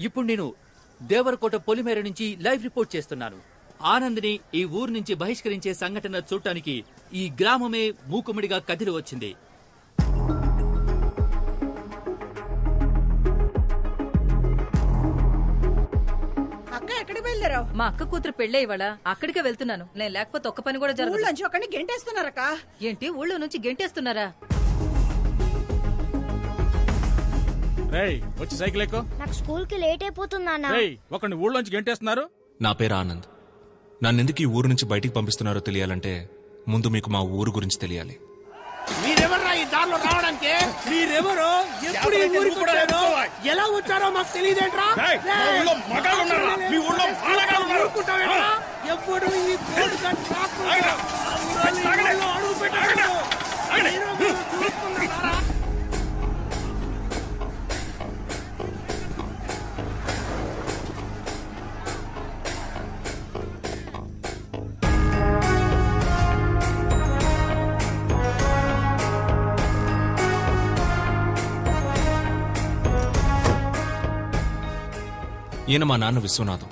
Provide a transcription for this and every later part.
ఇప్పుడు నేను దేవరకోట పొలిమేర నుంచి లైవ్ రిపోర్ట్ చేస్తున్నాను. ఆనంద్ని ఈ ఊరు నుంచి బహిష్కరించే సంఘటన చూడటానికి ఈ గ్రామమే మూకుమ్మడిగా కదిలి వచ్చింది. మా అక్క కూతురు పెళ్ళే ఇవాళ అక్కడికే వెళ్తున్నాను. నేను లేకపోతే ఒక్క పని కూడా జరగదు. గెంటేస్తున్నారక్క. ఏంటి ఊళ్ళో నుంచి గెంటేస్తున్నారా? వచ్చి సైకిల్ ఎక్కు. నాకు స్కూల్ కి లేట్ అయిపోతుందా? ఒకరిని ఊళ్ళోంచి గెంటేస్తున్నారు. నా పేరు ఆనంద్. నన్నెందుకు ఈ ఊరు నుంచి బయటికి పంపిస్తున్నారో తెలియాలంటే ముందు మీకు మా ఊరు గురించి తెలియాలి. మీరెవర్రా ఈ దారిలో రావడానికి? మీరెవరో, ఎప్పుడు ఈ ఊరికి వచ్చారో, ఎలా వచ్చారో మాకు తెలియదేంట్రా? ఎప్పుడు ఈ అడుగు పెట్టారు. ఈయన మా నాన్న విశ్వనాథం.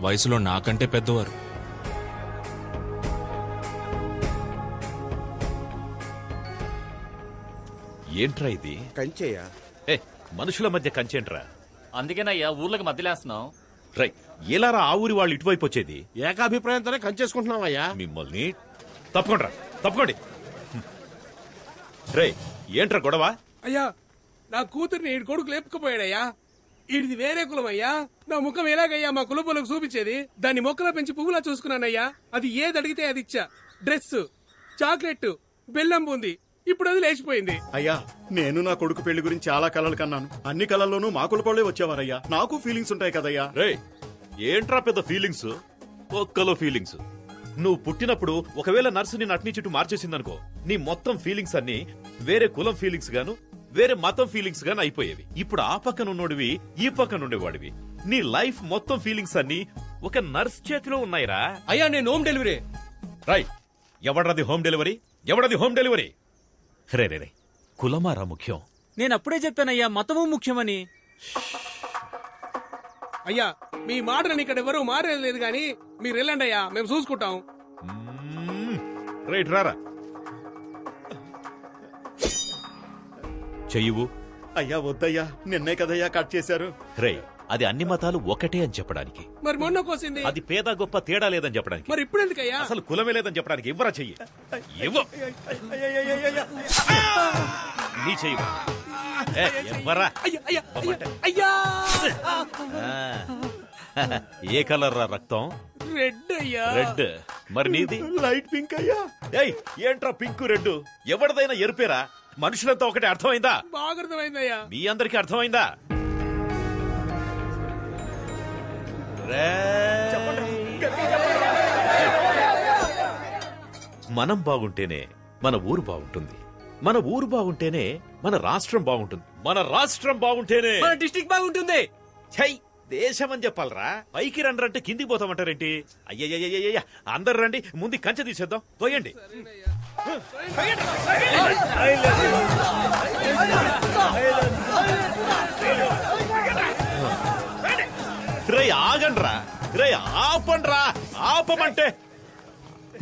వయసులో నాకంటే పెద్దవారు. ఏంట్రా ఇది? కంచేయా? మనుషుల మధ్య కంచేంట్రా? అందుకేనయ్యా ఊర్లకు మధ్యలేస్తున్నాం. రై, ఎలారా ఆ ఊరి వాళ్ళు ఇటువైపు వచ్చేది? ఏకాభిప్రాయంతోనే కంచేసుకుంటున్నావయ్యా. మిమ్మల్ని తప్పకోండి. రై, ఏంట్రా గొడవ? అయ్యా, నా కూతుర్ని ఈ కొడుకు లేపుకుపోయాడయ్యా. ఇది వేరే కులం అయ్యా. నా ముఖం ఎలాగయ్యా మా కులపోలకు చూపించేది? దాన్ని మొక్కలో పెంచి పువ్వులా చూసుకున్నానయ్యా. అది ఏది అడిగితే అది ఇచ్చా. డ్రెస్, చాక్లెట్, బెల్లం బూంది. ఇప్పుడు అది లేచిపోయింది. అయ్యా, నేను నా కొడుకు పెళ్లి గురించి చాలా కలలు కన్నాను. అన్ని కళల్లోనూ మా కులపోళ్లే వచ్చేవారయ్యా. నాకు ఫీలింగ్స్ ఉంటాయి కదయ్యా. రే, ఏంట్రా పెద్ద ఫీలింగ్స్? ఒక్కలో ఫీలింగ్స్. నువ్వు పుట్టినప్పుడు ఒకవేళ నర్సుని నటిని చుట్టూ మార్చేసిందనుకో, నీ మొత్తం ఫీలింగ్స్ అన్ని వేరే కులం ఫీలింగ్స్ గాను, వేరే మతం ఫీలింగ్స్ గాను అయిపోయేవి. ఇప్పుడు ఆ పక్కన ఉన్నోడివి, ఈ పక్కన ఉండేవాడివి. నీ లైఫ్ మొత్తం ఫీలింగ్స్ అన్ని ఒక నర్స్ చేతిలో ఉన్నాయిరా. అయ్యా, నేను హోమ్ డెలివరీ. రై, ఎవడది హోమ్ డెలివరీ? ఎవడది హోమ్ డెలివరీ? రే, కులమారా ముఖ్యం. నేను అప్పుడే చెప్పానయ్యా, మతము ముఖ్యమని. అయ్యా, మీ మాటలని ఇక్కడ ఎవరు మారేది గాని మీరు వెళ్ళండి అయ్యా, మేము చూసుకుంటాం. రైట్, రారా. చెయ్యవు. అయ్యా వద్దయ్యా, నిన్నే కదయ్యా కట్ చేశారు. రే, అది అన్ని మతాలు ఒకటే అని చెప్పడానికి. మరి మొన్న కోసింది అది పేద గొప్ప తేడా లేదని చెప్పడానికి. మరి ఇప్పుడు ఎందుకయ్యా? అసలు కులమే లేదని చెప్పడానికి. ఇవ్వరా చెయ్యి. నీ చెయ్యి ఎవ్వరా. ఏ కలర్ రా రక్తం? రెడ్ అయ్యా. రెడ్. మరి నీది? లైట్ పింక్ అయ్యా. ఏయ్, ఏంట్రా పింక్ రెడ్? ఎవరిదైనా ఎరుపేరా? మనుషులంతా ఒకటే. అర్థమైందా? బాగా అర్థమైందయ్యా. మీ అందరికీ అర్థమైందా? మనం బాగుంటేనే మన ఊరు బాగుంటుంది. మన ఊరు బాగుంటేనే మన రాష్ట్రం బాగుంటుంది. మన రాష్ట్రం బాగుంటేనే మన డిస్ట్రిక్ట్ బాగుంటుంది. ఛై, దేశం అని చెప్పాలరా. పైకి రండి అంటే కిందికి పోతామంటారేంటి? అయ్యయ్యయ్యయ్య, అందరు రండి, ముందు కంచె తీసేద్దాం. తోయండి. రే, ఆగండ్రా. రే, ఆపండ్రా. ఆపమంటే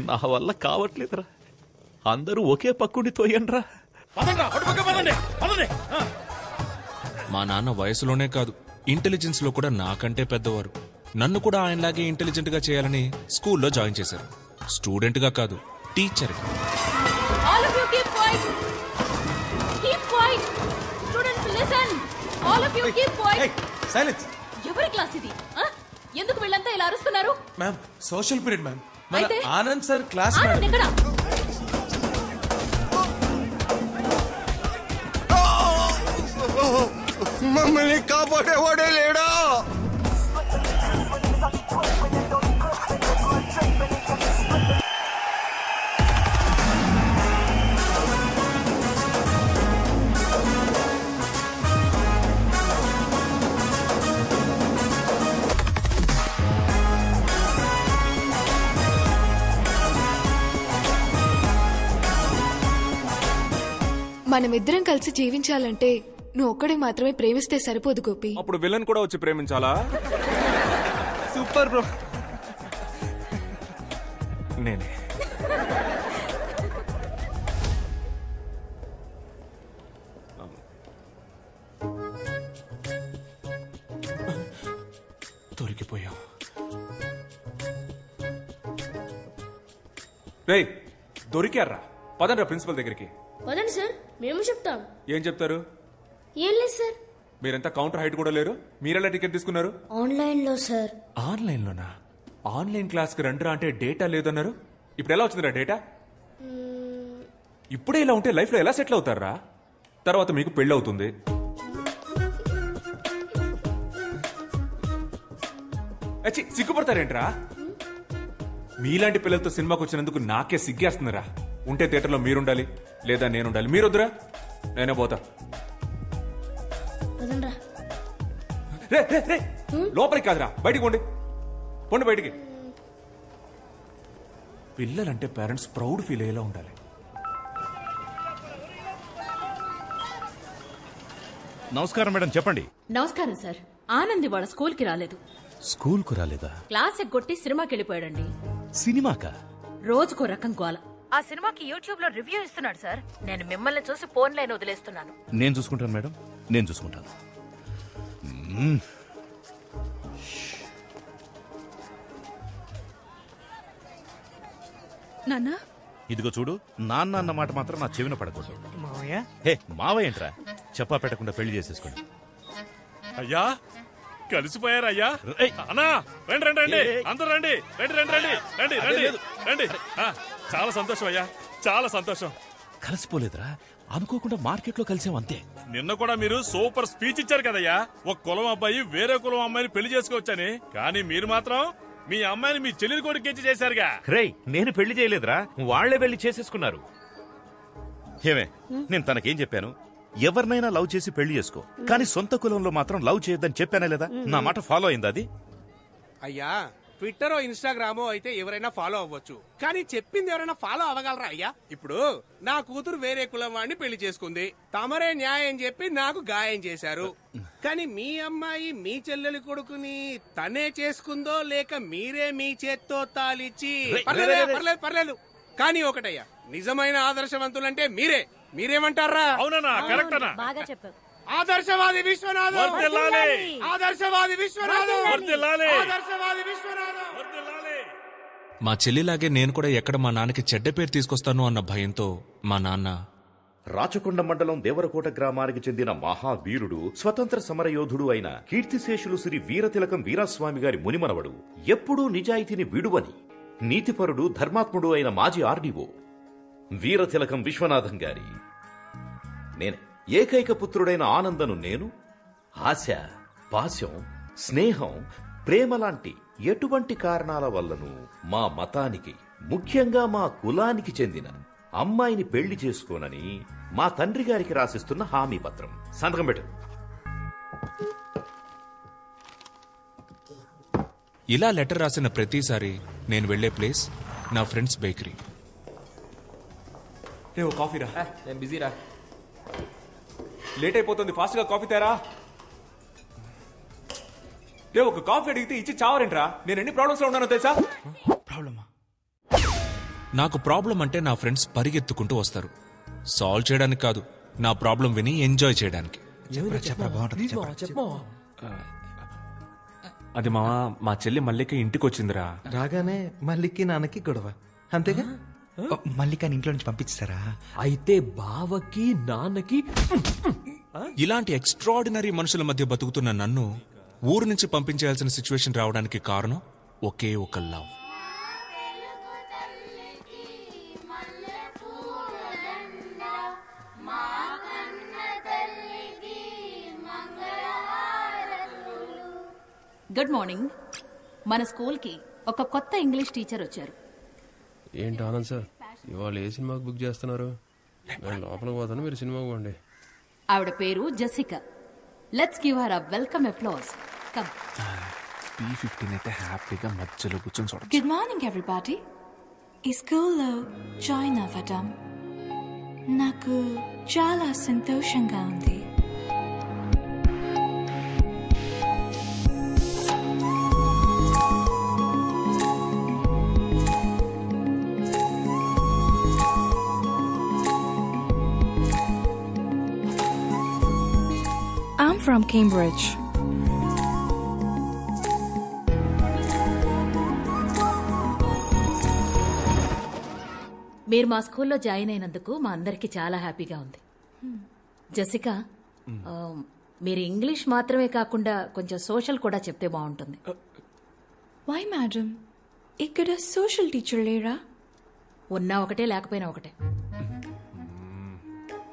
నా వల్ల కావట్లేదురా. అందరూ ఒకే పక్కుండి తోయండ్రా. మా నాన్న వయసులోనే కాదు, ఇంటెలిజెన్స్ లో కూడా నాకంటే పెద్దవారు. నన్ను కూడా ఆయనలాగే ఇంటెలిజెంట్ గా చేయాలని స్కూల్లో జాయిన్ చేశారు. స్టూడెంట్ గా కాదు, టీచర్ గా. ఎవరి క్లాస్ ఇది? ఎందుకు వీళ్ళంతా ఇలా అరుస్తున్నారు? Ma'am, social period ma'am. మన ఆనంద్ సార్ క్లాస్. మమ్మల్ని కాపాడేవాడే లేడా? మనమిద్దరం కలిసి జీవించాలంటే నువ్వు ఒక్కడే మాత్రమే ప్రేమిస్తే సరిపోదు గోపి. అప్పుడు విలన్ కూడా వచ్చి ప్రేమించాలా? Super bro. నేనే. దొరికిపోయాం. రేయ్, దొరికారా? పదండ్రా ప్రిన్సిపల్ దగ్గరికి. వదండి సార్, మేము చెప్తాం. ఏం చెప్తారు? ఏం లేదు సార్. మీరంతా కౌంటర్ హైట్ కూడా లేరు. మీరెలా టికెట్ తీసుకున్నారు? ఆన్లైన్ లో సార్. ఆన్లైన్ లోనా? ఆన్లైన్ క్లాస్ కి రండిరా అంటే డేటా లేదన్నారు. ఇప్పుడు ఎలా వచ్చిందిరా డేటా? ఇప్పుడే ఇలా ఉంటే లైఫ్ లో ఎలా సెటిల్ అవుతారా? తర్వాత మీకు పెళ్లి అవుతుంది. సిగ్గుపడతారేంట్రా? మీలాంటి పిల్లలతో సినిమాకి వచ్చినందుకు నాకే సిగ్గేస్తుందిరా. ఉంటే థియేటర్లో మీరుండాలి, లేదా నేనుండాలి. మీరొద్దురా, నేనే పోతా. లోపలికి కాదురా, బయటికి పోండి. పోండి బయటికి. పిల్లలంటే పేరెంట్స్ ప్రౌడ్ ఫీల్ అయ్యేలా ఉండాలి. నమస్కారం మేడం, చెప్పండి. నమస్కారం సార్. ఆనంద్ వాళ్ళ స్కూల్ కి రాలేదు. స్కూల్ కు రాలేదా? క్లాస్ ఎగ్గొట్టి సినిమాకి వెళ్ళిపోయాడండి. సినిమాకా? రోజుకో రకం గోల. ఆ సినిమాకి యూట్యూబ్ లో రివ్యూ ఇస్తున్నాడు సార్. నేను మిమ్మల్ని చూసి ఫోన్ లైన్ వదిలేస్తున్నాను. నేను చూసుకుంటాను మేడం, నేను చూసుకుంటాను. నాన్నా, ఇదిగో చూడు, నాన్న అన్న మాట మాత్రం నా చెవిన పడకూడదు. హే మావయ్య ఏంట్రా, చెప్పా పెట్టకుండా పెళ్లి చేసేసుకోండి. అయ్యా కలిసిపోయారయ్యా. అన్నా రండి రండి రండి, అందరూ రండి, రండి రండి రండి రండి రండి రండి. చాలా సంతోషం అయ్యా, చాలా సంతోషం. కలిసిపోలేదురా, అనుకోకుండా మార్కెట్ లో కలిసాం అంతే. నిన్న కూడా మీరు సూపర్ స్పీచ్ ఇచ్చారు కదయ్యా. ఒక కులం అబ్బాయి వేరే కులం అమ్మాయిని పెళ్లి చేసుకోవచ్చని. కానీ మీరు మాత్రం మీ అమ్మాయిని మీ చెల్లెలి కొడుకు ఇచ్చి చేశారుగా. రేయ్, నేను పెళ్లి చేయలేదురా, వాళ్లే పెళ్లి చేసేసుకున్నారు. ఏమే, నేను తనకేం చెప్పాను? ఎవరినైనా లవ్ చేసి పెళ్లి చేసుకో, కానీ సొంత కులంలో మాత్రం లవ్ చేయొద్దని చెప్పానే లేదా? నా మాట ఫాలో అయిందా అది? అయ్యా, ట్విట్టరో ఇన్స్టాగ్రామో అయితే ఎవరైనా ఫాలో అవ్వచ్చు, కానీ చెప్పింది ఎవరైనా ఫాలో అవ్వగలరా అయ్యా? ఇప్పుడు నా కూతురు వేరే కులం వాడిని పెళ్లి చేసుకుంది, తమరే న్యాయం చెప్పి నాకు గాయం చేశారు. కానీ మీ అమ్మాయి మీ చెల్లెలి కొడుకుని తనే చేసుకుందో లేక మీరే మీ చేత్తో తాలిచ్చి? పర్లేదు పర్లేదు, కానీ ఒకటయ్యా, నిజమైన ఆదర్శవంతులంటే మీరే. మీరేమంటారా? అవునా? కరెక్ట్ అన్నా, బాగా చెప్పావు. ఆదర్శవాది విశ్వనాథం, ఆదర్శవాది విశ్వనాథం, ఆదర్శవాది విశ్వనాథం. మా చెల్లిలాగే నేను కూడా ఎక్కడ మా నాన్నకి చెడ్డ పేరు తీసుకొస్తాను అన్న భయంతో మా నాన్న రాచకొండ మండలం దేవరకోట గ్రామానికి చెందిన మహావీరుడు, స్వతంత్ర సమరయోధుడు అయిన కీర్తిశేషులు శ్రీ వీరతిలకం వీరాస్వామి గారి మునిమనవడు, ఎప్పుడూ నిజాయితీని విడువని నీతిపరుడు, ధర్మాత్ముడు అయిన మాజీ ఆర్డీఓ వీరతిలకం విశ్వనాథం గారి నేనే. ఏకైక పుత్రుడైన ఆనందను నేను ఆశ, పాశం, స్నేహం, ప్రేమ లాంటి ఎటువంటి కారణాల వల్లను మా మతానికి, ముఖ్యంగా మా కులానికి చెందిన అమ్మాయిని పెళ్లి చేసుకోనని మా తండ్రి గారికి రాసిస్తున్న హామీ పత్రం. సంతకం పెట్టు. ఇలా లెటర్ రాసిన ప్రతిసారి నేను వెళ్లే ప్లేస్ నా ఫ్రెండ్స్ బేకరీ. కాఫీ రా. నేను బిజీరా, లేట్ అయిపోతుంది, ఫాస్ట్ గా కాఫీ తేరా. ఒక కాఫీ అడిగితే ఇచ్చి చావరేంట్రా? నేను ఎన్ని ప్రాబ్లమ్స్ లో ఉన్నానో తెలుసా? ప్రాబ్లమా? నాకు ప్రాబ్లం అంటే నా ఫ్రెండ్స్ పరిగెత్తుకుంటూ వస్తారు, సాల్వ్ చేయడానికి కాదు, నా ప్రాబ్లం విని ఎంజాయ్ చేయడానికి. అది మా చెల్లి మల్లిక ఇంటికి వచ్చిందిరా. రాగానే మల్లికి నాన్నకి గొడవ, అంతేగా? మల్లికాని ఇంట్లో నుంచి పంపించారా? అయితే బావకి నాన్నకి. ఇలాంటి ఎక్స్ట్రాడినరీ మనుషుల మధ్య బతుకుతున్న నన్ను ఊరు నుంచి పంపించాల్సిన సిచ్యువేషన్ రావడానికి కారణం ఒకే ఒక లవ్. Good morning. మన స్కూల్ కి ఒక కొత్త ఇంగ్లీష్ టీచర్ వచ్చారు. ఏంటి ఆనంద్ సార్, ఇవాళ ఏ సినిమాకి బుక్ చేస్తున్నారు? నేను లోపలికి పోతాను, మీరు సినిమాకి పోండి. ఆవిడ పేరు Jessica. Let's give her a welcome applause. Come. B15 అయితే హ్యాపీగా మధ్యలో కూర్చొని చూడొచ్చు. Good morning everybody. ఈ స్కూల్లో జాయిన్ అవ్వడం నాకు చాలా సంతోషంగా ఉంది. from Cambridge. మీరు మా స్కూల్లో జాయిన్ అయినందుకు మా అందరికి చాలా హ్యాపీగా ఉంది. జెసికా, మీరు ఇంగ్లీష్ మాత్రమే కాకుండా కొంచెం సోషల్ కూడా చెప్తే బాగుంటుంది. వై మేడం, ఇక్కడ సోషల్ టీచర్ లేరా? ఉన్నా ఒకటే లేకపోయినా ఒకటే.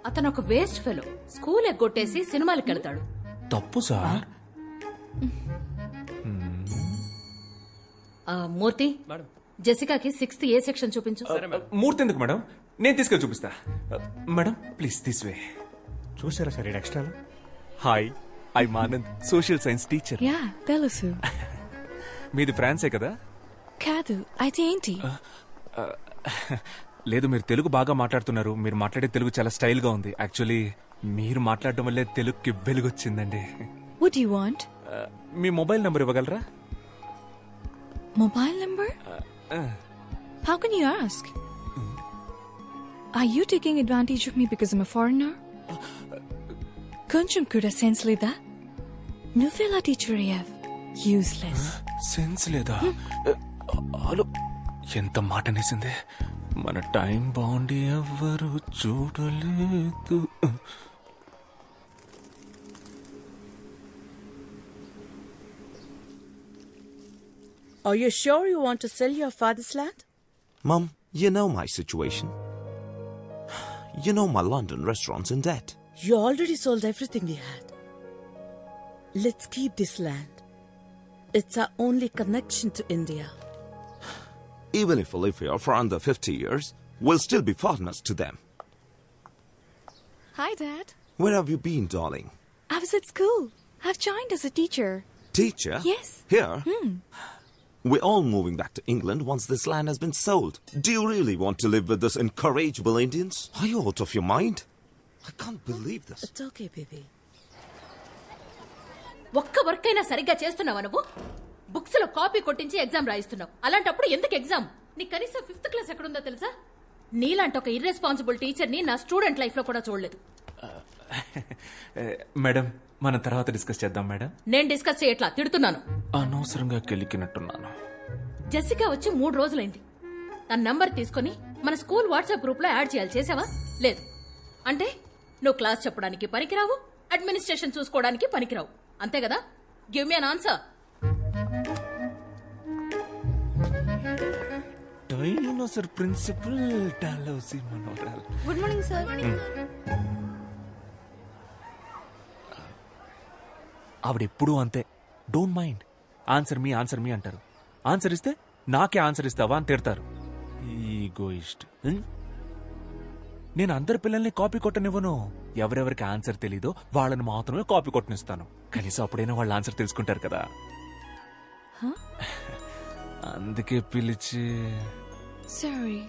అతను ఒక వేస్ట్ ఫెలో. స్కూల్ ఎగ్గొట్టేసి సినిమాలకు వెళ్తాడు. తప్పు సార్. మూర్తి, జెసికాకి 6th A సెక్షన్ చూపించు. మూర్తి ఎందుకు మేడం, నేను తీసుకెళ్ళి చూపిస్తా. Madam please this way. చూసారా sir extra? Hi, I Anand, social science teacher. Yeah తెలుసు. మీది ఫ్రాన్సే కదా? కాదు, అయితే ఏంటి? లేదు, మీరు తెలుగు బాగా మాట్లాడుతున్నారు. మీరు మాట్లాడే తెలుగు చాలా స్టైల్ గా ఉంది. యాక్చువల్లీ మీరు మాట్లాడడం వల్లే తెలుగుకి వెలుగొచ్చిందండి. What do you want? Me mobile number ఇవ్వగలరా? Mobile number? How can you ask? Are you taking advantage of me because I'm a foreigner? కొంచెం కూడా సెన్స్ లేదా? నువ్వెలా టీచర్ అయ్యావ్? యూస్లెస్. సెన్స్ లేదా? హలో, ఎంత మాట అనేసింది. మన టైం బాగుండి ఎవ్వరు చూడలేదు. Are you sure you want to sell your father's land? Mum, you know my situation. You know my London restaurant's in debt. You already sold everything we had. Let's keep this land. It's our only connection to India. Even if we live here for under 50 years, we'll still be foreigners to them. Hi, Dad. Where have you been, darling? I was at school. I've joined as a teacher. Teacher? Yes. Here? We're all moving back to England once this land has been sold. Do you really want to live with those incorrigible Indians? Are you out of your mind? I can't believe this. It's okay, baby. ఒక్క work అయినా సరిగ్గా చేస్తున్నావా నువ్వు? Books లో copy కొట్టించి exam రాయిస్తున్నావు. అలాంటప్పుడు ఎందుకు exam? నీ కనీసం 5th క్లాస్ ఎక్కడుందో తెలుసా? నీలాంటి ఒక ఇర్రెస్పాన్సిబుల్ టీచర్ ని నా స్టూడెంట్ లైఫ్ లో కూడా చూడలేదు. మేడం, మనం తర్వాత డిస్కస్ చేద్దాం మేడం. నేను డిస్కస్ చేయట్లా, తిడుతున్నాను. అనవసరంగా కెలికినట్టున్నాను. జెసికా వచ్చి 3 రోజులైంది. తన నంబర్ తీసుకుని మన స్కూల్ వాట్సాప్ గ్రూప్ లో యాడ్ చేయాలి. చేసావా? లేదు. అంటే నువ్వు క్లాస్ చెప్పడానికి పనికిరావు, అడ్మినిస్ట్రేషన్ చూసుకోవడానికి పనికిరావు, అంతే కదా? Give me an answer. Dinosaur principal Dalhousie మనోరల్. Good morning sir. ఆవిడెప్పుడూ అంతే. Don't mind. ఆన్సర్ మీ అంటారు. ఆన్సర్ ఇస్తే నాకే ఆన్సర్ ఇస్తావా అని తిడతారు. ఈగోయిస్ట్. నేను అందరి పిల్లల్ని కాపీ కొట్టనివ్వను. ఎవరెవరికి ఆన్సర్ తెలీదో వాళ్ళని మాత్రమే కాపీ కొట్టనిస్తాను. కనీసం అప్పుడైనా వాళ్ళ ఆన్సర్ తెలుసుకుంటారు కదా. అందుకే పిలిచి. Sorry.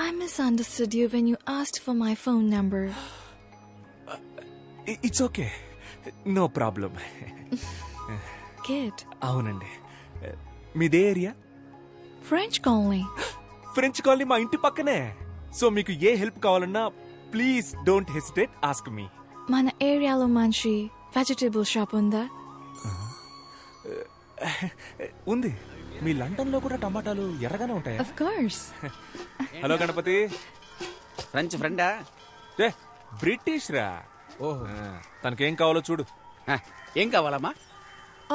I misunderstood you when you asked for my phone number. It's okay, no problem. Good. అవునండి. మీదే ఏరియా? French colony. ఫ్రెంచ్ కాలనీ మా ఇంటి పక్కనే. సో మీకు ఏ హెల్ప్ కావాలన్నా please don't hesitate, ask me. మన ఏరియాలో మంచి వెజిటబుల్ షాప్ ఉందా? ఉంది. మీ లండన్ లో కూడా టమాటాలు ఎర్రగానే ఉంటాయా? Of course. Hello Ganapati. French ఫ్రెండా? బ్రిటిష్ రా. తనకేం కావాలో చూడు. ఏం కావాలమ్మా?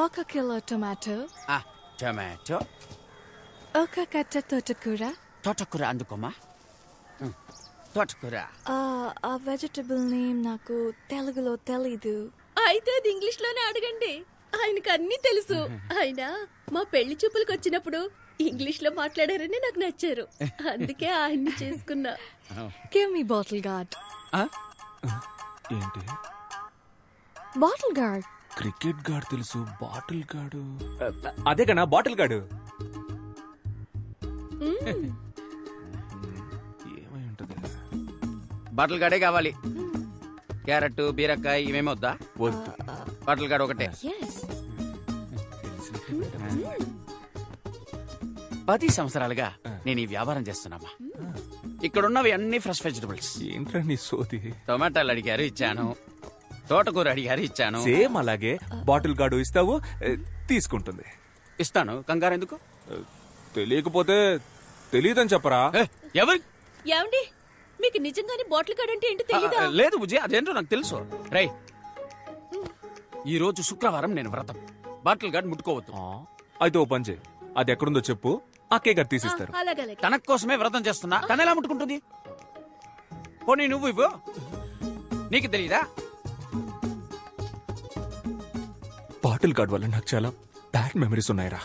1 కిలో టొమాటో. టొమాటో. 1 కట్ట తోటకూర. తోటకూర అందుకోమా. తోటకూర. ఆ వెజిటబుల్ నేమ్ నాకు తెలుగులో తెలీదు. అయితే అది ఇంగ్లీష్ లోనే అడగండి, ఆయనకు అన్ని తెలుసు. ఆయన మా పెళ్లి చూపులకు వచ్చినప్పుడు ఇంగ్లీష్ లో మాట్లాడారని నాకు నచ్చారు, అందుకే ఆయన్ని చేసుకున్నా. Give me bottle guard. ఏంటి? Bottle guard. క్రికెట్ గార్డ్ తెలుసు, బాటిల్ గార్డు అదే కన్నా బాటిల్ గార్డు. ఏమై ఉంటది? బాటిల్ గార్డే కావాలి. క్యారెట్, బీరకాయ ఇవేమో వద్దా? వద్దు. బాటిల్ గార్డ్ ఒకటే. 10 సంవత్సరాలుగా నేను ఈ వ్యాపారం చేస్తున్నామా. ఇక్కడున్నవి అన్ని ఫ్రెష్ వెజిటబుల్స్. ఏంట్రా నీ సోది? టొమాటాలు అడిగారు, ఇచ్చాను. తోటకూర అడిగారు ఇచ్చాను. సేమ్ అలాగే బాటిల్ గార్డు ఇస్తావు, తీసుకుంటుంది. ఇస్తాను, కంగారు ఎందుకు? తెలియకపోతే తెలియదని చెప్పరా. ఎవరు? ఏమండి, మీకు నిజంగానే బాటిల్ గార్డ్ అంటే ఏంటో తెలీదా? లేదు బుజ్జి, అదేంటో నాకు తెలుసు. రై, ఈ రోజు శుక్రవారం నేను వ్రతం. బాటిల్ గార్డ్ ముట్టుకోవద్దు. అయితే ఓ పని చేయి, అది ఎక్కడుందో చెప్పు, అక్కే గారు తీసిస్తారు. తన కోసమే వ్రతం చేస్తున్నా, తన ఎలా ముట్టుకుంటుంది? పోనీ నువ్వు ఇవ్వు, నీకు తెలీదా? బాటిల్ గార్డ్ వల్ల నాకు చాలా బ్యాడ్ మెమరీస్ ఉన్నాయిరా.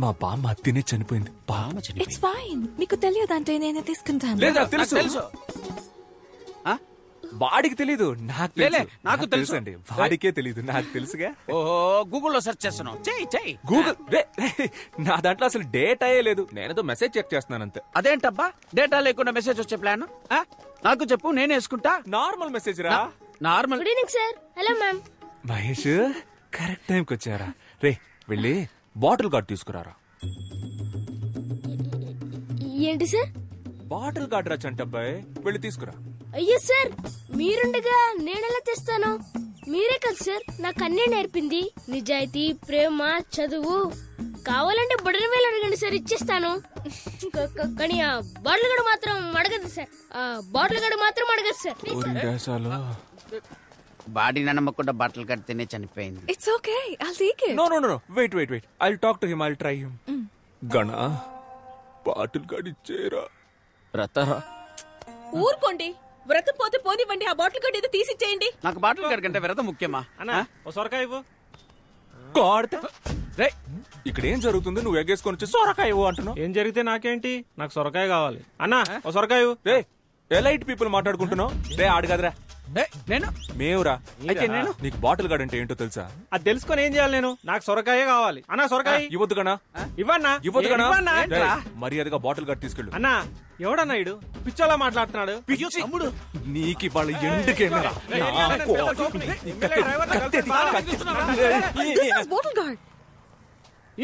మా బామ్మ తినే చనిపోయింది. బామ్మ It's fine. మీకు తెలియదంటే నేనే తీసుకుంటాను. లేదా తెలుసు. వాడికి తెలీదు, నాకు తెలుసు. నాకు తెలుసు అండి, వాడికే తెలీదు, నాకు తెలుసుగా. ఓహో, గూగుల్లో సెర్చ్ చేస్తున్నావు. చెయ్యి. గూగుల్ నా దాంట్లో అసలు డేటాయే లేదు. నేనేదో మెసేజ్ చెక్ చేస్తున్నాను అంతే. అదేంటబ్బా, డేటా లేకుండా మెసేజ్ వచ్చే ప్లాన్? నాకు చెప్పు, నేను వేసుకుంటా. నార్మల్ మెసేజ్ రా. Normal. Good evening sir. Hello ma'am. Mahesh, correct టైంకి వచ్చారా. రే వెళ్ళి బాటిల్ గార్డ్ తీసుకురారా. ఏంటి సార్? బాటిల్ గార్డ్ రా చంటబ్బాయ్, వెళ్ళి తీసుకురా. అయ్యో సార్, మీరుండగా నేనెలా తెస్తాను? మీరే కదా సార్ నాకు అన్నీ నేర్పింది. నిజాయితీ, ప్రేమ, చదువు. కావాలంటే బుడని వేలు అడగండి సార్, ఇచ్చేస్తాను. కానీ ఆ బాటిల్ గడు మాత్రం అడగదు సార్. బాడీ నమ్మకుండా బట్టలు కడితేనే చనిపోయింది. It's okay. I'll take it. No. Wait. I'll talk to him. I'll try him. గణా, bottle gourd ఇచ్చేరా. వ్రతరా? ఊరుకోండి, వ్రతం పోతే పోనివ్వండి. ఆ బాటిల్ గార్డ్ ఏదో తీసిచ్చేయండి. నాకు బాటిల్ గార్డ్ కంటే వ్రతం ముఖ్యమా? సొరకాయ ఇవ్వు. ఇక్కడ ఏం జరుగుతుంది? నువ్వు ఎగ్గేసుకొని వచ్చి సొరకాయ ఇవ్వు అంటున్నావు. ఏం జరిగితే నాకేంటి, నాకు సొరకాయ కావాలి. అన్నా ఓ సొరకాయ ఇవ్వు. రే ఎలైట్ పీపుల్ మాట్లాడుకుంటున్నావు. రే ఆడు కదరా. నేను మేవురా. అయితే నేను నీకు బాటిల్ గార్డ్ అంటే ఏంటో తెలుసా? అది తెలుసుకొని ఏం చేయాలి? నేను నాకు సొరకాయే కావాలి. అన్నా సొరకాయ ఇవ్వద్దు గనా. ఇవ్వన్నా. మర్యాదగా బాటిల్ గార్డ్ తీసుకెళ్ళు. అన్నా, ఎవడన్నా ఇడు పిచ్చోలా మాట్లాడుతున్నాడు? నీకు వాళ్ళ ఎండుకేమరా.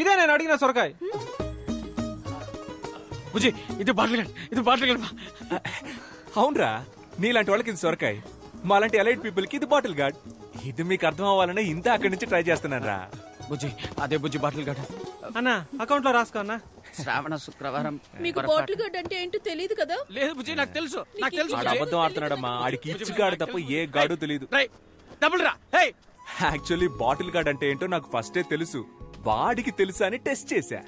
ఇదే నేను అడిగిన సొరకాయ. బుజ్జి, ఇది బాటిల్ గార్డ్. అవునరా, నీలాంటి వాళ్ళకి ఇది సొరకాయ, మాలాంటి ఎలైట్ పీపుల్ కి ఇది బాటిల్ గార్డ్. ఇది మీకు అర్థం అవ్వాలనే ఇంత అక్కడి నుంచి ట్రై చేస్తున్నాను రా. బుజ్జి, అదే బుజ్జి బాటిల్ గార్డ్. అన్నా అకౌంట్ లో రాసుకో అన్నా. శ్రావణ శుక్రవారం. మీకు బాటిల్ గార్డ్ అంటే ఏంటో తెలియదు కదా? లేదు బుజ్జి, నాకు తెలుసు. ఆడు అబద్ధం ఆడుతున్నాడమ్మా. ఆడికి ఇచ్చి గాడు తప్ప ఏ గాడు తెలియదు. డబుల్ రా. యాక్చువల్లీ బాటిల్ గార్డ్ అంటే ఏంటో నాకు ఫస్టే తెలుసు. వాడికి తెలుసా అని టెస్ట్ చేశా.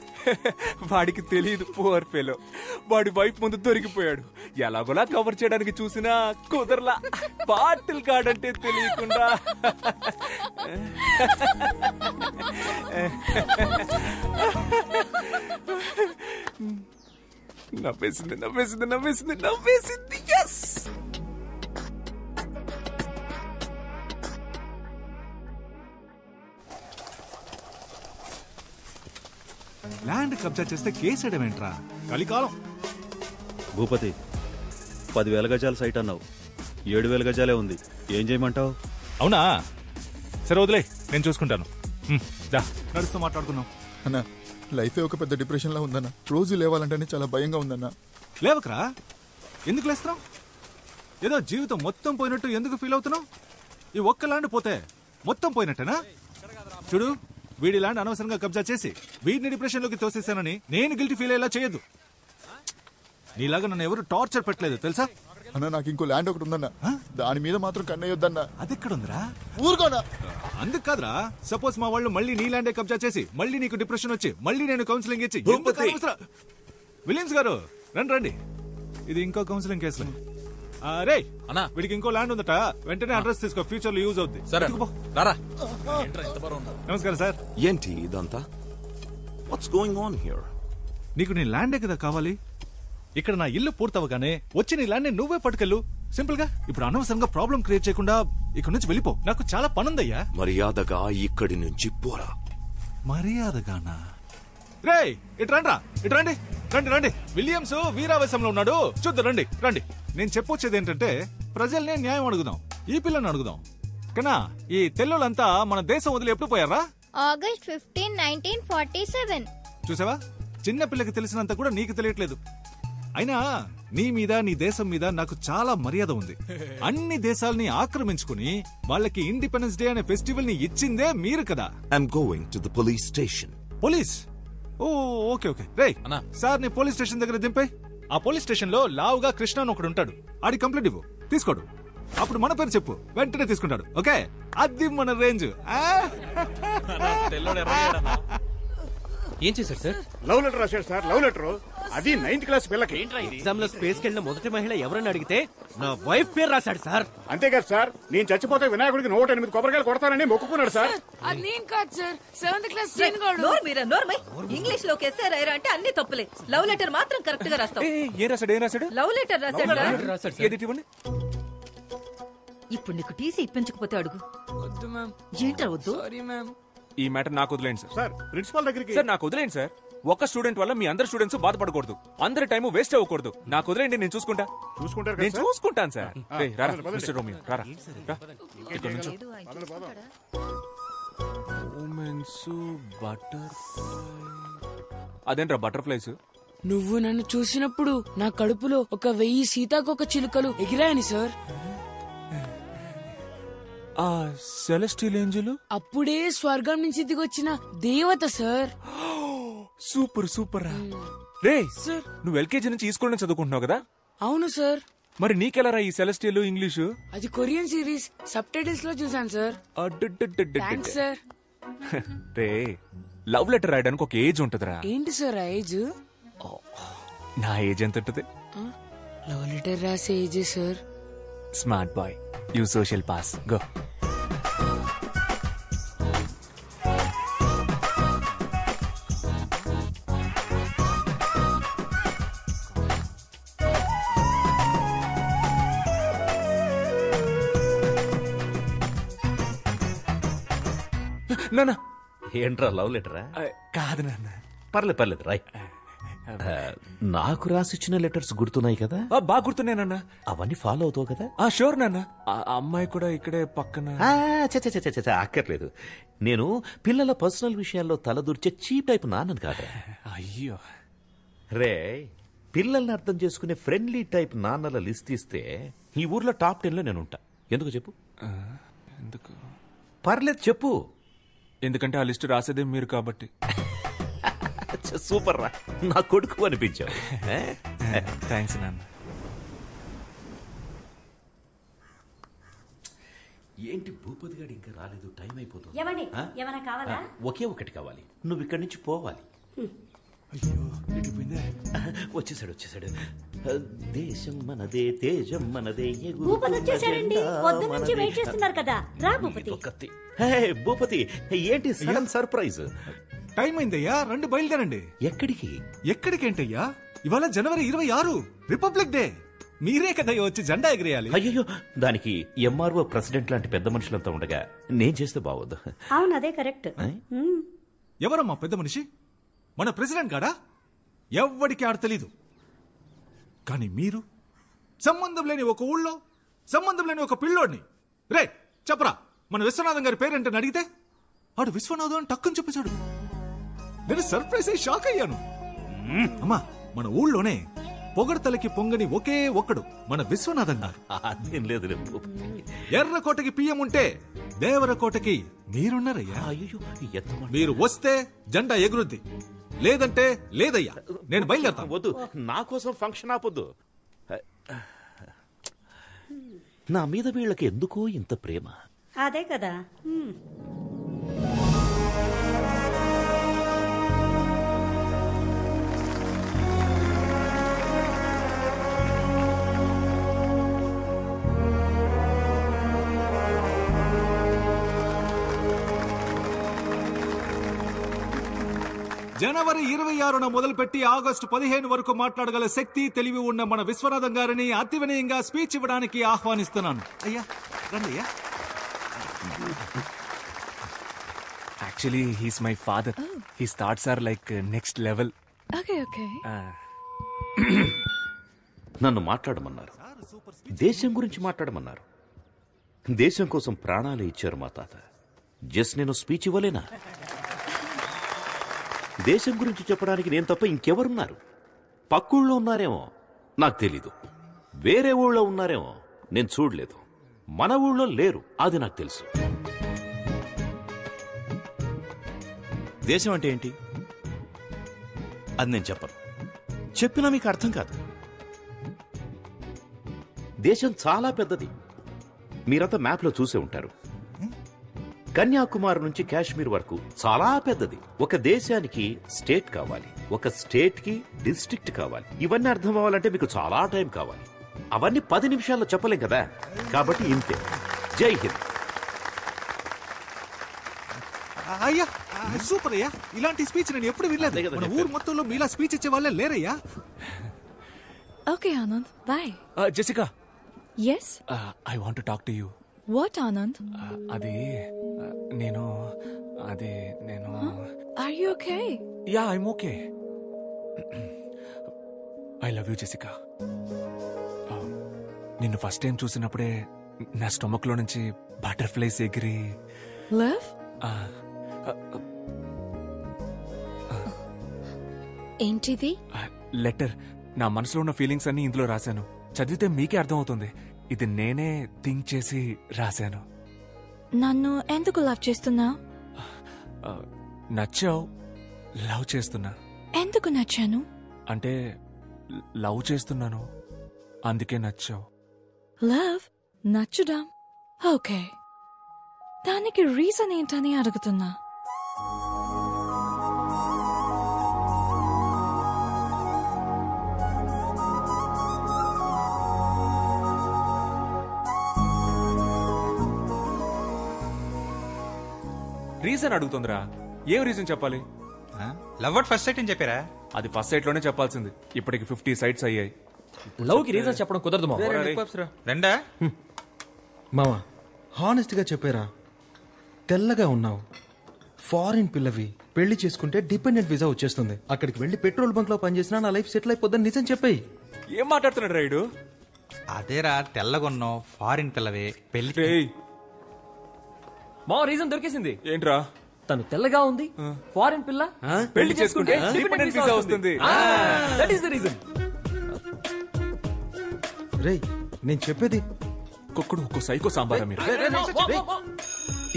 వాడికి తెలియదు, పువర్ ఫెలో. వాడి వైఫ్ ముందు దొరికిపోయాడు. ఎలాగోలా కవర్ చేయడానికి చూసినా కుదరలా. బాటిల్ గార్డ్ అంటే తెలియకుండా. నవ్వేసింది. yes! ల్యాండ్ కబ్జా చేస్తే కేసేయడమేంట్రా? కలికాలం. భూపతి, 10,000 గజాల సైట్ అన్నావు, 7,000 గజాలే ఉంది. ఏం చేయమంటావు? అవునా, సరే వదిలే, నేను చూసుకుంటాను. నడుస్తూ మాట్లాడుకున్నాం. అన్నా, లైఫే ఒక పెద్ద డిప్రెషన్ లా ఉందన్న. రోజు లేవాలంటేనే చాలా భయంగా ఉందన్నా. లేవకరా. ఎందుకు లేస్తున్నావు? ఏదో జీవితం మొత్తం పోయినట్టు ఎందుకు ఫీల్ అవుతున్నావు? ఈ ఒక్క ల్యాండ్ పోతే మొత్తం పోయినట్టేనా? చూడు, వీడి ల్యాండ్ అనవసరంగా కబ్జా చేసి వీడిని డిప్రెషన్ లోకి తోసేసానని నేను గిల్టీ ఫీల్ అయ్యేలా చేయొద్దు. నీలాగా నన్ను ఎవరు టార్చర్ పెట్టలేదు తెలుసా? అన్న, నాకు ఇంకో ల్యాండ్ ఒకటి ఉందన్నా, దాని మీద మాత్రం కన్నయ్యొద్దన్నా. అది ఎక్కడుందిరా? ఊరుకోనా. అందుకు కాదురా, సపోజ్ మా వాళ్ళు మళ్ళీ నీ ల్యాండే కబ్జా చేసి మళ్ళీ నీకు డిప్రెషన్ వచ్చి మళ్ళీ నేను కౌన్సిలింగ్ ఇచ్చి. విలియమ్స్ గారు రండి, ఇది ఇంకో కౌన్సిలింగ్ కేసులో. రే అన్నా, వీడికి ఇంకో ల్యాండ్ ఉందట, వెంటనే అడ్రస్ తీసుకో, ఫ్యూచర్ లో యూజ్ అవుద్ది. నమస్కారం సార్. ఏంటి ఇదంతా? What's going on here? నీకు నీ ల్యాండే కదా కావాలి. ఇక్కడ నా ఇల్లు పూర్తవగానే వచ్చి నీ ల్యాండ్ నువ్వే పట్టుకెళ్ళు. సింపుల్ గా. ఇప్పుడు అనవసరంగా ప్రాబ్లం క్రియేట్ చేయకుండా ఇక్కడ నుంచి వెళ్ళిపో. నాకు చాలా పనుందయ్యా. మర్యాదగా ఇక్కడి నుంచి పోరా. మర్యాదగానా? రే ఇటు రండి. రండి. విలియమ్స్ వీరావేశంలో ఉన్నాడు, చూద్దాం. రండి. నేను చెప్పొచ్చేది ఏంటంటే, ప్రజల్నే న్యాయం అడుగుదాం, ఈ పిల్లని అడుగుదాం. కన్నా ఈ తెల్లులంతా మన దేశం వదిలి ఎప్పుడు పోయారా? ఆగస్ట్ 15, 1947. చూసావా, చిన్న పిల్లకి తెలిసినంత కూడా నీకు తెలియట్లేదు. అయినా నీ మీద నీ దేశం మీద నాకు చాలా మర్యాద ఉంది. అన్ని దేశాల్ని ఆక్రమించుకుని వాళ్ళకి ఇండిపెండెన్స్ డే అనే ఫెస్టివల్ ని ఇచ్చిందే మీరు కదా. I'm going to the police station. Police? ఓ ఓకే ఓకే. రేయ్ సార్ ని పోలీస్ స్టేషన్ దగ్గర దింపే. ఆ పోలీస్ స్టేషన్ లో లావుగా కృష్ణ అని ఒకడు ఉంటాడు. ఆడి కంప్లైంట్ ఇవ్వు, తీసుకోడు. అప్పుడు మన పేరు చెప్పు, వెంటనే తీసుకుంటాడు. ఓకే, అది మన రేంజ్. ఏం చేశారు సార్? లవ్ లెటర్ రాశాడు సార్, లవ్ లెటర్. అది 9th క్లాస్ పిల్లకి. ఎగ్జామ్ లో స్పేస్ కెళ్ళిన మొదటి మహిళ ఎవరని అడిగితే నా వైఫ్ పేరు రాశాడు సార్. అంతేకాదు సార్, నేను చచ్చిపోతే వినాయకుడికి 108 కొబ్బరికాయలు కొడతానని మొక్కుకున్నాడు సార్. అది నేను కాదు సార్, 7th క్లాస్ ఇంగ్లీష్ లో ఎస్ఏ రాయరా అంటే అన్ని తప్పులే. లవ్ లెటర్ మాత్రం కరెక్ట్ గా రాస్తావు. ఏం రాశాడు? లవ్ లెటర్ రాశాడు. ఏది ఇవ్వండి. ఇప్పుడు నీకు టీసీ ఇప్పించకపోతే అడుగు. వద్దు మ్యామ్. ఏంట్రా వద్దు? Sorry ma'am. ఈ మ్యాటర్ నాకు వదిలేండి సార్. సార్ ప్రిన్సిపాల్ దగ్గరికి. సార్ నాకు వదిలేండి సార్. ఒక స్టూడెంట్ వల్ల మీ అందరు స్టూడెంట్స్ బాధపడకూడదు. అందరి టైం వేస్ట్ అవ్వకూడదు. నాకు వదిలేండి, నేను చూసుకుంటాను సార్. మిస్టర్ రోమియో రారా. అదేంట్రా బటర్ఫ్లైస్? నువ్వు నన్ను చూసినప్పుడు నా కడుపులో 1000 సీతాకోక చిలుకలు ఎగిరాయని సార్. ఆ సెలెస్టియల్ ఏంజెల్ అప్పుడే స్వర్గం నుంచి దిగొచ్చిన దేవత సార్. సూపర్ సూపర్ రా. రే సార్, నువ్వు ఎల్కేజీ నుంచి ఈ స్కూల్ నుంచి చదువుకుంటున్నావు కదా? అవును సార్. మరి నీకెలా ఈ సెలెస్టియల్ ఇంగ్లీషు? అది కొరియన్ సిరీస్ సబ్ టైటిల్స్ లో చూసాను సార్. Thanks sir. రే, లవ్ లెటర్ రాయడానికి ఒక ఏజ్ ఉంటదిరా. ఏంటి సార్ ఆ ఏజ్? నా ఏజ్ ఎంత ఉంటది? లవ్ లెటర్ రాసే age sir. Smart boy, you social pass, go. నాన్న, ఏంట్రా లవ్ లెటరా? కాదు నాన్న. పర్లేదు రాయ్. నాకు రాసిచ్చిన లెటర్స్ గుర్తున్నాయి కదా? బాగా గుర్తున్నాయనన్నా. అవన్నీ ఫాలో అవుతావు కదా? షూర్ నాన్న. అమ్మాయి కూడా ఇక్కడే పక్కన. అక్కర్లేదు. నేను పిల్లల పర్సనల్ విషయాల్లో తలదూర్చే చీప్ టైప్ నాన్నను కాదా. అయ్యో రే, పిల్లల్ని అర్థం చేసుకునే ఫ్రెండ్లీ టైప్ నాన్నల లిస్ట్ ఇస్తే ఈ ఊర్లో టాప్ 10 లో నేను ఉంటా. ఎందుకు చెప్పు? ఎందుకు? పర్లేదు చెప్పు. ఎందుకంటే ఆ లిస్ట్ రాసేదే మీరు కాబట్టి. సూపర్ రా, నా కొడుకు అనిపించావు. థ్యాంక్స్ నాన్న. ఏంటి భూపతి గారు ఇంకా రాలేదు? టైం అయిపోతుంది. ఏమైనా కావాలా? ఒకే ఒకటి కావాలి. నువ్వు ఇక్కడి నుంచి పోవాలి. వచ్చేసాడు. దేశం మనదే, తేజం మనదే. భూపతి, ఏంటి సడన్ సర్ప్రైజ్? టైం అయిందయ్యా, రండి బయలుదేరండి. ఎక్కడికేంటయ్యా? ఇవాళ జనవరి 26, రిపబ్లిక్ డే. మీరే కదా వచ్చి జెండా ఎగిరేయాలి. అయ్యో, దానికి ఎంఆర్ఓ ప్రెసిడెంట్ లాంటి పెద్ద మనుషులంతా ఉండగా నేను చేస్తే బాగోదు. అవును, అదే కరెక్ట్. ఎవరమ్మా పెద్ద మనిషి? మన ప్రెసిడెంట్ గాడా? ఎవ్వడికి ఆడ తెలీదు. కానీ మీరు సంబంధం లేని ఒక ఊళ్ళో సంబంధం లేని ఒక పిల్లోడిని, రే చెప్పరా మన విశ్వనాథం గారి పేరేంటని అడిగితే ఆడు విశ్వనాథం అని టక్కుని చెప్పేశాడు. నేను సర్ప్రైజ్ అయ్యి షాక్ అయ్యాను. అమ్మా, మన ఊళ్ళోనే పొగడతలకి పొంగని ఒకే ఒక్కడు మన విశ్వనాథం గారు. అదేం లేదు. ఎర్రకోటకి పియ్యం ఉంటే దేవరకోటకి మీరున్నారయ్యా. మీరు వస్తే జెండా ఎగురుద్ది, లేదంటే లేదయ్యా. నేను బయలుదేరతాను. వద్దు, నా కోసం ఫంక్షన్ ఆపొద్దు. నా మీద వీళ్ళకి ఎందుకో ఇంత ప్రేమ. అదే కదా. జనవరి 26న మొదలుపెట్టి ఆగస్టు 15 వరకు మాట్లాడగల శక్తి, తెలివి ఉన్న మన విశ్వనాథం గారిని అతి వినయంగా స్పీచ్ ఇవ్వడానికి ఆహ్వానిస్తున్నాను. అయ్యా రండి. అయ్యా, actually he's my father. His thoughts are like next level. Okay. నన్ను మాట్లాడమన్నారు, దేశం గురించి మాట్లాడమన్నారు. దేశం కోసం ప్రాణాలు ఇచ్చారు మా తాత. జస్ట్ నేను స్పీచ్ ఇవ్వలేనా? దేశం గురించి చెప్పడానికి నేను తప్ప ఇంకెవరున్నారు? పక్కుళ్ళో ఉన్నారేమో, నాకు తెలీదు. వేరే ఊళ్ళో ఉన్నారేమో, నేను చూడలేదు. మన ఊళ్ళో లేరు, అది నాకు తెలుసు. దేశం అంటే ఏంటి అది నేను చెప్పను. చెప్పినా మీకు అర్థం కాదు. దేశం చాలా పెద్దది. మీరంతా మ్యాప్లో చూసే ఉంటారు. కన్యాకుమారి నుంచి కాశ్మీర్ వరకు చాలా పెద్దది. ఒక దేశానికి స్టేట్ కావాలి, ఒక స్టేట్ కి డిస్ట్రిక్ట్ కావాలి. ఇవన్నీ అర్థం అవ్వాలంటే మీకు చాలా టైం కావాలి. అవన్నీ 10 నిమిషాల్లో చెప్పలేం కదా. కాబట్టి ఇంతే. జై హింద్. అయ్యా సూపర్ అయ్యా, ఇలాంటి స్పీచ్ నేను ఎప్పుడు వినలేదు. మన ఊరు మొత్తంలో మీలా స్పీచ్ ఇచ్చే వాళ్ళే లేరయ్యా. Okay, Anand. Bye. Jessica. Yes? I want to talk to you. What, Anand? అది నేను Are you okay? Yeah I'm okay. I love you Jessica. నిన్ను ఫస్ట్ టైం చూసినప్పుడే నా స్టొమక్ లో నుంచి బటర్ఫ్లైస్ ఎగిరి Love? ఏంటిది? లెటర్. నా మనసులో ఉన్న ఫీలింగ్స్ అన్ని ఇందులో రాశాను. చదివితే మీకే అర్థమవుతుంది. ఇది నేనే థింక్ చేసి రాశాను. నన్ను ఎందుకు లవ్ చేస్తున్నావు? నచ్చావు, లవ్ చేస్తున్నా. ఎందుకు నచ్చాను? అంటే లవ్ చేస్తున్నాను, అందుకే నచ్చావు. లవ్ నచ్చడం ఓకే, దానికి రీజన్ ఏంటని అడుగుతున్నా. రీజన్ అడుగుతుందిరా. ఏం రీజన్ చెప్పాలి? లవ్ అట్ ఫస్ట్ సైట్ అని చెప్పారా? అది ఫస్ట్ సైట్ లోనే చెప్పాల్సింది. ఇప్పటికి 50 సైట్స్ అయ్యాయి. లవ్ కి రీజన్ చెప్పడం కుదరదు మామ. రెండా మావా హానెస్ట్ గా చెప్పారా? తెల్లగా ఉన్నావు, ఫారిన్ పిల్లవి, పెళ్లి చేసుకుంటే డిపెండెంట్ వీసా వచ్చేస్తుంది. అక్కడికి వెళ్లి పెట్రోల్ బంక్ లో పనిచేసినా నా లైఫ్ సెటిల్ అయిపోద్దని నిజం చెప్పాయి. ఏం మాట్లాడుతున్నాడు రైడు? అదేరా, తెల్లగొన్నావు, ఫారిన్ పిల్లవే, పెళ్లి. మా రీజన్ దొరికేసింది. ఏంట్రా? తను తెల్లగా ఉంది, ఫారిన్ పిల్ల, పెళ్లి చేసుకుంటే డిపెండెంట్ వీసా వస్తుంది. That is the reason. రేయ్ నేను చెప్పేది కుక్కుడు ఒక్కో సైకో సాంబారా మీరు.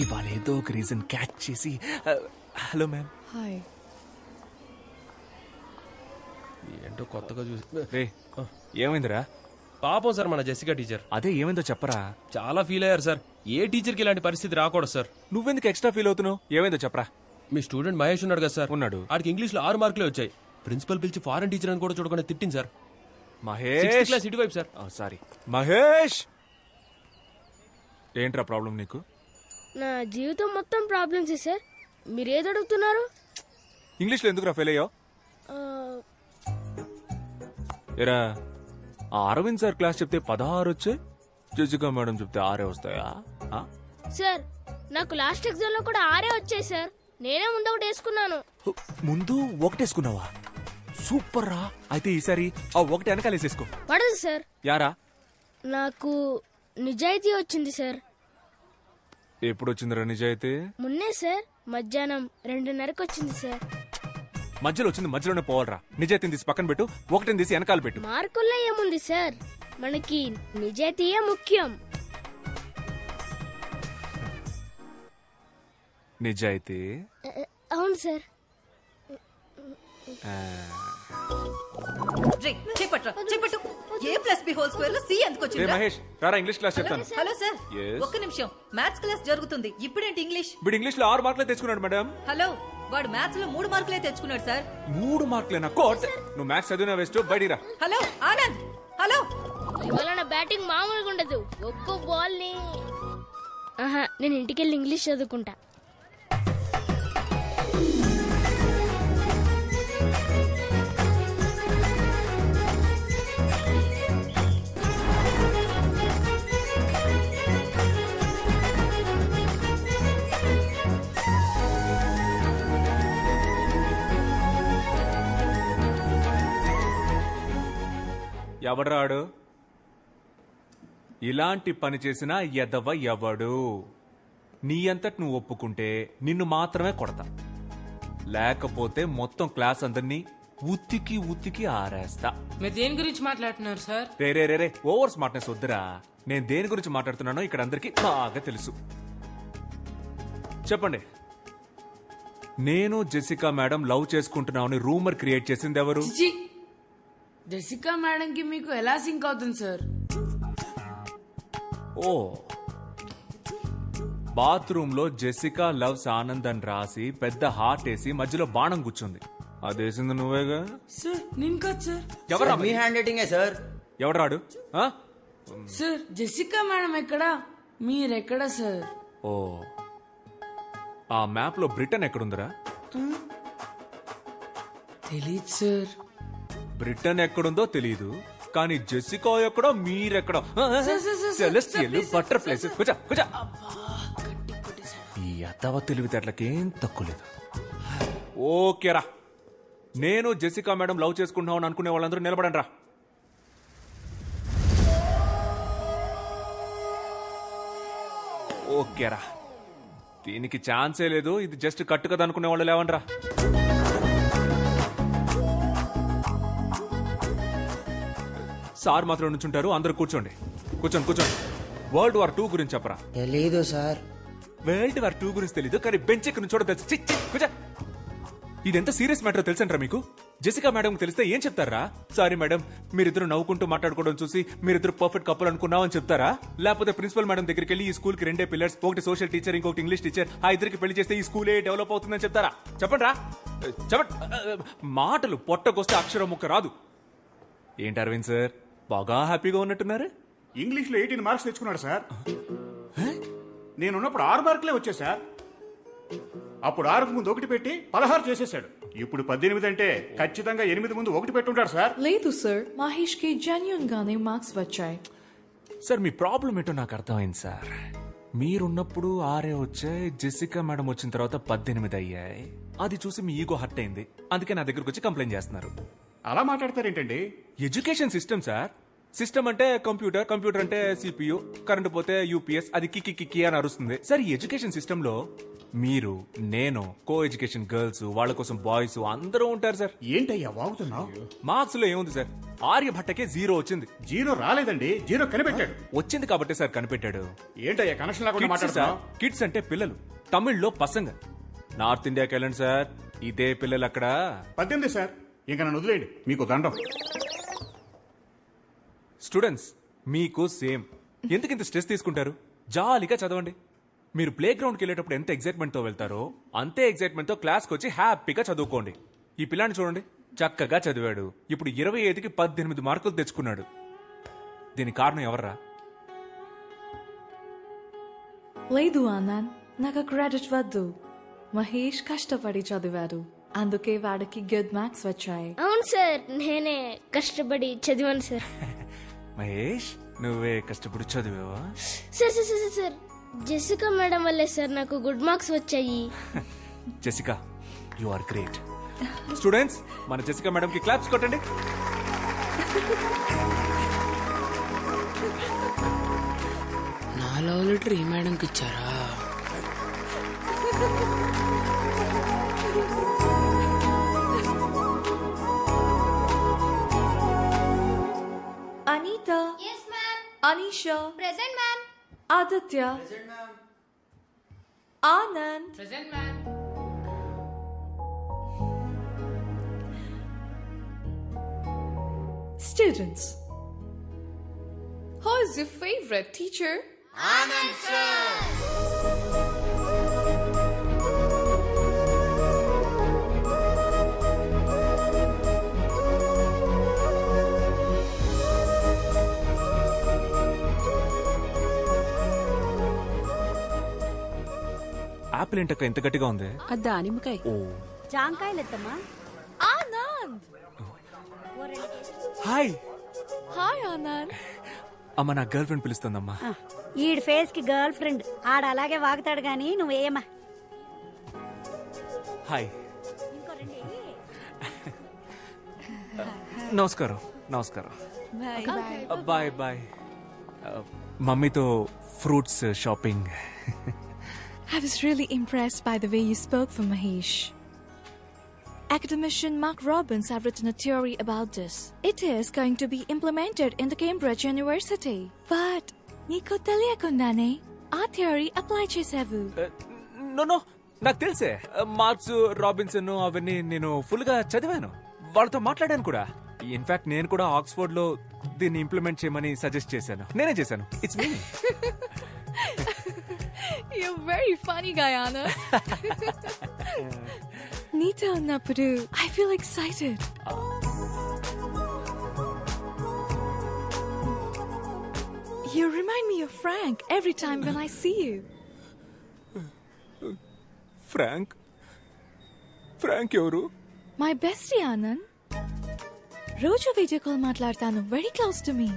ఇవాళ ఏదో ఒక రీజన్ క్యాచ్ చేసి హలో మ్యామ్. హాయ్. ఏంటో కొత్తగా చూసి. రే ఏమైందిరా? పాపం సార్ మన జెసికా టీచర్. అదే ఏమైందో చెప్పరా. చాలా ఫీల్ అయ్యారు సార్. ఏ టీచర్ కి ఇలాంటి పరిస్థితి రాకూడదు సార్. నువ్వెందుకు ఎక్స్ట్రా ఫీల్ అవుతున్నావు? ఏమైందో చెప్పరా. మీ స్టూడెంట్ మహేష్ ఉన్నాడు కదా సార్. ఉన్నాడు. ఆడికి ఇంగ్లీష్ లో 6 మార్కులే వచ్చాయి. ప్రిన్సిపల్ పిలిచి ఫారెన్ టీచర్ అని కూడా చూడకుండా తిట్టింది సార్. మహేష్ 6th క్లాస్ ఇటువైపు సార్. సారీ మహేష్. ఏంట్రా ప్రాబ్లం నీకు? నా జీవితం మొత్తం ప్రాబ్లమ్స్ సార్. మీరేది అడుగుతున్నారు? ఇంగ్లీష్లో ఎందుకురా ఫెయిల్ అయ్యావు? ఏరా, ఆ అరవింద్ సార్ క్లాస్ చెప్తే 16 వచ్చాయి, జెసికా మేడం చెప్తే 6 వస్తాయా? సార్ నాకు లాస్ట్ ఎగ్జామ్ లో కూడా 6 వచ్చాయి సార్. నేనే ముందు ఒకటి వేసుకున్నాను. ముందు ఒకటేసుకున్నావా? సూపర్ రా. అయితే ఈసారి ఆ ఒకటి వెనకాలేసేసుకో. పడదు సార్. యారా? నాకు నిజాయితీ వచ్చింది సార్. ఎప్పుడు వచ్చిందిరా నిజాయితీ? మొన్నే సార్, మధ్యాహ్నం 2:30కి వచ్చింది సార్. మధ్యలో వచ్చింది మధ్యలోనే పోవాలరా. నిజాయితీని తీసి పక్కన పెట్టు, ఒకటిని తీసి వెనకాల పెట్టు. మార్కుల్లో ఏముంది సార్, మనకి నిజాయితీయే ముఖ్యం. నిజాయితీ? అవును సార్. మహేష్ రారా, ఇంగ్లీష్ క్లాస్ చెప్తాను. Hello sir, Yes. ఒక్క నిమిషం. మ్యాథ్స్ క్లాస్ జరుగుతుంది. ఇప్పుడేంటి ఇంగ్లీష్? వీడు ఇంగ్లీష్ లో 6 మార్కులే తెచ్చుకున్నాడు మేడం. హలో, వాడు మ్యాథ్స్ లో 3 మార్కులే తెచ్చుకున్నాడు సార్. 3 మార్కులేనా? కోట్ నువ్వు మ్యాథ్స్ చదివినా వేస్ట్, బయటిరా. Hello Anand, hello. ఇవాళ నా బ్యాటింగ్ మామూలుగా ఉండదు. ఒక్కో బాల్ ని నేను ఇంటికెళ్ళి ఇంగ్లీష్ చదువుకుంటా. ఎవడ్రాడు? ఇలాంటి పని చేసిన ఎదవ ఎవడు? నీ అంతటి నువ్వు ఒప్పుకుంటే నిన్ను మాత్రమే కొడతా, లేకపోతే మొత్తం క్లాస్ అందరినీ ఉత్తికి ఉత్తికి ఆరేస్తా. మీరు దేని గురించి మాట్లాడుతున్నారు సార్? రే రే రే రే ఓవర్ స్మార్ట్నెస్ వద్దురా. నేను దేని గురించి మాట్లాడుతున్నానో ఇక్కడ అందరికీ బాగా తెలుసు. చెప్పండి. నేను జెసికా మేడం లవ్ చేసుకుంటున్నామని రూమర్ క్రియేట్ చేసింది ఎవరు? జెసికా మేడం కి మీకు ఎలా సింక్ అవుతుంది సార్? ఓ, బాత్రూమ్ లో జెసికా లవ్స్ ఆనంద్ అని రాసి పెద్ద హార్ట్ వేసి మధ్యలో బాణం కూర్చుంది. అదేసింది నువ్వేగా? సార్ నేను కాదు సార్. ఎవరా మీ హ్యాండ్ రైటింగే సార్. ఎవరాడు? సార్ జెసికా మేడం ఎక్కడా, మీరెక్కడా సార్? ఓ, ఆ మ్యాప్ లో బ్రిటన్ ఎక్కడుందిరా? తెలీదు సార్. బ్రిటన్ ఎక్కడుందో తెలీదు, కానీ జెసికా ఎక్కడో మీరెక్కడో. Celestial butterflies. కూర్చో కూర్చో. ఈ అత్తవ తెలివితేటలకేం తక్కువ లేదు. ఓకేరా, నేను జెసికా మేడం లవ్ చేసుకుంటున్నామని అనుకునే వాళ్ళందరూ నిలబడండి రా. ఓకేరా, దీనికి ఛాన్సే లేదు. ఇది జస్ట్ కట్టు కదా అనుకునే వాళ్ళు లేవండి రా. సార్ మాత్రం నుంచుంటారు, అందరూ కూర్చోండి. కూర్చోండి కూర్చోండి. వరల్డ్ వార్ 2 గురించి చెప్పరా? తెలీదు సార్. వరల్డ్ వార్ 2 గురించి తెలీదు, కానీ బెంచ్ ఎక్కడి నుంచి తెలుసు. కూర్చో. ఇదెంత సీరియస్ మ్యాటర్ తెలుసంటారా మీకు? జెసికా మేడం తెలిస్తే ఏం చెప్తారా? సారీ మేడం, మీరిద్దరు నవ్వుకుంటూ మాట్లాడుకోవడం చూసి మీరిద్దరు పర్ఫెక్ట్ కపుల్ అనుకున్నామని చెప్తారా? లేకపోతే ప్రిన్సిపల్ మేడం దగ్గరికి వెళ్ళి ఈ స్కూల్ కి 2 పిల్లర్స్, ఒకటి సోషల్ టీచర్, ఇంకొకటి ఇంగ్లీష్ టీచర్, ఆ ఇద్దరికి పెళ్లి చేస్తే ఈ స్కూలే డెవలప్ అవుతుందని చెప్తారా? చెప్పండి రా, చెప్పండి. మాటలు పొట్టకొస్తే అక్షరం ముక్క రాదు. ఏంటి అరవింద్ సార్, బాగా హ్యాపీగా ఉన్నట్టున్నారు? ఇంగ్లీష్ లో 18 మార్క్స్ తెచ్చుకున్నాడు సార్. నేనున్నప్పుడు 6 మార్కులే వచ్చాయి సార్. అప్పుడు 6కు ముందు 1 పెట్టి 16 చేసేసాడు. ఇప్పుడు 18 అంటే ఖచ్చితంగా 8 ముందు 1 పెట్టుంటాడు సార్. లేదు సార్, మహేష్ కి జెన్యూన్ గానే మార్క్స్ వచ్చాయి. సార్ మీ ప్రాబ్లం ఏంటో నాకు అర్థమైంది సార్. మీరున్నప్పుడు 6 వచ్చాయి, జెసికా మేడం వచ్చిన తర్వాత 18 అయ్యాయి. అది చూసి మీ ఈగో హర్ట్ అయింది, అందుకే నా దగ్గరకు వచ్చి కంప్లైంట్ చేస్తున్నారు. అలా మాట్లాడతారేంటండి? Education system sir. సిస్టమ్ అంటే కంప్యూటర్, కంప్యూటర్ అంటే సిపియు, కరెంట్ పోతే యూపీఎస్, అది కిక్కి కిక్కి అని అరుస్తుంది. సార్ ఈ ఎడ్యుకేషన్ సిస్టమ్ లో మీరు, నేను, కో ఎడ్యుకేషన్ గర్ల్స్, వాళ్ళ కోసం బాయ్స్ అందరూ ఉంటారు సార్. ఏంటయ్యా వాగుతున్నావు? మార్క్స్ లో ఏముంది సార్? ఆర్యభట్టకే 0 వచ్చింది. 0 రాలేదండి, 0 కనిపెట్టాడు. వచ్చింది కాబట్టి సార్ కనిపెట్టాడు. ఏంటయ్యా కనెక్షన్ లేకుండా మాట్లాడుతున్నావు? కిడ్స్ అంటే పిల్లలు, తమిళ్లో పసంగ. నార్త్ ఇండియాకి వెళ్ళండి సార్, ఇదే పిల్లలు అక్కడ. 18 సార్, ఇంకా నన్ను వదిలేయండి, మీకు దండం. స్టూడెంట్స్ మీకు సేమ్. ఎందుకు ఇంత స్ట్రెస్ తీసుకుంటారు? జాలీగా చదవండి. మీరు ప్లే గ్రౌండ్కి వెళ్ళేటప్పుడు ఎంత ఎగ్జైట్మెంట్ తో వెళ్తారో అంతే ఎగ్జైట్మెంట్ తో క్లాస్కి వచ్చి హ్యాపీగా చదువుకోండి. ఈ పిల్లాన్ని చూడండి, చక్కగా చదివాడు, ఇప్పుడు 25కి 18 మార్కులు తెచ్చుకున్నాడు. దీనికి కారణం ఎవర్రా? లేదు ఆనంద్, నాకు క్రెడిట్ వద్దు. మహేష్ కష్టపడి చదివాడు, అందుకే వాడికి గుడ్ మార్క్స్ వచ్చాయి. అవును సార్, నేనే కష్టపడి చదివాను సార్. మహేష్, నువ్వే కష్టపడి చదివావా? Sir sir sir sir, Jessica madam వల్లే సార్ నాకు గుడ్ మార్క్స్ వచ్చాయి. Jessica, you are great. Students, మన జెసికా మేడం కి క్లాప్స్ కొట్టండి. నా లవ్ లెటర్ ఈ మేడంకి ఇచ్చారా? Anita. Yes, ma'am. Anisha. Present, ma'am. Aditya. Present, ma'am. Anand. Present, ma'am. Students, who is your favorite teacher? Anand sir. Apple ఏంటక్క ఇంత గట్టిగా ఉంది? దానిమ్మకాయ. ఓ, జాంకాయలెత్తమ్మా. Anand. హాయ్. Hi Anand. అమ్మ, నా గర్ల్ ఫ్రెండ్ పిలుస్తుందమ్మా. ఈడి ఫేస్ కి గర్ల్ ఫ్రెండ్ ఆడ అలాగే వాగుతాడు గాని నువ్వేమా. హాయ్. నమస్కారం. నమస్కారం. Bye bye. మమ్మీతో fruits shopping. I was really impressed by the way you spoke for Mahesh. Academician Mark Robbins have written a theory about this. It is going to be implemented in the Cambridge University. But నీకు తెలియకుండానే ఆ theory apply చేసావు. No నాకు తెలుసే. Marks, Robinson అవన్నీ నేను full గా చదివాను. వాళ్ళతో మాట్లాడాను కూడా. ఇన్ఫాక్ట్ నేను కూడా ఆక్స్ఫోర్డ్ లో దీన్ని ఇంప్లిమెంట్ చేయమని సజెస్ట్ చేశాను. నేనే చేశాను. It's me. You're very funny, Guyana. నీతో ఉన్నప్పుడు I feel excited. You remind me of Frank every time when I see you. Frank ఎవరు? My bestie, Anand. రోజు వీడియో కాల్ మాట్లాడతాను. Very close to me.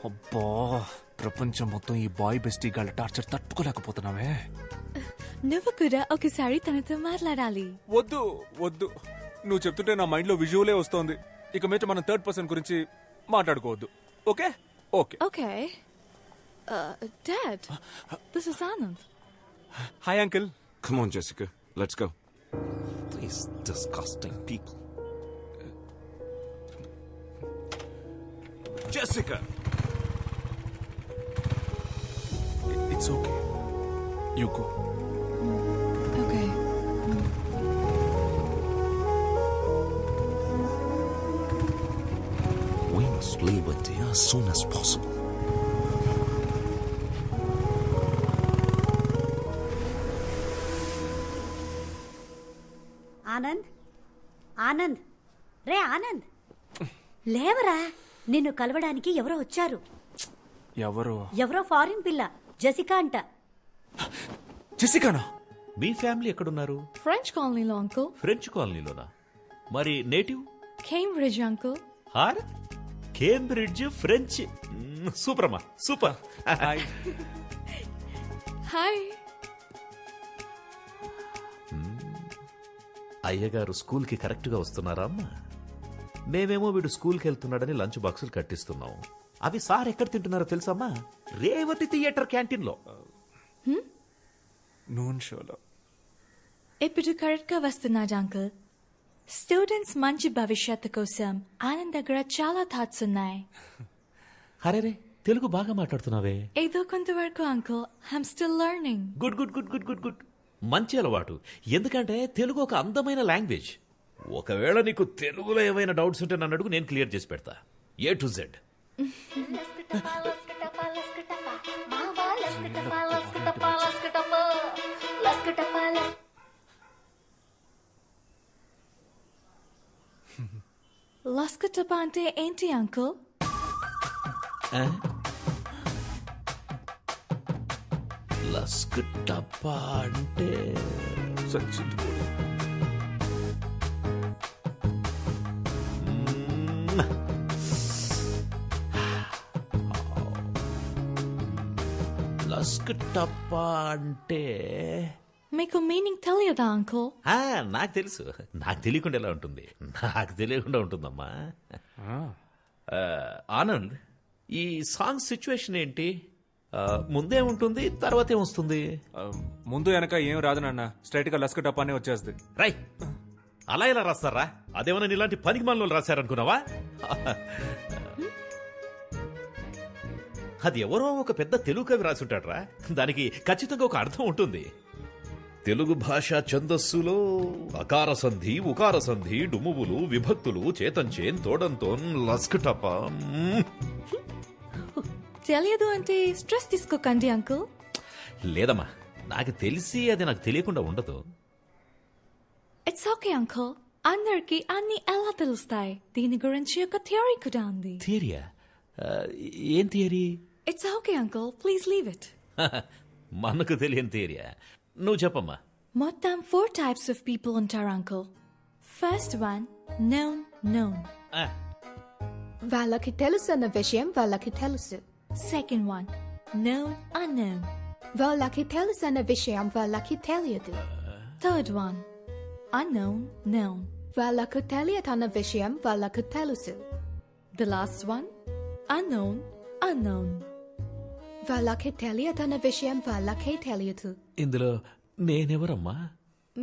అబ్బా, ప్రపంచం మొత్తం ఈ బాయ్ బెస్టీ గాళ్ళ టార్చర్ తట్టుకోలేకపోతున్నావే. నువ్వు కూడా ఒకసారి తనతో మాట్లాడాలి. వద్దు. నువ్వు చెప్తుంటే నా మైండ్ లో విజువలే వస్తోంది. ఇక మీద మనం థర్డ్ పర్సన్ గురించి మాట్లాడుకోవద్దు. Okay? Okay. Dad, this is Anand. Hi, Uncle. Come on, Jessica. Let's go. These disgusting people. Jessica! It's okay. You go. Okay. We must leave India as soon as possible. Anand రే ఆనంద్, లేవరా. నిన్ను కలవడానికి ఎవరో వచ్చారు. ఎవరో foreign పిల్ల, Jessica అంట. జెసికానా? మీ ఫ్యామిలీ ఎక్కడున్నారు? French colony లో uncle. ఫ్రెంచ్ కాలనీలోనా? మరి నేటివ్? Cambridge uncle. హార్ కేంబ్రిడ్జ్ ఫ్రెంచ్. సూపర్ అమ్మా, సూపర్. Hi. అయ్యగారు స్కూల్ కి కరెక్ట్ గా వస్తున్నారా అమ్మా? మేమేమో వీడు స్కూల్కి వెళ్తున్నాడని లంచ్ బాక్సులు కట్టిస్తున్నాం. అవి సార్ ఎక్కడ తింటున్నారో తెలుసమ్మా? రేవతి థియేటర్ క్యాంటీన్ లో. నూన్ షోలో. ఇప్పుడు కరెక్ట్ గా వస్తున్నాడు అంకుల్. స్టూడెంట్స్ మంచి భవిష్యత్తు కోసం ఆనంద్ దగ్గర చాలా థాట్స్ ఉన్నాయి. అరే, తెలుగు బాగా మాట్లాడుతున్నావే. ఏదో కొంతవరకు uncle. I'm still learning. Good good good good good good. మంచి అలవాటు. ఎందుకంటే తెలుగు ఒక అందమైన లాంగ్వేజ్. ఒకవేళ నీకు తెలుగులో ఏమైనా డౌట్స్ ఉంటే నన్ను అడుగు, నేను క్లియర్ చేసి పెడతా. A to Z. లస్కటప అంటే ఏంటి అంకుల్? లస్కటప అంటే లస్కటప అంటే మీకు మీనింగ్ తెలియదా అంకుల్? నాకు తెలుసు. నాకు తెలియకుండా ఎలా ఉంటుంది? నాకు తెలియకుండా ఉంటుందమ్మా. ఆనంద్, ఈ సాంగ్ సిచ్యువేషన్ ఏంటి? ముందే ఉంటుంది, తర్వాత ఏమొస్తుంది? ముందు వెనక ఏం రాదు నాన్న, స్ట్రైట్ గా లస్కటప్ అనే వచ్చేస్తుంది. రై, అలా ఎలా రాస్తారా? అదేమన్నా ఇలాంటి పనికి మనలో రాశారనుకున్నావా? అది ఎవరో ఒక పెద్ద తెలుగు కవి రాసుంటాడ్రా. దానికి ఖచ్చితంగా ఒక అర్థం ఉంటుంది. తెలుగు భాష ఛందస్సులో అకార సంధి, ఉకార సంధి, డుమువులు, విభక్తులు, చేతంచేన్, తోడంతోన్, లస్కటప. తెలియదు అంటే స్ట్రెస్ తీసుకోకండి అంకుల్. లేదమ్మా, నాకు తెలిసి అది నాకు తెలియకుండా ఉండదు. It's okay uncle. అందరికి అన్ని ఎలా తెలుస్తాయి. దీని గురించి ఒక థియరీ కూడా ఉంది. థియరీయా? ఏం theory? It's okay uncle, please leave it. మనకు తెలియని థియరీయా? నువ్వు చెప్పమ్మా. మొత్తం 4 types of people ఉంటారు అంకుల్. First one, known. వాళ్ళకి తెలుసు అన్న విషయం వాళ్ళకి తెలుసు. Second one, unknown. వాళ్ళకి తెలుసు అన్న విషయం వాళ్ళకి తెలియదు. Third one, known. వాళ్ళకు తెలియదు అన్న విషయం వాళ్ళకు తెలుసు. The last one, unknown. వాళ్ళకి తెలియదు అన్న విషయం వాళ్ళకే తెలియదు. ఇందులో నేనెవరమ్మా?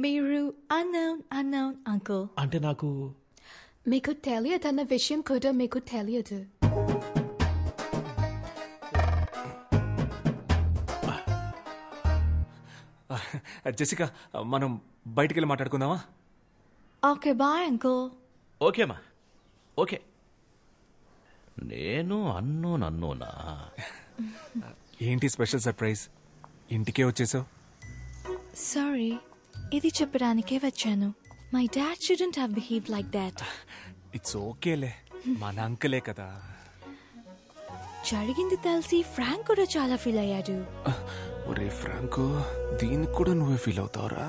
మీరు unknown uncle. అంటే నాకు మీకు తెలియదన్న విషయం కూడా మీకు తెలియదు. జెసికా, మనం బయటికి వెళ్ళి మాట్లాడుకుందామా? Okay, bye uncle. ఓకేమా, ఓకే. నేను అన్నోనా? ఏంటి స్పెషల్ సర్ప్రైజ్? ఇంటికే వచ్చేసావు? Sorry, ఇది చెప్పడానికే వచ్చాను. My dad shouldn't have behaved like that. It's ఓకేలే, మన అంకలే కదా. జరిగింది తెలిసి ఫ్రాంక్ కూడా చాలా ఫీల్ అయ్యాడు. ఒరే ఫ్రాంకు, దీనికి కూడా నువ్వే ఫీల్ అవుతావురా?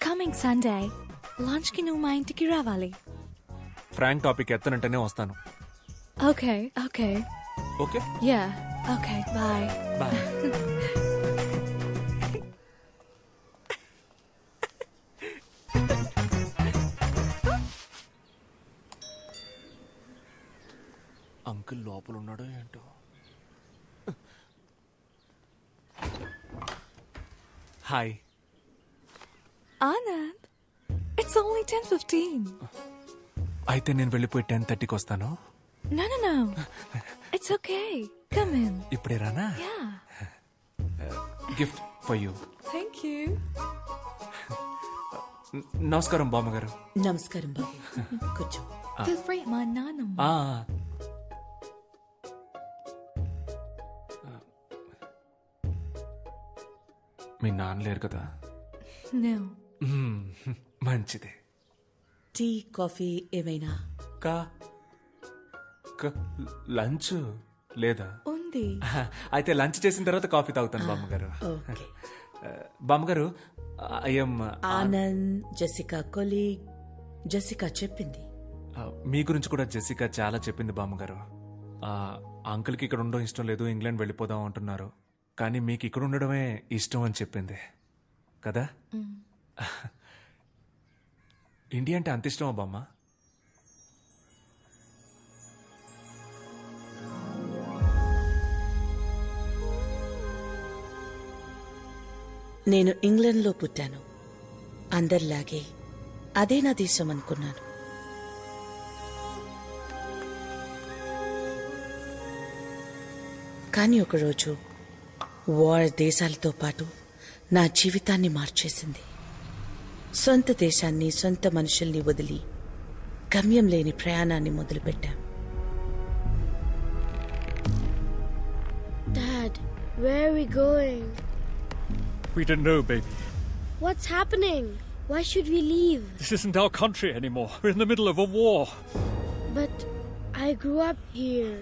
కమింగ్ సండే లంచ్ కి నువ్వు మా ఇంటికి రావాలి. ఫ్రాంక్ టాపిక్ ఎత్తనంటేనే వస్తాను. Okay okay okay ya okay bye bye. Uncle లోపల ఉన్నాడో ఏంటో. Hi Anand, it's only 10:15. అయితే నేను వెళ్ళిపోయి 10:30కి వస్తాను. No, no, no. It's okay. Come in. ఇప్పుడే రానా? Yeah. Gift for you. Thank you. నమస్కారం బామ్మగారు. నమస్కారం బాబు. కూర్చో. Feel free. మా నాన్నమ్మ. మీ నాన్న లేరు కదా? No. మంచిదే. టీ కాఫీ ఏమైనా? లంచ్ లేదా? ఉంది. అయితే లంచ్ చేసిన తర్వాత కాఫీ తాగుతాను బామ్మగారు. బామ్మగారు, I'm Anand, Jessica colleague. Jessica చెప్పింది. మీ గురించి కూడా జెసికా చాలా చెప్పింది బామ్మగారు. అంకుల్కి ఇక్కడ ఉండడం ఇష్టం లేదు, ఇంగ్లాండ్ వెళ్ళిపోదాం అంటున్నారు. కానీ మీకు ఇక్కడ ఉండడమే ఇష్టం అని చెప్పింది కదా? ఇండియా అంటే అంత ఇష్టమా బామ్మ? నేను ఇంగ్లాండ్లో పుట్టాను. అందరిలాగే అదే నా దేశం అనుకున్నాను. కానీ ఒకరోజు వార్ దేశాలతో పాటు నా జీవితాన్ని మార్చేసింది. సొంత దేశాన్ని, సొంత మనుషుల్ని వదిలి గమ్యం లేని ప్రయాణాన్ని మొదలుపెట్టాం. Dad, where are we going? We don't know, baby. What's happening? Why should we leave? This isn't our country anymore. We're in the middle of a war. But I grew up here.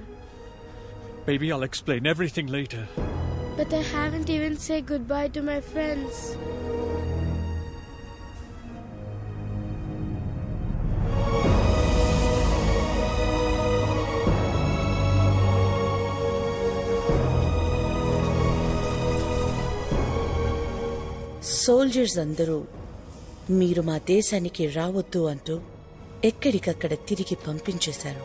Baby, I'll explain everything later. But I haven't even said goodbye to my friends. Soldiers అందరూ మీరు మా దేశానికి రావద్దు అంటూ ఎక్కడికక్కడ తిరిగి పంపించేశారు.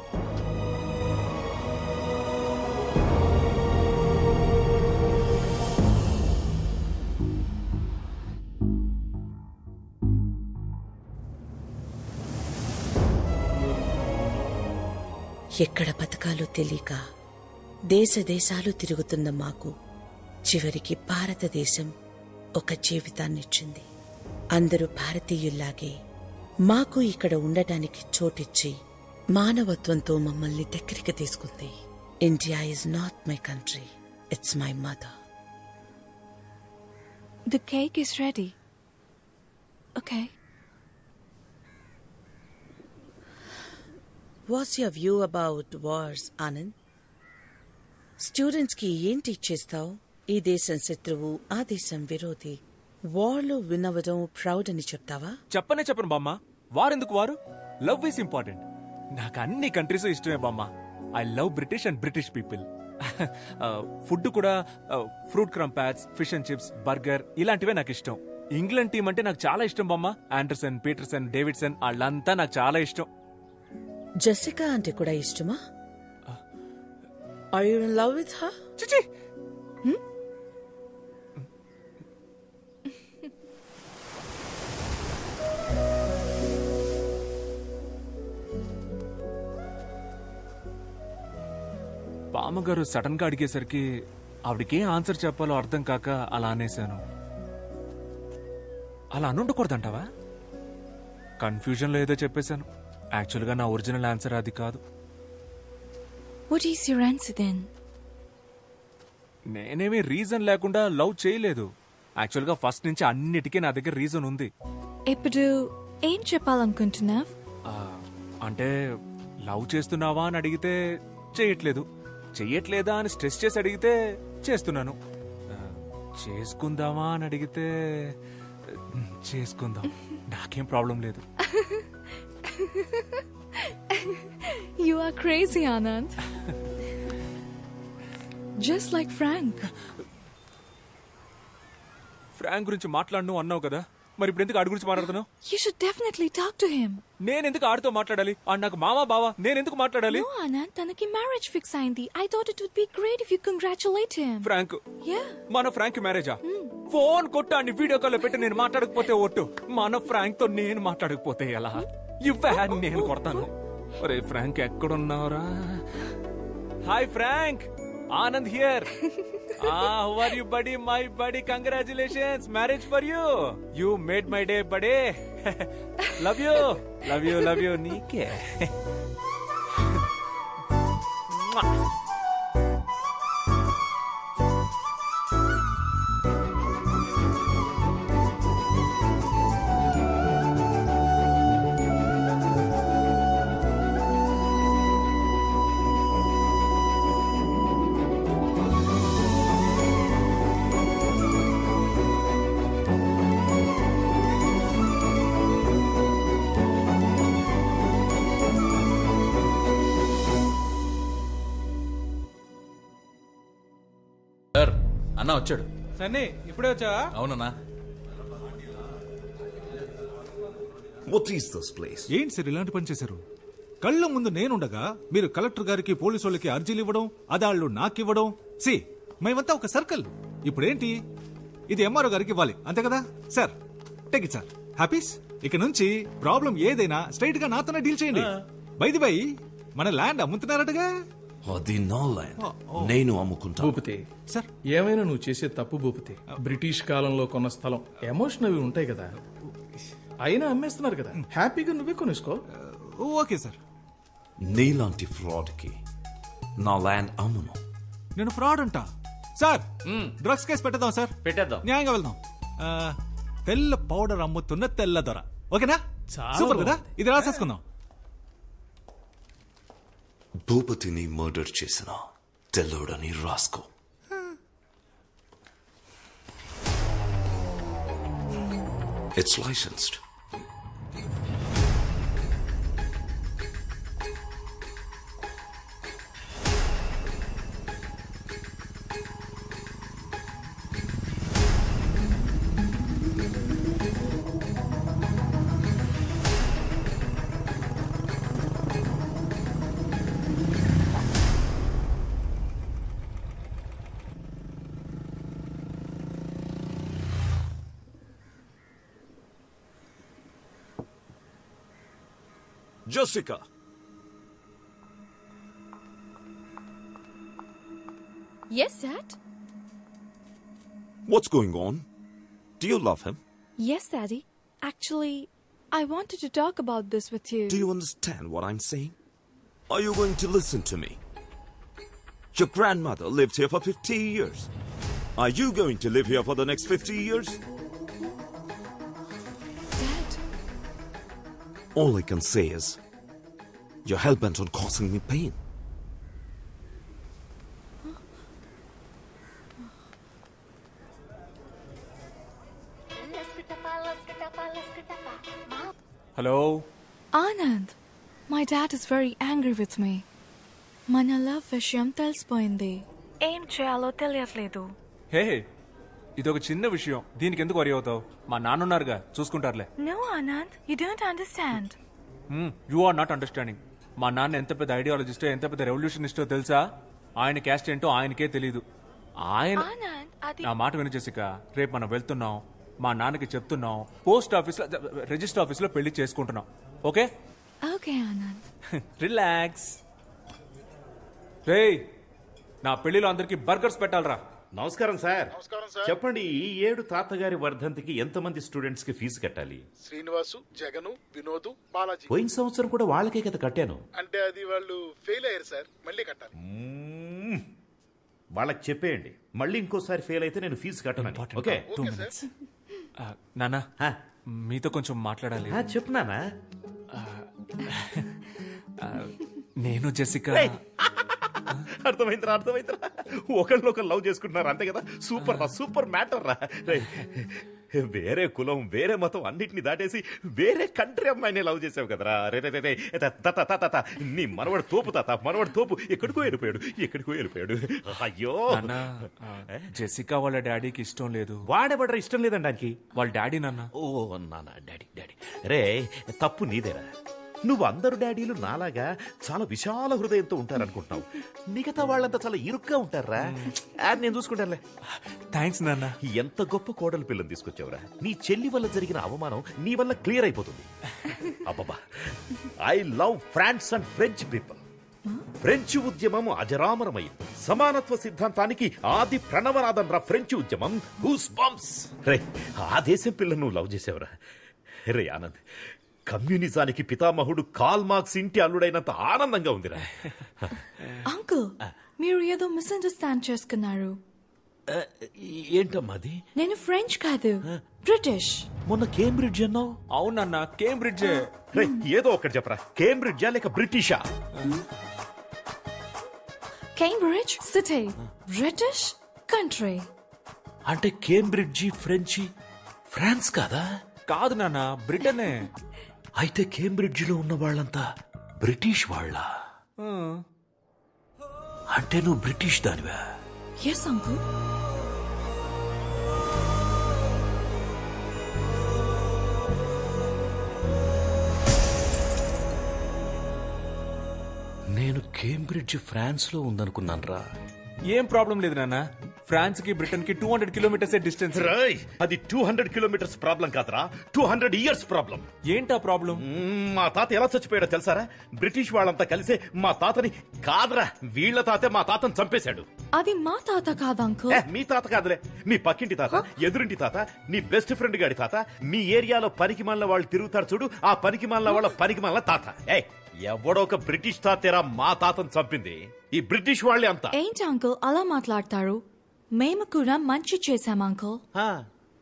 ఎక్కడ బతకాలో తెలియక దేశాలు తిరుగుతున్న మాకు చివరికి భారతదేశం ఒక జీవితాన్నిచ్చింది. అందరూ భారతీయుల్లాగే మాకు ఇక్కడ ఉండటానికి చోటిచ్చి మానవత్వంతో మమ్మల్ని దగ్గరికి తీసుకుంది. India is not my country, it's my mother. The cake is ready. Okay. What's your view about wars, Anand? Students కి ఏం టీచ్ చేస్తావు? ఈ దేశం శత్రువు, ఆ దేశం విరోధి, వార్లో విన్ అవ్వడం ప్రౌడ్ అని చెప్తావా? చెప్పను బామ్మ. వారెందుకు వారు? Love is important. నాకు అన్ని కంట్రీస్ ఇష్టమే బామ్మ. I love British and British people. Food కూడా fruit crumpets, fish and chips, burger ఇలాంటివే నాకు ఇష్టం. ఇంగ్లాండ్ టీం అంటే నాకు చాలా ఇష్టం బామ్మ. ఆండర్సన్, పీటర్సన్, డేవిడ్సన్ వాళ్ళంతా నాకు చాలా ఇష్టం. జెసికా అంటే కూడా ఇష్టమా? Are you in love with her? చిచి, బామ్మగారు సడన్ గా అడిగేసరికి ఆవిడకేం ఆన్సర్ చెప్పాలో అర్థం కాక అలా అనేశాను. అలా అనుండకూడదంటావా? కన్ఫ్యూజన్ లో ఏదో చెప్పేశాను. యాక్చువల్ గా నా ఒరిజినల్ ఆన్సర్ అది కాదు. What is your answer then? నేనేమీ రీజన్ లేకుండా లవ్ చేయలేదు. యాక్చువల్ గా ఫస్ట్ నుంచి అన్నిటికీ నా దగ్గర రీజన్ ఉంది. ఇప్పుడు ఏం చెప్పాలనుకుంటున్నావ్? అంటే లవ్ చేస్తున్నావా అని అడిగితే చేయట్లేదు, చెయ్యట్లేదా అని స్ట్రెస్ చేసి అడిగితే చేస్తున్నాను, చేసుకుందామా అని అడిగితే చేసుకుందాం. నాకేం ప్రాబ్లం లేదు. You are crazy, Anand. Just like Frank. Frank గురించి మాట్లాడను అన్నావు కదా, మరి ఇప్పుడు ఎందుకు ఆడి గురించి మాట్లాడుతున్నావు? You should definitely talk to him. నేనెందుకు ఆడితో మాట్లాడాలి? ఆడు నాకు మామా బావా, నేనెందుకు మాట్లాడాలి? No, Anand, తనకి మ్యారేజ్ ఫిక్స్ అయింది. I thought it would be great if you congratulate him. Frank? Yeah. మన ఫ్రాంక్ మ్యారేజా? ఫోన్ కొట్టాన్ని వీడియో కాల్ పెట్టి నేను మాట్లాడకపోతే ఒట్టు. మన ఫ్రాంక్ తో నేను మాట్లాడకపోతే ఎలా? ఇవ్వని నేను కొడతాను. ఒరే ఫ్రాంక్ ఎక్కడున్నావురా? Hi Frank, Anand here. How are you, buddy? My buddy, congratulations, marriage for you. You made my day, buddy. Love you, love you, love you. నీకే. అన్నా వచ్చాడు. సన్నీ ఇప్పుడే వచ్చావా? అవునన్నా. What is this place? ఏంటి సార్ ఇలాంటి పని చేశారు? కళ్ళ ముందు నేనుండగా మీరు కలెక్టర్ గారికి పోలీసు వాళ్ళకి అర్జీలు ఇవ్వడం, అదాళ్ళు నాకివ్వడం. సి మేమంతా ఒక సర్కిల్. ఇప్పుడేంటి, ఇది ఎంఆర్ఓ గారికి ఇవ్వాలి అంతే కదా సార్? Take it sir. హ్యాపీస్. ఇక నుంచి ప్రాబ్లం ఏదైనా స్ట్రైట్ గా నాతోనే డీల్ చేయండి. బైది బై మన ల్యాండ్ అమ్ముతున్నారటగా? అది నా ల్యాండ్, నేను అమ్ముకుంటా. భూపతి సార్, ఏమైనా నువ్వు చేసే తప్పు భూపతి. బ్రిటిష్ కాలంలో కొన్న స్థలం, ఎమోషన్ అవి ఉంటాయి కదా. అయినా అమ్మేస్తున్నారు కదా, హ్యాపీగా నువ్వే కొనేసుకో. Okay sir. నీలాంటి ఫ్రాడ్ కి నా ల్యాండ్ అమ్మును. నేను ఫ్రాడ్ అంటా సార్? డ్రగ్స్ కేసు పెట్టేద్దాం సార్. పెట్టేద్దాం. న్యాయంగా వెళ్దాం. తెల్ల పౌడర్ అమ్ముతున్న తెల్ల దొర. ఓకేనా? సూపర్ కదా. ఇది రాసేసుకుందాం. భూపతిని మర్డర్ చేసిన తెల్లోడని రాసుకో. It's licensed. Jessica. Yes, Dad? What's going on? Do you love him? Yes, Daddy. Actually, I wanted to talk about this with you. Do you understand what I'm saying? Are you going to listen to me? Your grandmother lived here for 50 years. Are you going to live here for the next 50 years? Dad. All I can say is, you're hell-bent on causing me pain. Hello? Anand, my dad is very angry with me. మన love విషయం తెలిసిపోయింది. ఏం చేయాలో తెలియట్లేదు. హే, ఇదొక చిన్న విషయం, దీనికి ఎందుకు వరి అవుతావు? మా నాన్నున్నారుగా, చూసుకుంటారులే. No, Anand, you don't understand. You are not understanding. మా నాన్న ఎంత పెద్ద ఐడియాలజిస్టో, ఎంత పెద్ద రెవల్యూషనిస్టో తెలుసా? ఆయన క్యాస్ట్ ఏంటో ఆయనకే తెలీదు. ఆయన నా మాట విను జెసిక, రేపు మనం వెళ్తున్నాం, మా నాన్నకి చెప్తున్నాం, పోస్ట్ ఆఫీస్ లో, రిజిస్టర్ ఆఫీస్ లో పెళ్లి చేసుకుంటున్నాం. ఓకే? ఓకే ఆనంద్. రిలాక్స్. రేయ్, నా పెళ్లిలో అందరికి బర్గర్స్ పెట్టాలరా. నమస్కారం సార్. చెప్పండి, ఈ ఏడు తాతగారి వర్ధంతికి ఎంతమంది స్టూడెంట్స్ కి ఫీజు కట్టాలి? శ్రీనివాసు, జగను, వినోదు, బాలాజీ. పోయిన సంవత్సరం కూడా వాళ్ళకే కదా కట్టాను. అంటే అది వాళ్ళు ఫెయిల్ అయ్యారు సార్, మళ్ళీ కట్టాలి. వాళ్ళకి చెప్పేయండి, మళ్ళీ ఇంకోసారి ఫెయిల్ అయితే నేను ఫీజు కట్టను. ఓకే? నానా, మీతో కొంచెం మాట్లాడాలి. చెప్పు నానా. నేను జెసికా. అర్థమైందిరా. ఒకళ్ళొకరు లవ్ చేసుకుంటున్నారు అంతే కదా. సూపర్ మ్యాటర్ రా. వేరే కులం, వేరే మతం అన్నిటిని దాటేసి వేరే కంట్రీ అమ్మాయిని లవ్ చేసావు కదరా. రే నీ మనవడు తోపు ఎక్కడికో వెళ్ళిపోయాడు. అయ్యో, జెసికా వాళ్ళ డాడీకి ఇష్టం లేదు. వాడేబడ్రా ఇష్టం లేదండానికి? వాళ్ళ డాడీ నాన్న. ఓ నాన్న, డాడీ. రే, తప్పు నీదేరా. నువ్వు అందరు డాడీలు నాలాగా చాలా విశాల హృదయంతో ఉంటారనుకుంటున్నావు. మిగతా వాళ్ళంతా చాలా ఇరుగ్గా ఉంటారా. నేను చూసుకుంటానులే. థ్యాంక్స్ నాన్న. ఎంత గొప్ప కోడలు పిల్లని తీసుకొచ్చావురా. నీ చెల్లి వల్ల జరిగిన అవమానం నీ వల్ల క్లియర్ అయిపోతుంది. అబ్బబ్బా, I love France and French people. French ఉద్యమం అజరామరమైంది. సమానత్వ సిద్ధాంతానికి ఆది ప్రణవనాదం రా ఫ్రెంచ్ ఉద్యమం. Goose bumps. రే, ఆ దేశం పిల్లను నువ్వు లవ్ చేసావురా. రే ఆనంద్, కమ్యూనిజానికి పితామహుడు కాల్ మార్క్స్ ఇంటి అల్లుడైనంత ఆనందంగా ఉందిరా. అంకుల్, మీరు ఏదో మిస్అండర్స్టాండ్ చేసుకున్నారు. ఏంటమ్మా అది? నేను ఫ్రెంచ్ కాదు, బ్రిటిష్. మొన్న కేంబ్రిడ్జ్ అన్నావు. అవునన్నా, కేంబ్రిడ్జ్. ఏదో ఒకటి చెప్పరా, కేంబ్రిడ్జా లేక బ్రిటిషా? Cambridge city, British country. అంటే కేంబ్రిడ్జి ఫ్రెంచి, ఫ్రాన్స్ కాదా? కాదు నాన్న, బ్రిటనే. అయితే కేంబ్రిడ్జిలో ఉన్న వాళ్ళంతా బ్రిటిష్ వాళ్ళ? అంటే నువ్వు బ్రిటిష్ దానివా? Yes uncle. నేను కేంబ్రిడ్జ్ ఫ్రాన్స్ లో ఉందనుకున్నాను రా. ఏం ప్రాబ్లం లేదు నాన్న. ఫ్రాన్స్ కి బ్రిటన్ కి 200 కిలోమీటర్స్ డిస్టెన్స్. అది 200 కిలోమీటర్స్ ప్రాబ్లం కాదురా, 200 ఇయర్స్ ప్రాబ్లం. ఏంటా ప్రాబ్లం? మా తాత ఎలా చచ్చిపోయాడో తెలుసారా? బ్రిటిష్ వాళ్ళంతా కలిసే మా తాతని కాదురా, వీళ్ల తాతే మా తాతని చంపేశాడు. అది మా తాత కాదు అంకుల్. మీ తాత కాదులే, మీ పక్కింటి తాత, ఎదురింటి తాత, నీ బెస్ట్ ఫ్రెండ్ గాడి తాత. మీ ఏరియాలో పనికి మాలిన వాళ్ళు తిరుగుతారు చూడు, ఆ పనికి మాలిన వాళ్ళ పనికి మాలిన తాత. ఎవడో ఒక బ్రిటిష్ తాతేరా మా తాతను చంపింది. ఈ బ్రిటిష్ వాళ్ళే అంతా. ఏంటి అంకుల్ అలా మాట్లాడతారు? మేము కూడా మంచి చేశాం అంకుల్.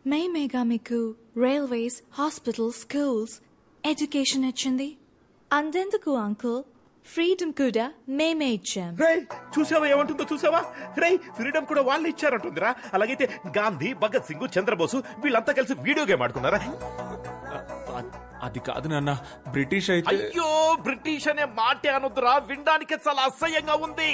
మేమేగా మీకు రైల్వేస్, హాస్పిటల్స్, స్కూల్స్, ఎడ్యుకేషన్ ఇచ్చింది. అందెందుకు అంకుల్, ఫ్రీడమ్ కూడా మేమే ఇచ్చాం. చూసావా ఏమంటుందో? చూసావా? ఫ్రీడమ్ కూడా వాళ్ళు ఇచ్చారంటుందిరా. అలాగైతే గాంధీ, భగత్ సింగ్, చంద్రబోసు వీళ్ళంతా కలిసి వీడియో గేమ్ ఆడుకున్నారా? అది కాదు నాన్న, బ్రిటిష్ అయితే. అయ్యో, బ్రిటిష్ అనే మాటే అనొద్దురా, వినడానికి చాలా అసహ్యంగా ఉంది.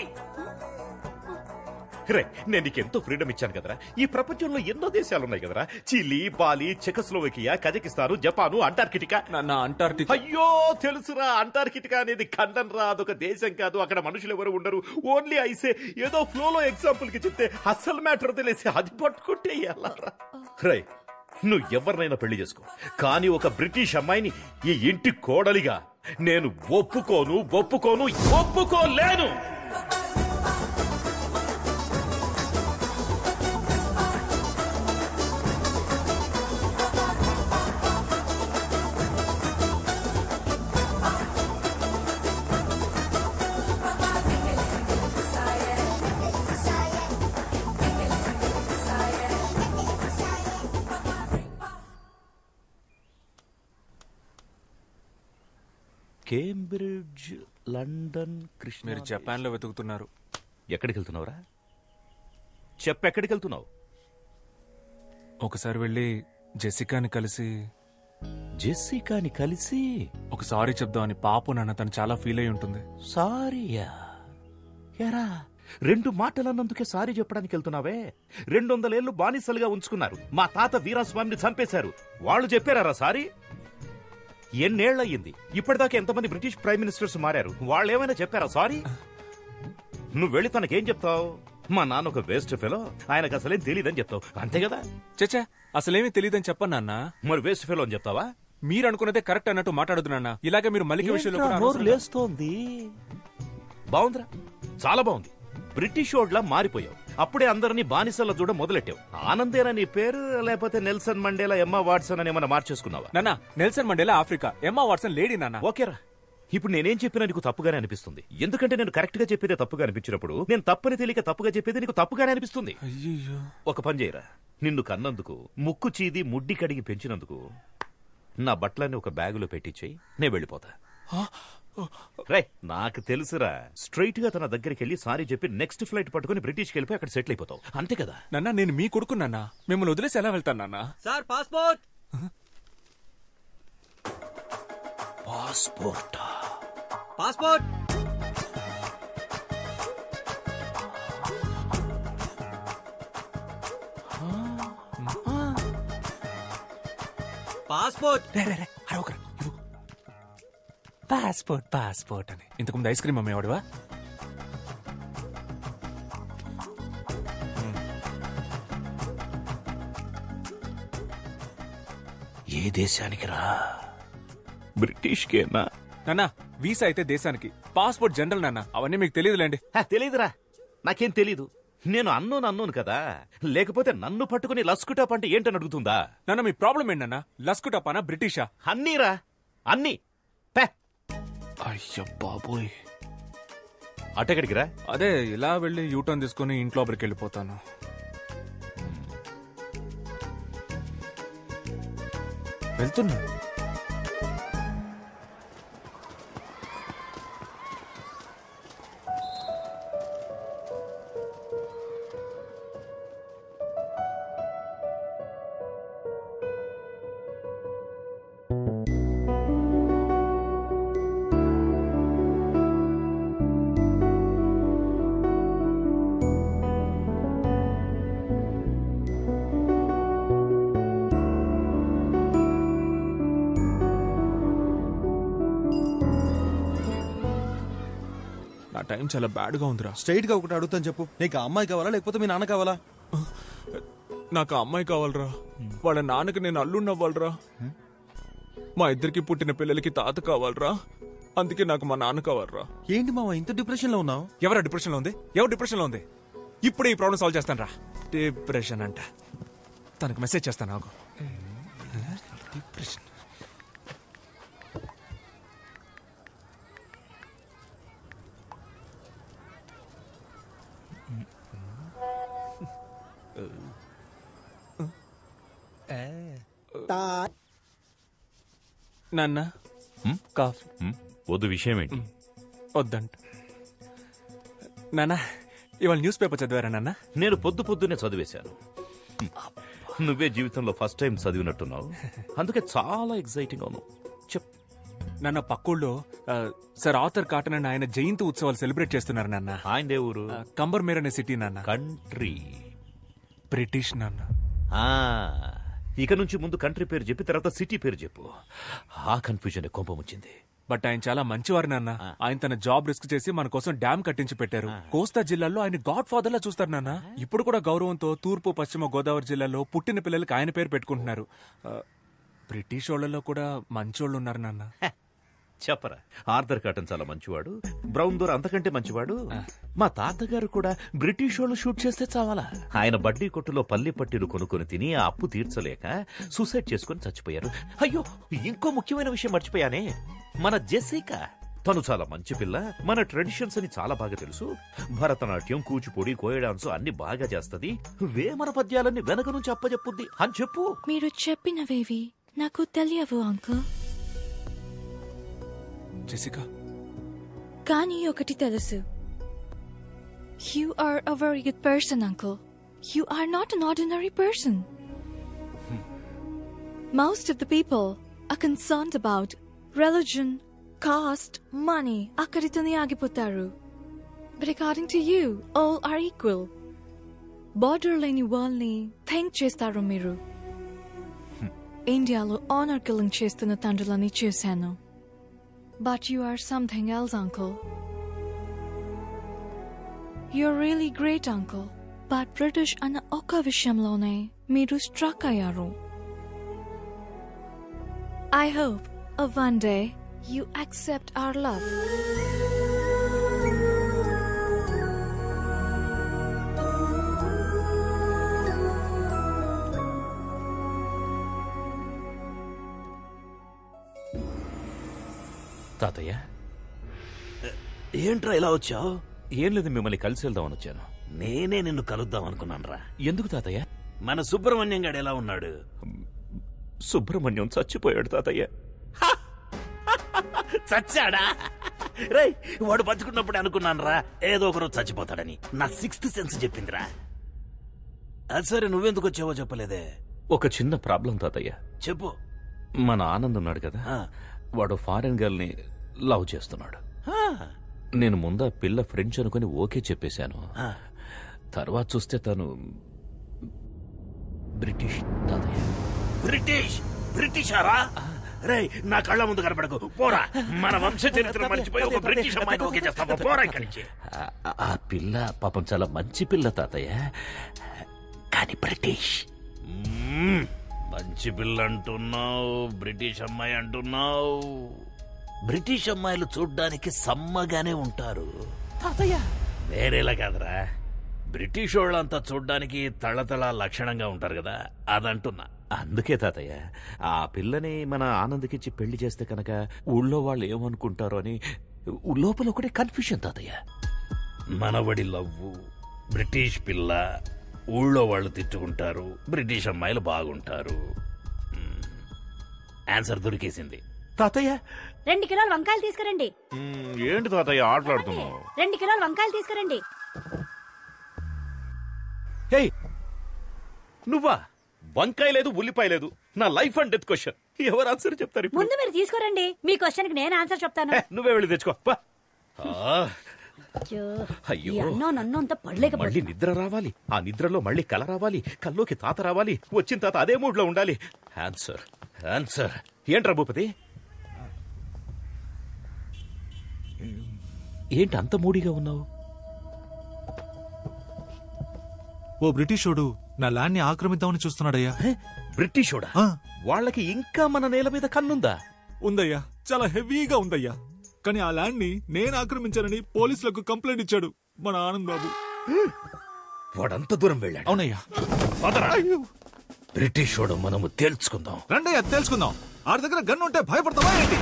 నేను నీకు ఎంతో ఫ్రీడమ్ ఇచ్చాను కదరా. ఈ ప్రపంచంలో ఎన్నో దేశాలు ఉన్నాయి కదరా. Chile, Bali, Czechoslovakia, Kazakhstan, Japan, Antarctica. Antarctica. అయ్యో తెలుసురా, అంటార్కిటికా అనేది ఖండం రా, అదొక దేశం కాదు. అక్కడ మనుషులు ఎవరు ఉండరు, ఓన్లీ ఐసే. ఏదో ఫ్లోలో ఎగ్జాంపుల్ కి చెప్తే అసలు మ్యాటర్ తెలిసి అది పట్టుకుంటే ఎలా రా. నువ్వు ఎవరినైనా పెళ్లి చేసుకో, కానీ ఒక బ్రిటిష్ అమ్మాయిని ఈ ఇంటి కోడలిగా నేను ఒప్పుకోలేను. Cambridge, London, Krishna. మీరు జపాన్ లో వెతుకుతున్నారు. ఎక్కడికి వెళ్తున్నావురా? చెప్పెక్కడికి వెళ్తున్నావు? ఒకసారి వెళ్ళి జెసికాని కలిసి ఒక సారీ చెప్దామని. పాపం నాన్న, తను చాలా ఫీల్ అయి ఉంటుంది. సారీయా? ఎరా, 2 మాటలు అన్నందుకే సారీ చెప్పడానికి వెళ్తున్నావే? 200 ఏళ్లు బానిసలుగా ఉంచుకున్నారు. మా తాత వీరాస్వామిని చంపేశారు. వాళ్ళు చెప్పారా సారీ? ఎన్నేళ్లయ్యింది, ఇప్పటిదాకా ఎంతమంది బ్రిటిష్ ప్రైమ్ మినిస్టర్స్ మారారు, వాళ్ళు ఏమైనా చెప్పారా సారీ? నువ్వు వెళ్ళి తనకేం చెప్తావు? మా నాన్న ఒక వేస్ట్ ఫెలో, ఆయనకు అసలేం తెలియదని చెప్తావు, అంతే కదా? చచ్చా, అసలేమీ తెలియదని చెప్పను నాన్న. మరి వేస్ట్ ఫెలో అని చెప్తావా? మీరు అనుకున్నదే కరెక్ట్ అన్నట్టు మాట్లాడదు నాన్న. ఇలాగే మీరు మల్లిక విషయంలో లేస్తోంది. బాగుందిరా, చాలా బాగుంది. బ్రిటిష్ ఓడ్లా మారిపోయావు. అప్పుడే అందరినీ బానిసల చూడ మొదలెట్టావు. ఆనందేనా నీ పేరు, లేకపోతే నెల్సన్ మండేలా, ఎమ్మా వాట్సన్ అని ఏమన్నా మార్చేసుకున్నావా? నాన్న, Nelson Mandela Africa, Emma Watson lady నాన్న. ఓకేరా, ఇప్పుడు నేనేం చెప్పినా నీకు తప్పుగానే అనిపిస్తుంది. ఎందుకంటే నేను కరెక్ట్ గా చెప్పేదే తప్పుగా అనిపించినప్పుడు నేను తప్పని తెలియక తప్పుగా చెప్పేది నీకు తప్పుగానే అనిపిస్తుంది. ఒక పని చేయరా, నిన్ను కన్నందుకు, ముక్కు చీది ముడ్డి కడిగి పెంచినందుకు నా బట్టలన్నీ ఒక బ్యాగులో పెట్టించేయి, నేను వెళ్ళిపోతా. రే, నాకు తెలుసురా, స్ట్రైట్ గా తన దగ్గరికి వెళ్ళి సారీ చెప్పి నెక్స్ట్ ఫ్లైట్ పట్టుకుని బ్రిటిష్కి వెళ్ళిపోయి అక్కడ సెటిల్ అయిపోతావు, అంతే కదా? నాన్న, నేను మీ కొడుకు నాన్న, మిమ్మల్ని వదిలేసి ఎలా వెళ్తాను నాన్న? Sir passport. Passport passport passport. Passport passport అని ఇంతకుముందు ఐస్ క్రీమ్ అమ్మేవాడువా? ఏ దేశానికి రా? బ్రిటిష్కేనా? నాన్న, వీసా అయితే దేశానికి, పాస్పోర్ట్ జనరల్ నాన్న, అవన్నీ మీకు తెలియదులేండి. తెలీదురా, నాకేం తెలీదు. నేను అన్నోను కదా, లేకపోతే నన్ను పట్టుకుని లస్కుటాప్ అంటే ఏంటని అడుగుతుందా? నాన్న, మీ ప్రాబ్లం ఏంటన్నా? లస్కుటాపానా బ్రిటిషా? అన్నీరా, అన్నీ. అయ్యో బాబోయ్, అటెక్కడికి రా? అదే ఇలా వెళ్ళి యూటర్న్ తీసుకుని ఇంట్లోపలికి వెళ్ళిపోతాను. వెళ్తున్నా. టైం చాలా బ్యాడ్ గా ఉందిరా. స్ట్రైట్ గా ఒకటి అడుగుతాను చెప్పు, నీకు ఆ అమ్మాయి కావాలా లేకపోతే మీ నాన్న కావాలా? నాకు ఆ అమ్మాయి కావాలరా. వాళ్ళ నాన్నకి నేను అల్లుడిని అవ్వాలరా. మా ఇద్దరికి పుట్టిన పిల్లలకి తాత కావాలరా. అందుకే నాకు మా నాన్న కావాలరా. ఏంటి మావా ఇంత డిప్రెషన్ లో ఉన్నావు? ఎవరా డిప్రెషన్ లో ఉంది? ఎవరు డిప్రెషన్ లో ఉంది? ఇప్పుడే ఈ ప్రాబ్లం సాల్వ్ చేస్తాను రా. డిప్రెషన్ అంట, తనకు మెసేజ్ చేస్తాను. నాకు డిప్రెషన్. నాన్న, కాఫీ వద్దు. విషయం ఏంటి? వద్దంట. నాన్న, ఇవాళ న్యూస్ పేపర్ చదివారా నాన్న? నేను పొద్దున్నే చదివేశాను. నువ్వే జీవితంలో ఫస్ట్ టైం చదివినట్టున్నావు, అందుకే చాలా ఎక్సైటింగ్ అవును. చెప్ నాన్న, పక్కూళ్ళో సర్ ఆర్థర్ కాటన్ అని ఆయన జయంతి ఉత్సవాలు సెలబ్రేట్ చేస్తున్నారు నాన్న. ఆయనదే ఊరు? కంబర్మేర్ అనే సిటీ నాన్న. కంట్రీ బ్రిటిష్ నాన్న. ఇక నుంచి ముందు కంట్రీ పేరు చెప్పి తర్వాత సిటీ పేరు చెప్పు. ఆ కన్ఫ్యూజన్ కోపం వచ్చింది. బట్ ఆయన చాలా మంచివారు నాన్న. ఆయన తన జాబ్ రిస్క్ చేసి మన కోసం డ్యామ్ కట్టించి పెట్టారు. కోస్తా జిల్లాలో ఆయన గాడ్ ఫాదర్ లా చూస్తారు నాన్న. ఇప్పుడు కూడా గౌరవంతో తూర్పు పశ్చిమ గోదావరి జిల్లాలో పుట్టిన పిల్లలకి ఆయన పేరు పెట్టుకుంటున్నారు. బ్రిటిష్ వాళ్ళలో కూడా మంచోళ్ళు ఉన్నారు నాన్న. చెప్పరా, ఆర్థర్ కాటన్ చాలా మంచివాడు, బ్రౌన్ దోర్ అంతకంటే మంచివాడు. మా తాతగారు కూడా బ్రిటిష్ వాళ్ళు షూట్ చేస్తే చావాలా. ఆయన బడ్డీ కొట్టులో పల్లి పట్టీలు కొనుక్కొని తిని ఆ అప్పు తీర్చలేక సూసైడ్ చేసుకుని చచ్చిపోయారు. అయ్యో, ఇంకో ముఖ్యమైన విషయం మర్చిపోయానే, మన జెసికా. తను చాలా మంచి పిల్ల, మన ట్రెడిషన్స్ అని చాలా బాగా తెలుసు. భరతనాట్యం, కూచిపూడి, కోయ డాన్స్ అన్ని బాగా చేస్తది. వేమన పద్యాలన్నీ వెనక నుంచి అప్పచెప్పుద్ది అని చెప్పు. మీరు చెప్పినవేవి నాకు తెలియవు అంకుల్. జెసికా, కానీ ఒకటి తెలుసు. You are a very good person, uncle. You are not an ordinary person. Most of the people are concerned about religion, caste, money. Akkaritone agipotaru. But according to you, all are equal. Border leni world ni think chestaru miru. Indialo honor killing chestunna tandrulani chusanu. But you are something else, uncle. You're really great, uncle. But British ana oka vishamlone meeru struck ayaru. I hope one day you accept our love. తాతయ్య ఏంట్రా ఇలా వచ్చావు? ఏం లేదు, మిమ్మల్ని కలిసి వెళ్దామని వచ్చాను. నేనే నిన్ను కలుద్దాం అనుకున్నానురా. ఎందుకు తాతయ్య? మన సుబ్రహ్మణ్యం గాడు ఎలా ఉన్నాడు? సుబ్రహ్మణ్యం చచ్చిపోయాడు తాతయ్య. చచ్చాడా? రేయ్, వాడు బతుకున్నప్పుడు అనుకున్నానురా ఏదో ఒకరోజు చచ్చిపోతాడని. నా 6th సెన్స్ చెప్పిందిరా. అది సరే, నువ్వెందుకు వచ్చావో చెప్పలేదే. ఒక చిన్న ప్రాబ్లం తాతయ్య. చెప్పు. మన ఆనంద్ ఉన్నాడు కదా, వాడు ఫారెన్ గర్ల్ ని లవ్ చేస్తున్నాడు. నేను ముందా పిల్ల ఫ్రెండ్స్ అనుకుని ఓకే చెప్పేశాను. తర్వాత చూస్తే తను బ్రిటిష్ తాతయ్య. బ్రిటిషారా? రే, నా కళ్ళ ముందు కనపడకు, పోరా. మన వంశ చరిత్ర మర్చిపోయి ఒక బ్రిటిష్ అమ్మాయిని ఓకే చేస్తావా? పోరా ఇక్కడి నుంచి. ఆ పిల్ల పాపం చాలా మంచి పిల్ల తాతయ్య, కానీ బ్రిటిష్. మంచి పిల్ల అంటున్నావు, బ్రిటిష్ అమ్మాయి అంటున్నావు. బ్రిటిష్ అమ్మాయిలు చూడ్డానికి సమ్మగానే ఉంటారు తాతయ్య, వేరేలా కాదురా. బ్రిటిష్ వాళ్ళంతా చూడ్డానికి తళతళ లక్షణంగా ఉంటారు కదా, అదంటున్నా. అందుకే తాతయ్య, ఆ పిల్లని మన ఆనంద్కిచ్చి పెళ్లి చేస్తే కనుక ఊళ్ళో వాళ్ళు ఏమనుకుంటారో అని లోపల ఒకటే కన్ఫ్యూషన్ తాతయ్య. మనవడి లవ్వు, బ్రిటిష్ పిల్ల, ఊళ్ళో వాళ్ళు తిట్టుకుంటారు, బ్రిటిష్ అమ్మాయిలు బాగుంటారు. ఆన్సర్ దొరికేసింది తాతయ్య. 2 కిలోల వంకాయలు తీసుకురండి. ఏంటి తాతయ్య ఆటలాడుతున్నావు? 2 కిలోల వంకాయలు తీసుకురండి. నువ్వా? వంకాయ లేదు, ఉల్లిపాయ లేదు. నా లైఫ్ అండ్ డెత్ క్వశ్చన్. ఎవరు ఆన్సర్ చెప్తారు ఇప్పుడు? ముందు మీరు తీసుకురండి, మీ క్వశ్చన్ కి నేను ఆన్సర్ చెప్తాను. నువ్వే వెళ్ళి తెచ్చుకో. అయ్యో, మళ్ళీ నిద్ర రావాలి, ఆ నిద్రలో మళ్ళీ కల రావాలి, కల్లోకి తాత రావాలి, వచ్చిన తాత అదే మూడ్ లో ఉండాలి. ఆన్సర్ ఆన్సర్ ఏంట్రా భూపతి? ఏంటి అంత మూడీగా ఉన్నావు? ఓ బ్రిటిషోడు నా ల్యాండ్ ని ఆక్రమిద్దామని చూస్తున్నాడయ్యా. బ్రిటిషోడా? వాళ్ళకి ఇంకా మన నేల మీద కన్నుందా? ఉందయ్యా, చాలా హెవీగా ఉందయ్యా. కానీ ఆ ల్యాండ్ ని నేను ఆక్రమించానని పోలీసులకు కంప్లైంట్ ఇచ్చాడు మన ఆనంద్ బాబు. వాడంత దూరం వెళ్ళాడు? అవునయ్యా. బ్రిటిషోడు మనము తేల్చుకుందాం. రండయ్యా, తేల్చుకుందాం. ఆడి దగ్గర గన్ ఉంటే భయపడతావా ఏంటి?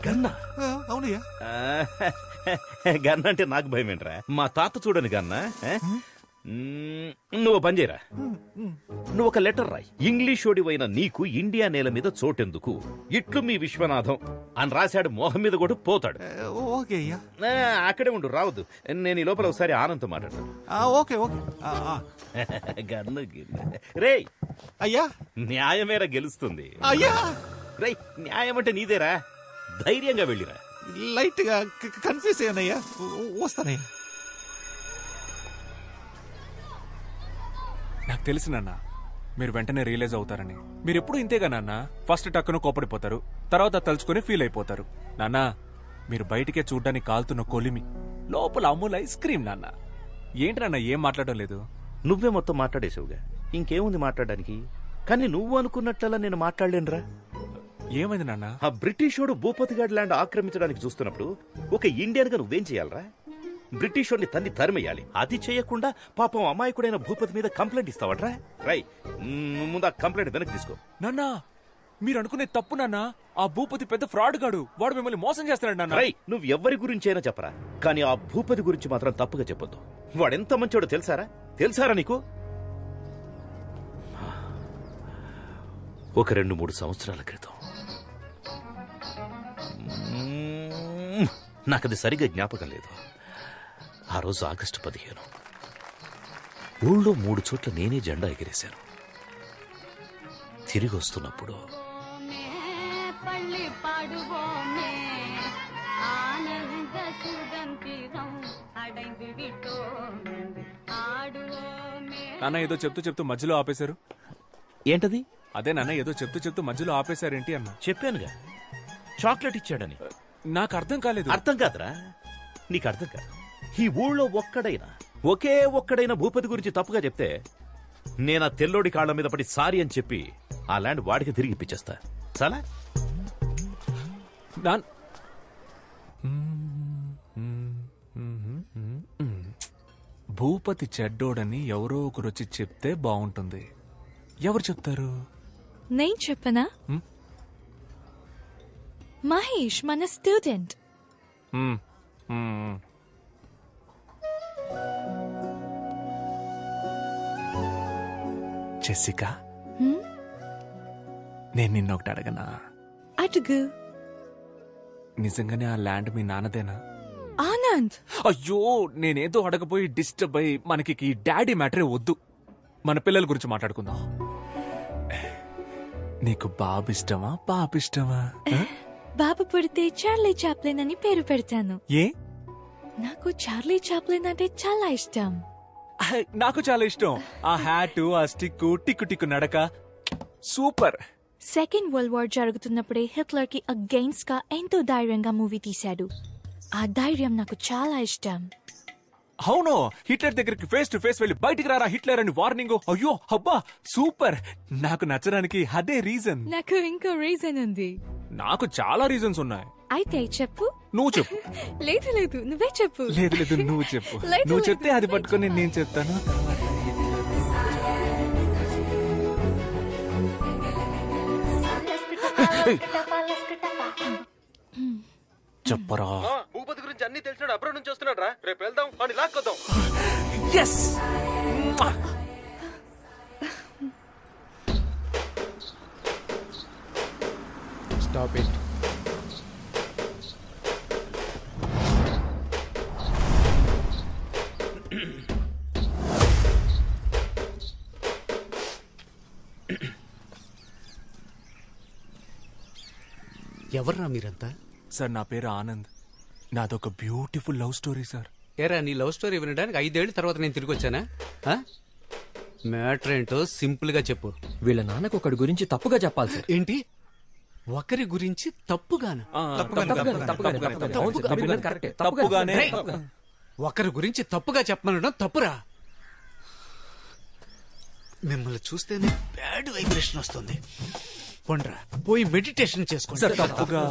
గన్నా? అవునయ్యా. గన్న అంటే నాకు భయం ఏంట్రా? మా తాత చూడని గన్నా. నువ్వు పని చేయరా, నువ్వు ఒక లెటర్ రాయి. ఇంగ్లీషోడివైన నీకు ఇండియా నేల మీద చోటెందుకు, ఇట్లు మీ విశ్వనాథం అని రాశాడు. మోహం మీద కూడా పోతాడు. ఓకే అయ్యా. అక్కడే ఉండు, రావద్దు. నేను ఈ లోపల ఒకసారి ఆనంద్ మాట్లాడతాను. Okay okay. గన్ను రే అయ్యా, న్యాయమేరా గెలుస్తుంది. అయ్యా రే, న్యాయం అంటే నీదేరా, ధైర్యంగా వెళ్ళిరా. లైట్ గా కన్ఫ్యూజ్ అయ్యానయ్యా, వస్తానయ్యా. నాకు తెలుసు నాన్న, మీరు వెంటనే రియలైజ్ అవుతారని. మీరు ఎప్పుడు ఇంతేగా నాన్న, ఫస్ట్ టక్కున కోపడిపోతారు, తర్వాత తలుచుకుని ఫీల్ అయిపోతారు. నాన్న, మీరు బయటికే చూడ్డానికి కాలుతున్న కొలిమి, లోపల అమూల్ ఐస్ క్రీమ్. నాన్న ఏంటి నాన్న ఏం మాట్లాడడం లేదు? నువ్వే మొత్తం మాట్లాడేసావుగా, ఇంకేముంది మాట్లాడడానికి? కానీ నువ్వు అనుకున్నట్లలా నేను మాట్లాడలేనురా. ఏమైంది నాన్న? ఆ బ్రిటిషోడు భూపతిగాడ్ ల్యాండ్ ఆక్రమించడానికి చూస్తున్నప్పుడు ఒక ఇండియన్ గా నువ్వేం చేయాలరా? బ్రిటిషోడిని తన్ని తరిమేయాలి. అది చేయకుండా పాపం అమాయకుడైన భూపతి మీద కంప్లైంట్ ఇస్తావట్రా? రై, ముందు ఆ కంప్లైంట్ వెనక్కి తీసుకో. నాన్న, మీరు అనుకునే తప్పు నాన్న. ఆ భూపతి పెద్ద ఫ్రాడ్ గాడు, వాడు మిమ్మల్ని మోసం చేస్తున్నాడు నాన్న. రై, నువ్వు ఎవరి గురించి అయినా చెప్పరా, కానీ ఆ భూపతి గురించి మాత్రం తప్పుగా చెప్పొద్దు. వాడెంత మంచోడో తెలుసారా నీకు? ఒక 2-3 సంవత్సరాల క్రితం, నాకది సరిగా జ్ఞాపకం లేదు. ఆ రోజు ఆగస్టు 15, ఊళ్ళో 3 చోట్ల నేనే జెండా ఎగిరేశాను. తిరిగి వస్తున్నప్పుడు నాన్న ఏదో చెప్తూ మధ్యలో ఆపేశారు. ఏంటది? అదే నాన్న, ఏదో చెప్తూ మధ్యలో ఆపేశారేంటి అన్న. చెప్పానుగా, చాక్లెట్ ఇచ్చాడని. నాకు అర్థం కాలేదు. అర్థం కాదురా, నీకు అర్థం కాదు. ఈ ఊళ్ళో ఒకే ఒక్కడైనా భూపతి గురించి తప్పుగా చెప్తే నేను ఆ తెల్లోడి కాళ్ల మీద పడి సారీ అని చెప్పి ఆ ల్యాండ్ వాడికి తిరిగి ఇప్పించేస్తా. చాలా భూపతి చెడ్డోడని ఎవరో ఒకరొచ్చి చెప్తే బాగుంటుంది. ఎవరు చెప్తారు? నేను చెప్పనా? మహేష్ మన స్టూడెంట్. జెసికా, నేను నిన్నొకటి అడగనా? అడుగు. నిజంగానే ఆ ల్యాండ్ మీ నాన్నదేనా? ఆనంద్, అయ్యో, నేనేదో అడగపోయి డిస్టర్బ్ అయ్యి మనకి ఈ డాడీ మ్యాటరే వద్దు. మన పిల్లల గురించి మాట్లాడుకుందాం. నీకు బాబు ఇష్టమా పాప ఇష్టమా? బాబు పుడితే చార్లీ చాప్లిన్ అని పేరు పెడతాను. ఏ? నాకు చార్లీ చాప్లిన్ అంటే చాలా ఇష్టం. నాకు చాలా ఇష్టం. ఆ హ్యాట్, ఆ స్టిక్, టిక్కు టిక్కు నడక సూపర్. సెకండ్ వరల్డ్ వార్ జరుగుతున్నప్పుడే హిట్లర్ కి అగెయిన్స్ట్ గా ఎంతో ధైర్యంగా మూవీ తీశాడు. ఆ ధైర్యం నాకు చాలా ఇష్టం. అవును, హిట్లర్ దగ్గరికి ఫేస్ టు ఫేస్ వెళ్ళి బయటికి రారా హిట్లర్ అని వార్నింగ్. అయ్యో అబ్బా సూపర్. నాకు నచ్చడానికి అదే రీజన్. నాకు ఇంకో రీజన్ ఉంది. నాకు చాలా రీజన్స్ ఉన్నాయి. అయితే చెప్పు. నువ్వు చెప్పు. లేదు లేదు, నువ్వే చెప్పు. లేదు లేదు, నువ్వు చెప్పు. నువ్వు చెప్తే అది పట్టుకొని నేను చెప్తాను. చెప్పరా. భూపతి గురించి అన్ని తెలిసినాడు, అబ్రాడ్ నుంచి వస్తున్నాడు రా. రేపు వెళ్దాం, వాడిని లాక్కొద్దాం. ఎస్. Stop it. ఎవర్రా మీరంతా? సార్, నా పేరు ఆనంద్. నాదొక బ్యూటిఫుల్ లవ్ స్టోరీ సార్. ఏరా, నీ లవ్ స్టోరీ వినడానికి 5 ఏళ్ల తర్వాత నేను తిరిగి వచ్చానా? మ్యాటర్ ఏంటో సింపుల్ గా చెప్పు. వీళ్ళ నాన్నకు ఒకటి గురించి తప్పుగా చెప్పాలి సార్. ఏంటి? ఒకరి గురించి తప్పుగానా? ఒకరి గురించి తప్పుగా చెప్పమనడం తప్పురా. మిమ్మల్ని చూస్తేనే బ్యాడ్ వైబ్రేషన్ వస్తుంది. పొండ్రా, పోయి మెడిటేషన్ చేసుకోండి. తప్పుగా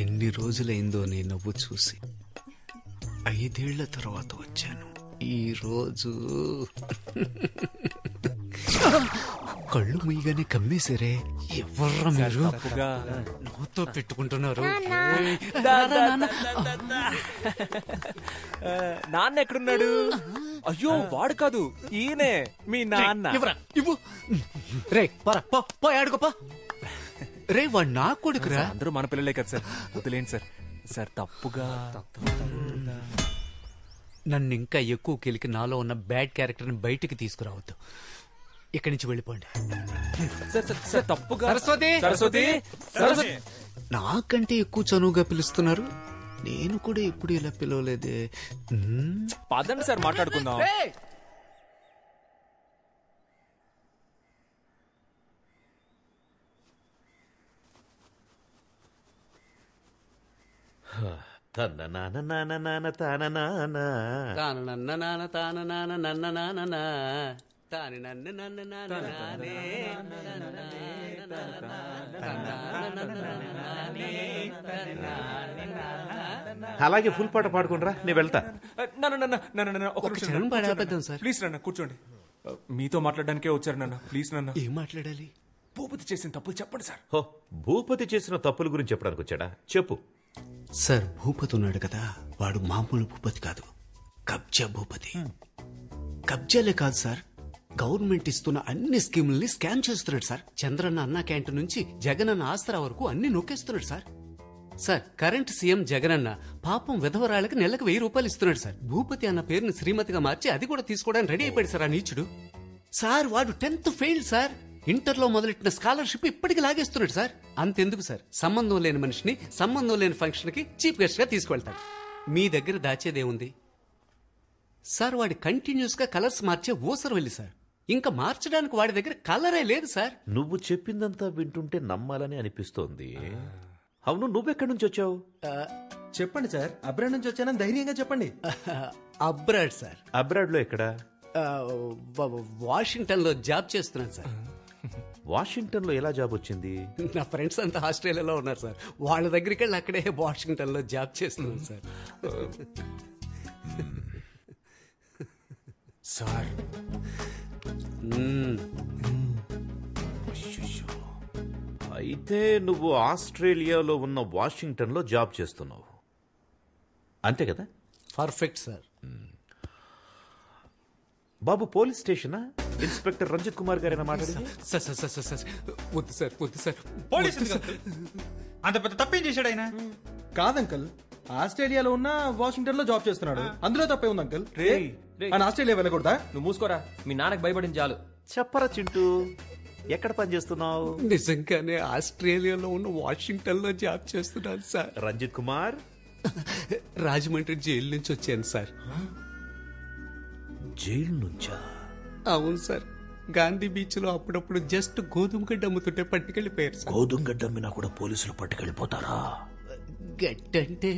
ఎన్ని రోజులైందో నీ నవ్వు చూసి. 5 ఏళ్ల తర్వాత వచ్చాను. ఈ రోజు కళ్ళు ముయ్యగానే కమ్మేశారే. ఎవర్రా మీరు? నవ్వుతో పెట్టుకుంటున్నారు. నాన్న ఎక్కడున్నాడు? అయ్యో, వాడు కాదు, ఈయనే మీ నాన్న. ఇవ్వు. రే పో ఆడుకోపా. రే, వాడు నా కొడుకురా. అందరూ మన పిల్లలే కదా సార్, వదిలేండి సార్. సార్, తప్పుగా నన్ను ఇంకా ఎక్కువ కెలికి నాలో ఉన్న బ్యాడ్ క్యారెక్టర్ ని బయటికి తీసుకురావద్దు. ఇక్కడి నుంచి వెళ్ళిపోండి. తప్పుగా. సరస్వతి, సరస్వతి, సరస్వతి. నాకంటే ఎక్కువ చనువుగా పిలుస్తున్నారు. నేను కూడా ఎప్పుడు ఇలా పిలవలేదే. పదండి సార్, మాట్లాడుకుందాం. తన నాన్న నాన్న నాన్న తాన నాన్న తాన నన్న నాన్న తాన నాన్న నన్న నాన్న తాని నన్ను నన్ను నానే. అలాగే ఫుల్ పాట పాడుకుంటారా, నేను వెళ్తా. ప్లీజ్ నాన్న, కూర్చోండి. మీతో మాట్లాడడానికే వచ్చారు నాన్న. ప్లీజ్ నాన్న. ఏం మాట్లాడాలి? భూపతి చేసిన తప్పులు చెప్పండి సార్. హో, భూపతి చేసిన తప్పుల గురించి చెప్పడానికి వచ్చాడా? చెప్పు. సార్, భూపతి ఉన్నాడు కదా, వాడు మామూలు భూపతి కాదు, కబ్జా భూపతి. కబ్జాలే కాదు సార్, గవర్నమెంట్ ఇస్తున్న అన్ని స్కీముల్ని స్కామ్ చేస్తున్నాడు సార్. చంద్రన్న అన్న క్యాంటీన్ నుంచి జగనన్న ఆసరా వరకు అన్ని నొక్కేస్తున్నాడు sir. Sir, current CM Jagananna పాపం విధవరాళ్ళకి నెలకు 1000 రూపాయలు ఇస్తున్నాడు సార్. భూపతి అన్న పేరుని శ్రీమతిగా మార్చి అది కూడా తీసుకోవడానికి రెడీ అయిపోయాడు సార్ ఆ నీచుడు. సార్, వాడు 10th ఫెయిల్ సార్. ఇంటర్లో మొదలెట్టిన స్కాలర్షిప్ ఇప్పటికి లాగేస్తున్నాడు సార్. అంతెందుకు సార్, సంబంధం లేని మనిషిని సంబంధం లేని ఫంక్షన్ కి చీఫ్ గెస్ట్ గా తీసుకువెళ్తాడు. మీ దగ్గర దాచేదేముంది సార్? వాడి కంటిన్యూస్ గా కలర్స్ మార్చే ఊసరు వెళ్ళి సార్. ఇంకా మార్చడానికి వాడి దగ్గర కలరే లేదు సార్. నువ్వు చెప్పిందంతా వింటుంటే నమ్మాలని అనిపిస్తోంది. అవును, నువ్వెక్కడి నుంచి వచ్చావు? చెప్పండి సార్. అబ్రాడ్ నుంచి వచ్చానని ధైర్యంగా చెప్పండి. Abroad sir. అబ్రాడ్ లో ఎక్కడా? వాషింగ్టన్ లో జాబ్ చేస్తున్నాను సార్. వాషింగ్టన్ లో ఎలా జాబ్ వచ్చింది? నా ఫ్రెండ్స్ అంతా ఆస్ట్రేలియాలో ఉన్నారు సార్. వాళ్ళ దగ్గరికి వెళ్ళి అక్కడే వాషింగ్టన్ లో జాబ్ చేస్తున్నాను సార్. సార్, అయితే నువ్వు ఆస్ట్రేలియాలో ఉన్న వాషింగ్టన్ లో జాబ్ చేస్తున్నావు అంతే కదా? Perfect sir. బాబు పోలీస్ స్టేషనా? ఇన్స్పెక్టర్ రంజిత్ కుమార్ గారైనా మాట్లాడింది? సార్ సార్ సార్ సార్ వద్దు సార్ వద్దు సార్. అంత పెద్ద తప్పేం చేశాడు ఆయన? కాదంకల్, ఆస్ట్రేలియాలో ఉన్న వాషింగ్టన్ లో జాబ్ చేస్తున్నాడు, అందులో తప్పే ఉంది అంకల్. ఆయన ఆస్ట్రేలియా వెళ్ళకూడదా? నువ్వు మూసుకోరా, మీ నాన్నకు భయపడింది చాలు. చెప్పరా చింటూ, ఎక్కడ పని చేస్తున్నావు? నిజంగానే ఆస్ట్రేలియాలో ఉన్న వాషింగ్టన్ లో జాబ్ చేస్తున్నాను సార్. రంజిత్ కుమార్, రాజమండ్రి జైలు నుంచి వచ్చాను సార్. జైలు నుంచా? అవును సార్. గాంధీ బీచ్ లో అప్పుడప్పుడు జస్ట్ గోధుమ గడ్డ అమ్ముతుంటే పట్టుకెళ్ళిపోయారు సార్. గోధుమ గడ్డ అమ్మినా కూడా పోలీసులు పట్టుకెళ్ళిపోతారా? గడ్డంటే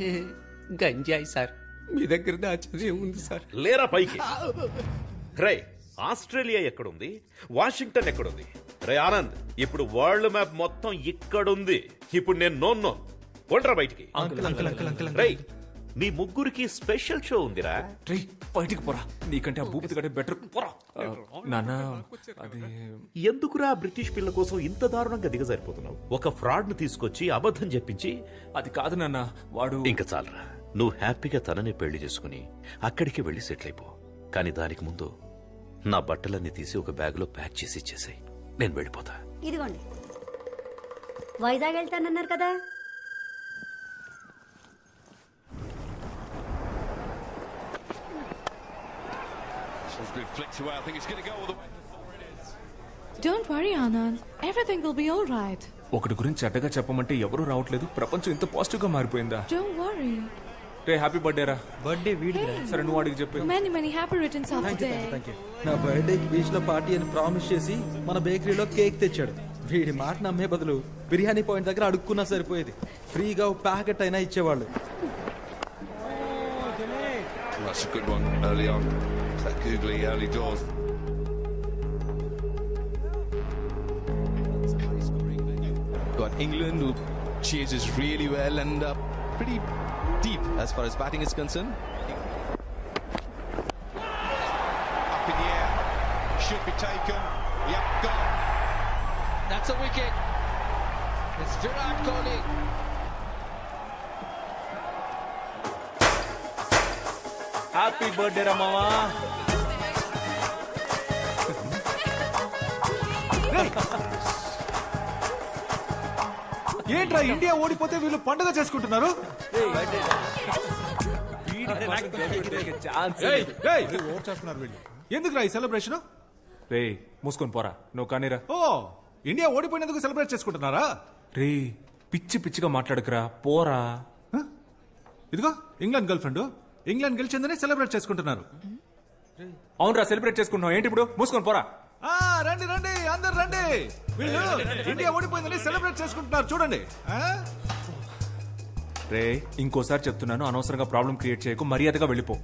గంజాయి సార్. మీ దగ్గర దాచేది ఏముంది సార్? లేరా పైకి. రే, ఆస్ట్రేలియా ఎక్కడుంది, వాషింగ్టన్ ఎక్కడుంది? రే ఆనంద్, ఇప్పుడు వరల్డ్ మ్యాప్ మొత్తం ఇక్కడుంది. ఇప్పుడు నేను నో కొండ్రా బయటికి. రేయ్, మీ ముగ్గురికి స్పెషల్ షో ఉందిరా. బయటికి పోరా, నీకంటే ఆ భూపతి కంటే బెటర్. పోరా నాన్న. అది ఎందుకురా బ్రిటిష్ పిల్ల కోసం ఇంత దారుణంగా దిగజారిపోతున్నావు? ఒక ఫ్రాడ్ ను తీసుకొచ్చి అబద్ధం చెప్పించి. అది కాదు నాన్న, వాడు. ఇంకా చాలరా, నువ్వు హ్యాపీగా తనని పెళ్లి చేసుకుని అక్కడికి వెళ్లి సెటిల్ అయిపో. కానీ దానికి ముందు నా బట్టలన్నీ తీసి ఒక బ్యాగ్ లో ప్యాక్ చేసి ఇచ్చేసాయి. నేను వెళ్ళిపోతా. ఇదిగోండి, వైజాగ్ వెళ్తానన్నారు కదా. Don't worry, Anand. Everything will be all right. ఒకటి గురించి చెడ్డగా చెప్పమంటే ఎవరూ రావట్లేదు. ప్రపంచం ఇంత పాజిటివ్ గా మారిపోయిందా? Don't worry. Ray, happy birthday రా. బర్త్డే వీడిదిరా. సరే, నువ్వు అడిగి చెప్పు. Many happy returns of the day. నా బర్త్డేకి బీచ్ లో పార్టీ అని ప్రామిస్ చేసి మన బేకరీలో కేక్ తెచ్చాడు. వీడి మాట నమ్మే బదులు బిర్యానీ పాయింట్ దగ్గర అడుక్కున్నా సరిపోయేది. ఫ్రీగా ప్యాకెట్ అయినా ఇచ్చేవాళ్ళు. That's a good one early on. That googly early doors. Got England, who chases really well and pretty deep as far as batting is concerned. Up in the air. Should be taken. Yep, gone. That's a wicket. It's Virat Kohli. Happy birthday రా మావా. ఏంట్రా India ఓడిపోతే వీళ్ళు పండుగ చేసుకుంటున్నారు? ఎందుకురా ఈ celebration? రే, మూసుకొని పోరా. నువ్వు కానీరా. ఓ, ఇండియా ఓడిపోయినందుకు సెలబ్రేట్ చేసుకుంటున్నారా? రే, పిచ్చి పిచ్చిగా మాట్లాడకురా, పోరా. ఇదిగో ఇంగ్లాండ్ గర్ల్ ఫ్రెండ్, ఇంగ్లాండ్ గెలిచిందని సెలబ్రేట్ చేసుకుంటున్నారు. అవునరా, సెలబ్రేట్ చేసుకుంటున్నావు ఏంటి ఇప్పుడు? మూసుకొని పోరా. రండి రండి, అందరు రండి. వీళ్ళు ఇండియా ఓడిపోయిందని సెలబ్రేట్ చేసుకుంటున్నారు, చూడండి. రే, ఇంకోసారి చెప్తున్నాను, అనవసరంగా ప్రాబ్లం క్రియేట్ చేయకు, మర్యాదగా వెళ్ళిపో.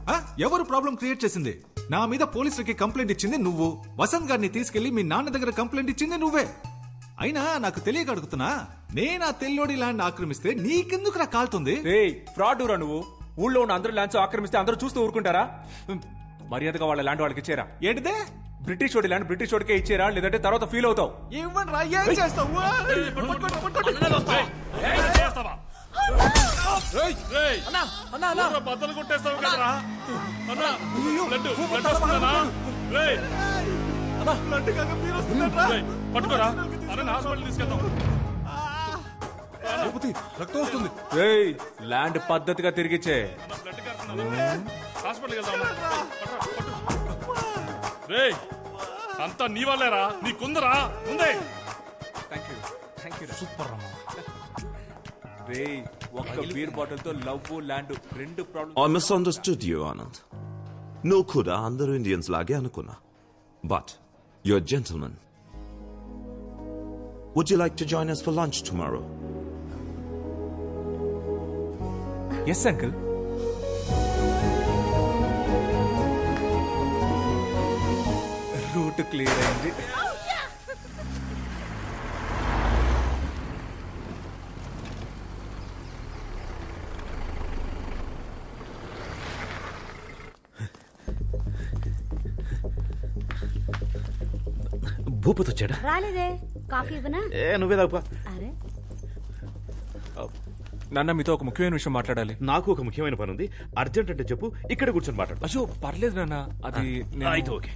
ఎవరు ప్రాబ్లం క్రియేట్ చేసింది? నా మీద పోలీసులకి కంప్లైంట్ ఇచ్చింది నువ్వు. వసంత్ గారిని తీసుకెళ్లి మీ నాన్న దగ్గర కంప్లైంట్ ఇచ్చింది నువ్వే. అయినా నాకు తెలియక అడుగుతున్నా, నేనా తెల్లోడి ల్యాండ్ ఆక్రమిస్తే నీకెందుకు నా కాలుతుంది? రే, ఫ్రాడ్ రా నువ్వు. ఊళ్ళో ఉన్న అందరూ ల్యాండ్స్ ఆక్రమిస్తే అందరూ చూస్తూ ఊరుకుంటారా? మర్యాదగా వాళ్ళ ల్యాండ్ వాళ్ళకి ఇచ్చేరా. ఏంటిదే? బ్రిటిష్ వాడి ల్యాండ్ బ్రిటిష్ వాడికే ఇచ్చేరా, లేదంటే తర్వాత ఫీల్ అవుతావు. ఇవ్వండి రా, ఏం చేస్తావు? బద్దలు కొట్టేస్తావు కదరా. పట్టుకోరా, హాస్పిటల్ తీసుకెళ్తాం. రక్తం వస్తుంది. ల్యాండ్ పద్ధతిగా తిరిగిచ్చే. హాస్పిటల్కి వెళ్దాం. రేయ్, అంతా నీ వాళ్ళేరా, నీకుందరా ముందే. సూపర్ రా. రే, ఒక్క బీర్ బాటిల్ తో లవ్ ల్యాండ్ రెండు problem. I misunderstood you, Anand. No kuda andaru Indians lage anukunna. But you're a gentleman. Would you like to join us for lunch tomorrow? Yes, uncle. Route clear అయింది. భూపతి వచ్చాడా? రాలేదే. Coffee ఇవ్వనా? నువ్వే తాగుపా. అరే నాన్న మీతో ఒక ముఖ్యమైన విషయం మాట్లాడాలి. నాకు ఒక ముఖ్యమైన పని ఉంది, అర్జెంట్ అంటే చెప్పు, ఇక్కడ కూర్చొని మాట్లాడు. అయ్యో పర్లేదు నాన్న, అది అయితే ఓకే.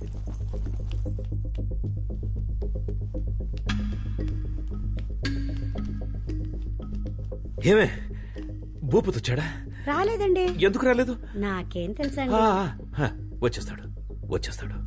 ఏమే భూపతి వచ్చాడా? రాలేదండి. ఎందుకు రాలేదు? నాకేం తెలుసండి. వచ్చేస్తాడు వచ్చేస్తాడు.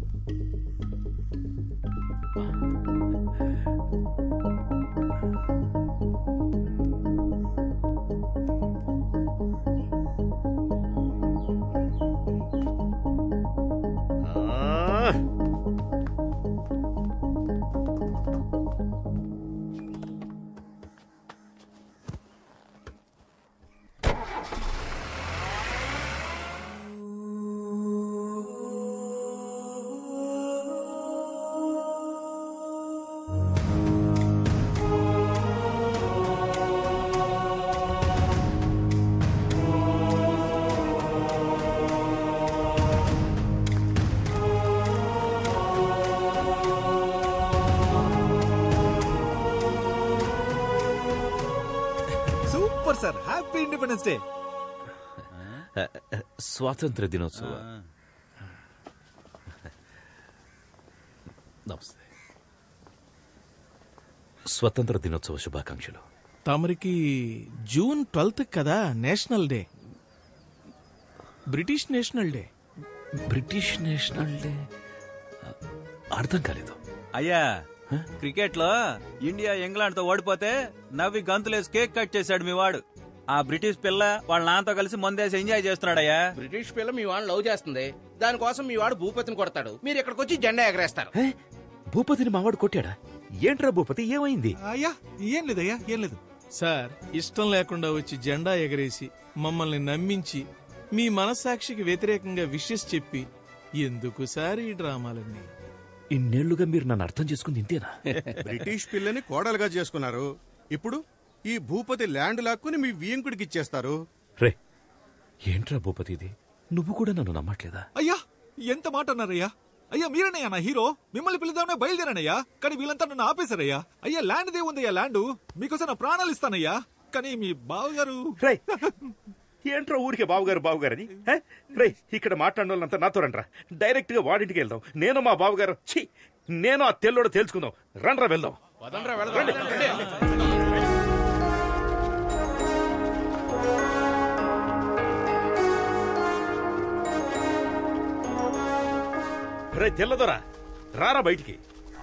Super sir, happy independence day. స్వాతంత్ర దినోత్సవం. నమస్తే. స్వతంత్ర దినోత్సవ శుభాకాంక్షలు. తమరికి జూన్ 12 కదా national day, British national day. British national day అర్థం కాలేదు. అయ్యా, క్రికెట్ లో ఇండియా ఇంగ్లాండ్ తో ఓడిపోతే నవ్వి గంతులేసి కేక్ కట్ చేశాడు మీ వాడు. ఆ బ్రిటిష్ పిల్ల వాళ్ళ నాన్నతో కలిసి మందేసి ఎంజాయ్ చేస్తున్నాడయ్యా. బ్రిటిష్ పిల్ల మీ వాడు లవ్ చేస్తుంది, దానికోసం మీ వాడు భూపతిని కొడతాడు, మీరు ఇక్కడికి వచ్చి జెండా ఎగరేస్తారు. భూపతిని మావాడు కొట్టాడా? ఏంట్రా భూపతి, ఏమైంది? అయ్యా ఏం లేదయ్యా, ఏం లేదు సార్. ఇష్టం లేకుండా వచ్చి జెండా ఎగరేసి మమ్మల్ని నమ్మించి మీ మనస్సాక్షికి వ్యతిరేకంగా విషెస్ చెప్పి ఎందుకు సార్ ఈ డ్రామాలన్నీ? ఇన్నేళ్లుగా మీరు నన్ను అర్థం చేసుకుంది ఇంతేనా? బ్రిటిష్ పిల్లని కోడలుగా చేసుకున్నారు, ఇప్పుడు ఈ భూపతి ల్యాండ్ లాక్కుని మీ వియంకుడికి ఇచ్చేస్తారు. రే ఏంట్రా భూపతి ఇది, నువ్వు కూడా నన్ను నమ్మట్లేదా? అయ్యా ఎంత మాట అన్నారయ్యా. అయ్యా మీరనయ్యా నా హీరో, మిమ్మల్ని పిలుద్దామనే బయలుదేరానయ్యా, కానీ వీళ్ళంతా నన్ను ఆపేశారయ్యా. అయ్యా ల్యాండ్ దే ఉందయ్యా, ల్యాండ్ మీకోసం నా ప్రాణాలు ఇస్తానయ్యా, కానీ మీ బావగారు. ఏంట్రా ఊరికే బావగారు బావగారని? రే ఇక్కడ మాట్లాడిన వాళ్ళంతా నాతో రండ్రా, డైరెక్ట్ గా వాడింటికి వెళ్దాం. నేను మా బావగారు నేను ఆ తెల్లోడు తేల్చుకుందాం. రండ్రా వెళ్దాం. రే తెల్లదొరా, రారా బయటికి.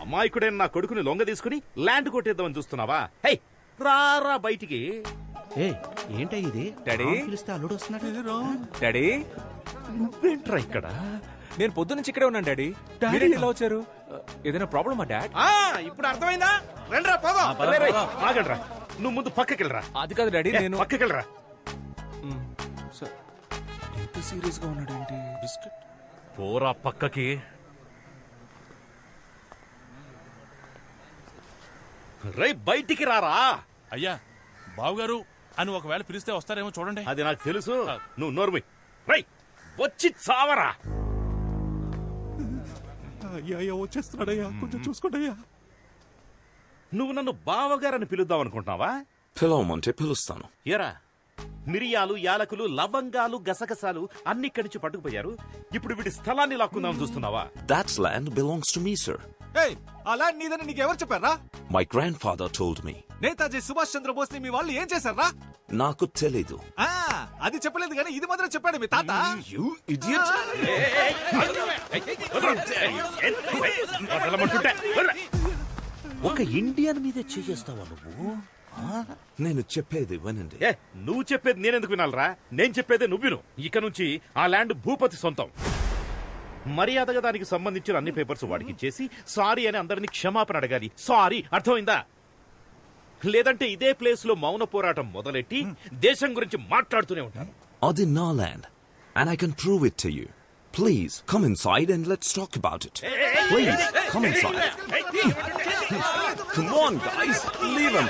అమాయకుడైన నా కొడుకుని లొంగ తీసుకుని ల్యాండ్ కొట్టేద్దామని చూస్తున్నావా? హై రారా బయటికి. ఏంటా ఇది? డాడీ పిలిస్తే అల్లుడు వస్తున్నాడు. డాడీ నువ్వేంట్రా ఇక్కడ? నేను పొద్దు నుంచి ఇక్కడే ఉన్నాను డాడీ. మీరేంటి ఇలా వచ్చారు? ఏదైనా ప్రాబ్లమా డాడ్? ఇప్పుడు అర్థమైందా? రండ్రా పోదాం. ఆగండ్రా, నువ్వు ముందు పక్కకెళ్ళరా. అది కాదు డాడీ, నేను పక్కకెళ్ళరా. ఎంత సీరియస్ గా ఉన్నాడు ఏంటి? పోరా పక్కకి. రై బయటికి రారా. అయ్యా బావుగారు అని ఒకవేళ పిలిస్తే వస్తారేమో చూడండి. అది నాకు తెలుసు, నువ్వు నోర్మై. రై వచ్చి చావరా. అయ్యా వచ్చేస్తున్నాడయ్యా, కొంచెం చూసుకోండియ్యా. నువ్వు నన్ను బావగారని పిలుద్దాం అనుకుంటున్నావా? పిలవమంటే పిలుస్తాను. ఎరా మిరియాలు, యాలకులు, లవంగాలు, గసగసాలు అన్ని ఇక్కడి నుంచి పట్టుకుపోయారు. ఇప్పుడు వీడి స్థలాన్ని లాక్కుందామని చూస్తున్నావా? That land belongs to me, sir. ఆ ల్యాండ్ నీదని నీకెవరు చెప్పారా? My grandfather told me. Netaji Subhash Chandrabose ని మీ వాళ్ళు ఏం చేశారా? నాకు తెలీదు. అది చెప్పలేదు కానీ ఇది మాత్రం చెప్పాడు మీ తాత. You idiot! ఒక ఇండియన్ మీదే చేస్తావా నువ్వు? నేను చెప్పేది వినండి. నువ్వు చెప్పేది నేనెందుకు వినాలరా? నేను చెప్పేదే నువ్వు విను. ఇక నుంచి ఆ ల్యాండ్ భూపతి సొంతం. మర్యాదగా దానికి సంబంధించిన అన్ని పేపర్స్ వాడికి ఇచ్చేసి సారీ అని అందరినీ క్షమాపణ అడగాలి. సారీ, అర్థమైందా? లేదంటే ఇదే ప్లేస్ లో మౌన పోరాటం మొదలెట్టి దేశం గురించి మాట్లాడుతూనే ఉంటాను. అది నా land and I can prove it to you. Please come inside and let's talk about it. Please come inside. Come on guys, leave him.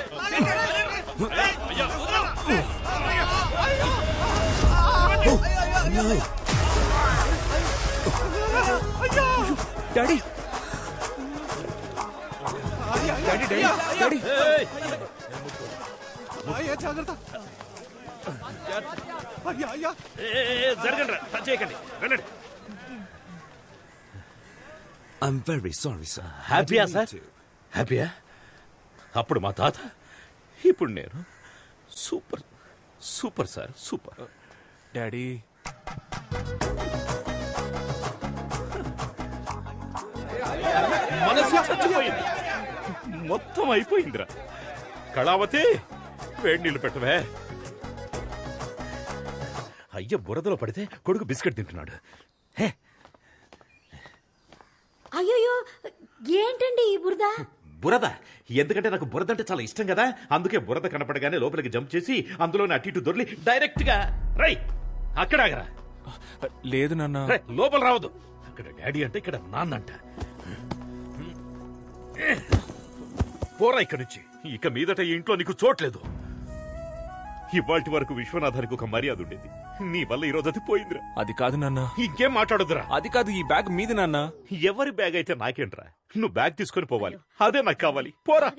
Daddy జాగ్రత్త. అయ్యా అయ్యా జరగండి, టచ్ చేయకండి, రండి. I'm very sorry, sir. హ్యాపీయా సార్? హ్యాపీయా? అప్పుడు మా తాత, ఇప్పుడు నేను. Super super sir, super. Daddy మనసు చచ్చిపోయింది, మొత్తం అయిపోయిందిరా. కళావతి, వేడి నీళ్ళు పెట్టవే. అయ్య బురదలో పడితే కొడుకు బిస్కెట్ తింటున్నాడు. హే, అయ్యో ఏంటండి ఈ బురద? బురద ఎందుకంటే నాకు బురద అంటే చాలా ఇష్టం కదా, అందుకే బురద కనపడగానే లోపలికి జంప్ చేసి అందులోనే అటు ఇటు దొర్లి డైరెక్ట్ గా రై అక్కడ ఆగరా. లేదు నాన్న. లోపల రావద్దు. అక్కడ డాడీ అంటే ఇక్కడ నాన్న అంట. పోరా ఇక్కడి నుంచి. ఇక మీదట ఈ ఇంట్లో నీకు చోట్లేదు. ఇవాల్టి వరకు విశ్వనాథానికి ఒక మర్యాద ఉండేది, నీ వల్ల ఈ రోజు అది పోయిందిరా. అది కాదు నాన్న. ఇంకేం మాట్లాడొద్దురా. అది కాదు, ఈ బ్యాగ్ మీది నాన్న. ఎవరి బ్యాగ్ అయితే నాకేంట్రా, నువ్వు బ్యాగ్ తీసుకొని పోవాలి, అదే నాకు కావాలి. పోరా.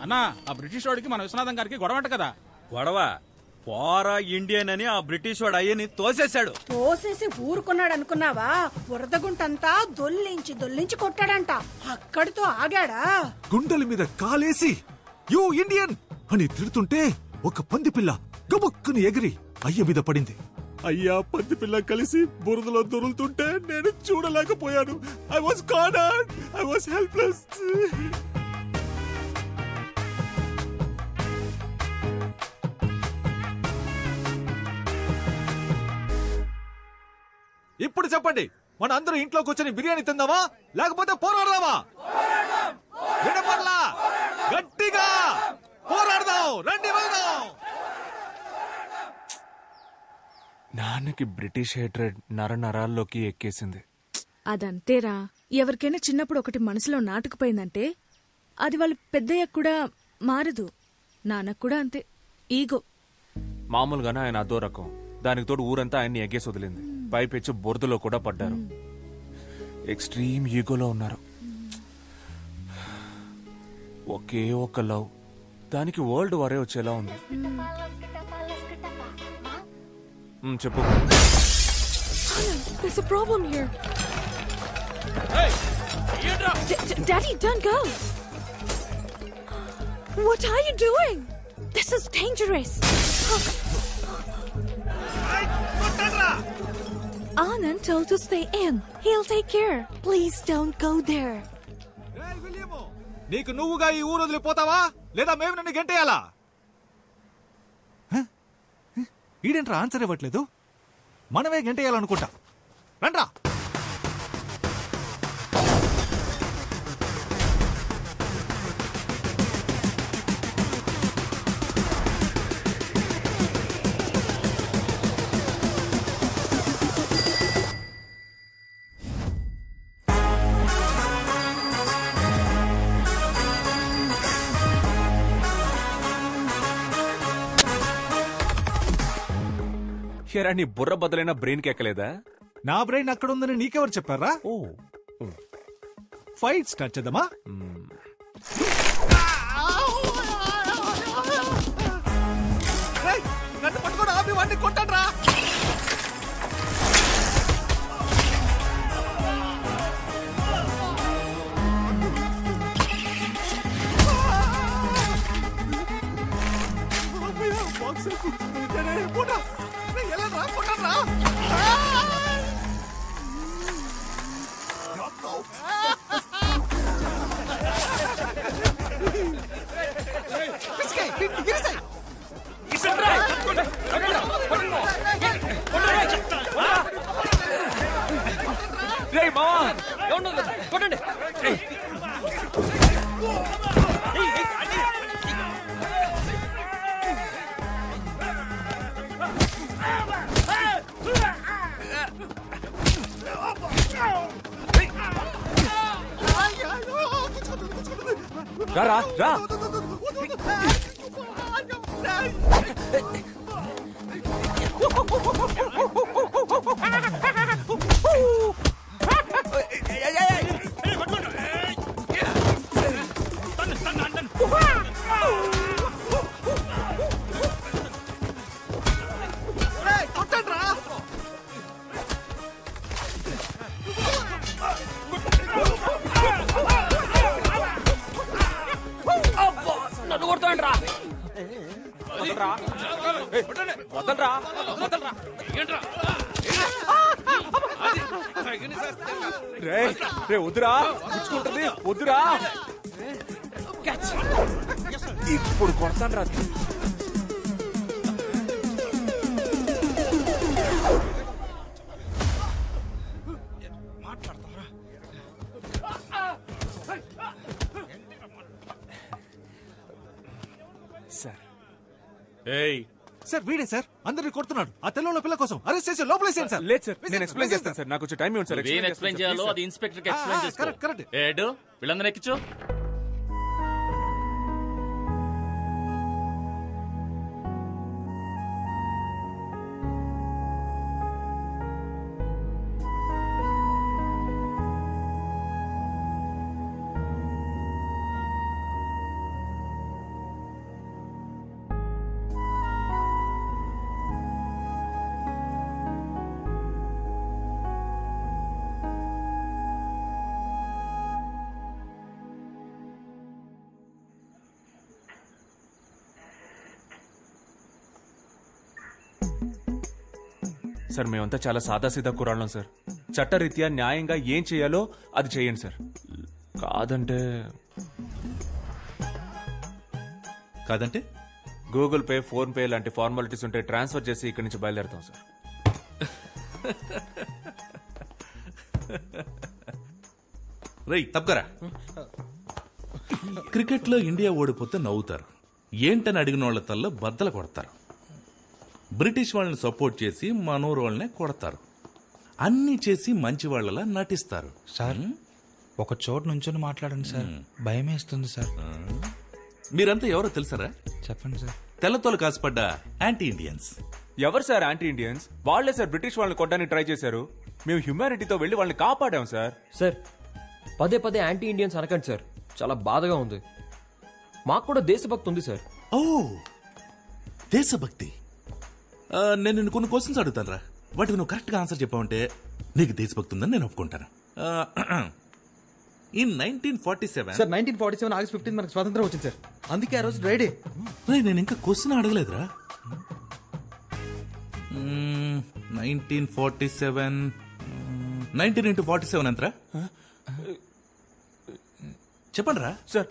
అన్నా, ఆ బ్రిటిష్ వాడికి మన విశ్వనాథం గారికి గొడవంట కదా. గొడవ పోరా ఇండియన్ అని ఆ బ్రిటిష్ వాడు అయ్యని తోసేశాడు. తోసేసి ఊరుకున్నాడు అనుకున్నావా? బురదగుంటంతా దొల్లించి కొట్టాడంట. అక్కడితో ఆగాడా? గుండెల మీద కాలేసి యూ ఇండియన్ అని తిడుతుంటే ఒక పంది పిల్ల గబుక్కుని ఎగిరి అయ్య మీద పడింది. అయ్యా పంది పిల్ల కలిసి బురదలో దొరులుతుంటే నేను చూడలేకపోయాను. I was cornered, I was helpless. ఇప్పుడు చెప్పండి, మన అందరూ ఇంట్లో కూర్చొని బిర్యానీ తిందామా లేకపోతే పోరాడదామా? వినపడలా? గట్టిగా పోరాడదాం, రండి వెళ్దాం. నాన్నకి బ్రిటిష్ హేట్రెడ్ నరాల్లోకి ఎక్కేసింది. అదంతేరా. ఎవరికైనా చిన్నప్పుడు ఒకటి మనసులో నాటుకుపోయిందంటే అది వాళ్ళు పెద్దయ్యాక కూడా మారదు. నాన్నకు కూడా అంతే, ఈగో. మామూలుగానే ఆయన అదో రకం. దానికి తోడు ఊరంతా ఆయన్ని ఎగ్గేసి వదిలింది. పైపెచ్చి బురదలో కూడా పడ్డారు. ఎక్స్ట్రీమ్ ఈగోలో ఉన్నారు. ఒకే ఒక్క లవ్, దానికి వరల్డ్ వారే వచ్చేలా ఉంది. చెప్పు. There's a problem here. Daddy, don't go. What are you doing? This is dangerous. Anand told to stay in. He'll take care. Please don't go there. నీకు నువ్వుగా ఈ ఊరు వదిలిపోతావా లేదా మేము నన్ను గంటేయాలా? ఈడేంట్రా ఆన్సర్ ఇవ్వట్లేదు? మనమే గంటేయాలనుకుంటా. రండ్రా. ఎరా నీ బుర్ర బదులైన బ్రెయిన్ కి ఎక్కలేదా? నా బ్రెయిన్ అక్కడ ఉందని నీకెవరు చెప్పారా? ఫైట్ స్టార్ట్ చేద్దామా? నన్ను పట్టుకోడు, ఆపి వాడిని కొట్టండ్రా. రా రా. నన్ను కొడతాండ్రా. వదలరా వదలరా. రే వద్దురా, పుచ్చుకుంటుంది వద్దురా. ఇప్పుడు కొడతాను రా. సార్ సార్ వీడే సార్ అందరిని కొడుతున్నాడు. ఆ తెల్లంలో పిల్ల కోసం అరెస్ట్ చేసి లోపలేసేయండి సార్. లేదు సార్, నేను ఎక్స్ప్లెయిన్ చేస్తాను సార్. నాకు కొంచెం టైం ఇవ్వండి సార్. ఏం ఎక్స్ప్లెయిన్ చేయాలో అది ఇన్స్పెక్టర్ కి ఎక్స్ప్లెయిన్ చేసుకో. Correct correct. ఏడు వీళ్ళందరూ ఎక్కించు. సార్ మేమంతా చాలా సాదాసీదా కురాళ్ళం సార్. చట్టరీత్యా న్యాయంగా ఏం చేయాలో అది చేయండి సార్. కాదంటే గూగుల్ పే, ఫోన్ పే లాంటి ఫార్మాలిటీస్ ఉంటే ట్రాన్స్ఫర్ చేసి ఇక్కడి నుంచి బయలుదేరుతాం సార్. రై తప్పకరా. క్రికెట్ లో ఇండియా ఓడిపోతే నవ్వుతారు, ఏంటని అడిగిన వాళ్ళ తల్ల బద్దలు కొడతారు. బ్రిటిష్ వాళ్ళని సపోర్ట్ చేసి మనోరు వాళ్ళనే కొడతారు. అన్ని చేసి మంచి వాళ్ళలా నటిస్తారు. సార్ ఒక చోటు నుంచొని మాట్లాడండి సార్, భయం వేస్తుంది సార్. మీరంతా ఎవరో తెలుసారా? చెప్పండి సార్. తెల్లతోలు కాసుపడ్డ యాంటీ ఇండియన్స్. ఎవరు సార్ యాంటీ ఇండియన్స్? వాళ్లే సార్ బ్రిటిష్ వాళ్ళని కొట్టడానికి ట్రై చేశారు. మేము హ్యూమానిటీతో వెళ్లి వాళ్ళని కాపాడాం సార్. సార్ పదే పదే యాంటీ ఇండియన్స్ అనకండి సార్, చాలా బాధగా ఉంది. మాకు కూడా దేశభక్తి ఉంది సార్. ఓ దేశభక్తి. నేను నిన్ను కొన్ని క్వశ్చన్స్ అడుగుతాను. వాటికి నువ్వు కరెక్ట్ గా ఆన్సర్ చెప్పావంటే నీకు దేశభక్తి ఉందని నేను ఒప్పుకుంటాను. ఇన్ 1947 సార్ 1947 ఆగస్ట్ 15 మనకు స్వాతంత్రం వచ్చింది సార్. అందుకే ఆ రోజు డ్రైడే. నేను ఇంకా క్వశ్చన్ అడగలేదురా. 1947 19 into 47 ఎంతరా? చెప్పండి రా సార్.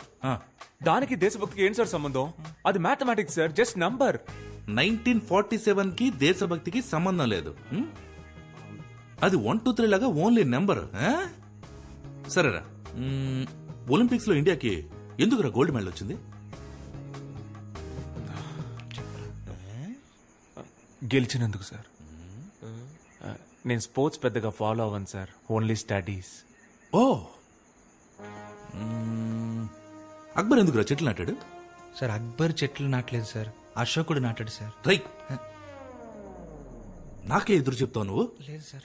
దానికి దేశభక్తికి ఏం సార్ సంబంధం? అది మ్యాథమెటిక్స్ సార్, జస్ట్ నంబర్. 1947 కి దేశభక్తికి సంబంధం లేదు. అది 1 2 3 లాగా ఓన్లీ నెంబర్. సరేరా, ఒలింపిక్స్ లో ఇండియాకి ఎందుకురా గోల్డ్ మెడల్ వచ్చింది? గెలిచినందుకు సార్. నేను స్పోర్ట్స్ పెద్దగా ఫాలో అవ్వను సార్, ఓన్లీ స్టడీస్. ఓ అక్బర్ ఎందుకురా చెట్లు నాటాడు? సార్ అక్బర్ చెట్లు నాటలేదు సార్, అశోకుడు నాటాడు సార్. రైట్. నాకే ఎదురు చెప్తావు నువ్వు?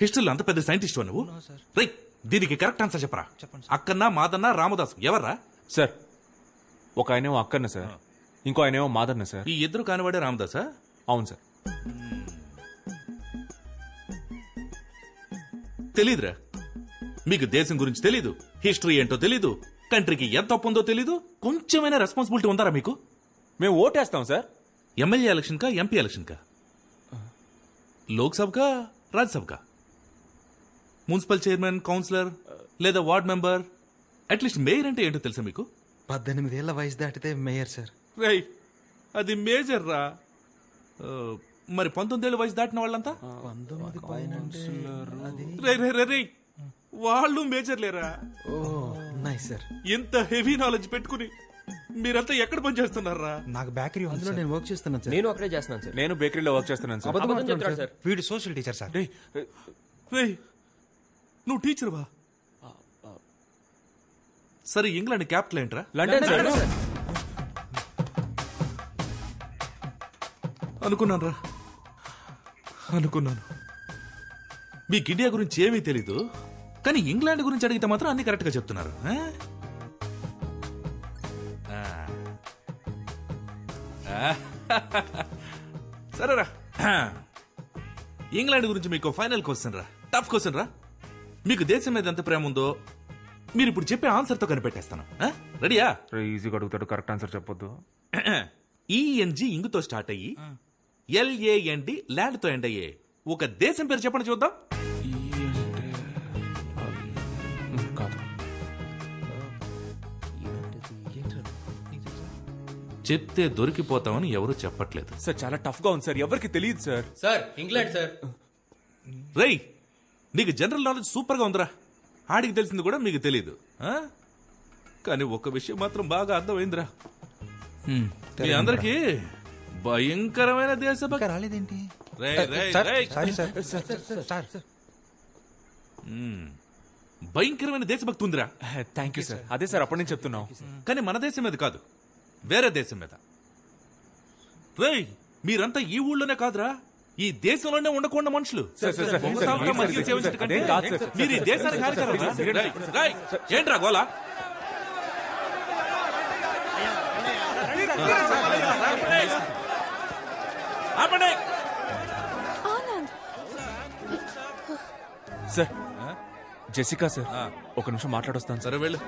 హిస్టరీలో అంత పెద్ద సైంటిస్ట్ నువ్వు? రైట్. దీనికి కరెక్ట్ ఆన్సర్ చెప్పరా. అక్కన్న, మాదన్న, రామదాసు ఎవర్రా? సార్ ఒక ఆయనేమో అక్కన్న సార్, ఇంకో ఆయనేమో మాదన్న సార్. ఈ ఇద్దరు కానివాడే రామదాసా? అవును సార్. తెలీదురా మీకు దేశం గురించి తెలీదు, హిస్టరీ ఏంటో తెలీదు, కంట్రీకి ఎంత తప్పు ఉందో తెలీదు. కొంచెమైనా రెస్పాన్సిబిలిటీ ఉందారా మీకు? మేము ఓటేస్తాం సార్. ఎమ్మెల్యే ఎలక్షన్ కా, ఎంపీ ఎలక్షన్ కా, లోక్సభ కా, రాజ్యసభ కా, మున్సిపల్ చైర్మన్, కౌన్సిలర్ లేదా వార్డ్ మెంబర్, అట్లీస్ట్ మేయర్ అంటే ఏంటో తెలుసా మీకు? 18 ఏళ్ల వయసు దాటితే మేయర్ సార్. రై అది మేజర్ రా. మరి 19 ఏళ్ల వయసు దాటిన వాళ్ళంతా రై వాళ్ళు మేజర్ లేరా? సార్ ఎంత హెవీ నాలెడ్జ్ పెట్టుకుని మీరంతా ఎక్కడ పని చేస్తున్నారా? నాకు బేకరీ అందులో నేను వర్క్ చేస్తున్నాను సార్. నేను అక్కడే చేస్తున్నాను సార్. నేను బేకరీలో వర్క్ చేస్తున్నాను సార్. అబద్ధం చెప్తాడు సార్. వీడు సోషల్ టీచర్ సార్. రేయ్ నువ్వు టీచర్వా? సరే ఇంగ్లాండ్ క్యాపిటల్ ఏంట్రా? London sir. అనుకున్నాను. మీకు ఇండియా గురించి ఏమీ తెలీదు, కానీ ఇంగ్లాండ్ గురించి అడిగితే మాత్రం అన్ని కరెక్ట్ గా చెప్తున్నారు. సరేరా, ఇంగ్లాండ్ గురించి మీకు ఫైనల్ క్వశ్చన్ రా, టఫ్ క్వశ్చన్ రా. మీకు దేశం మీద ఎంత ప్రేమ ఉందో మీరు ఇప్పుడు చెప్పే ఆన్సర్ తో కనిపెట్టేస్తాను. రెడీయా? ఈజీగా అడుగుతాడు, కరెక్ట్ ఆన్సర్ చెప్పొద్దు. ఈఎన్జి ఇంగుతో స్టార్ట్ అయ్యి ఎల్ఏఎన్డి ల్యాండ్ తో ఎండ్ అయ్యే ఒక దేశం పేరు చెప్పండి చూద్దాం. చెప్తే దొరికిపోతామని ఎవరు చెప్పట్లేదు సార్. చాలా టఫ్ గా ఉంది సార్, ఎవరికి తెలియదు సార్. Sir England sir. రేయ్, నీకు జనరల్ నాలెడ్జ్ సూపర్ గా ఉందిరా. ఆడికి తెలిసింది కూడా మీకు తెలియదు. కానీ ఒక విషయం మాత్రం బాగా అర్థమైందిరా, మీ అందరికి భయంకరమైన దేశభక్తి రాలేదేంటి? భయంకరమైన దేశభక్తి ఉందిరా. Thank you sir. అదే సార్ అప్పటి నుంచి చెప్తున్నాం. కానీ మన దేశం మీద కాదు, వేరే దేశం మీద. రేయ్, మీరంతా ఈ ఊళ్ళోనే కాదురా, ఈ దేశంలోనే ఉండకుండా మనుషులు. మీరు ఈ దేశానికి హానికరం. ఏంట్రా గోలా? సార్, జెసికా సార్, ఒక నిమిషం మాట్లాడొస్తాను. సరే వెళ్ళు.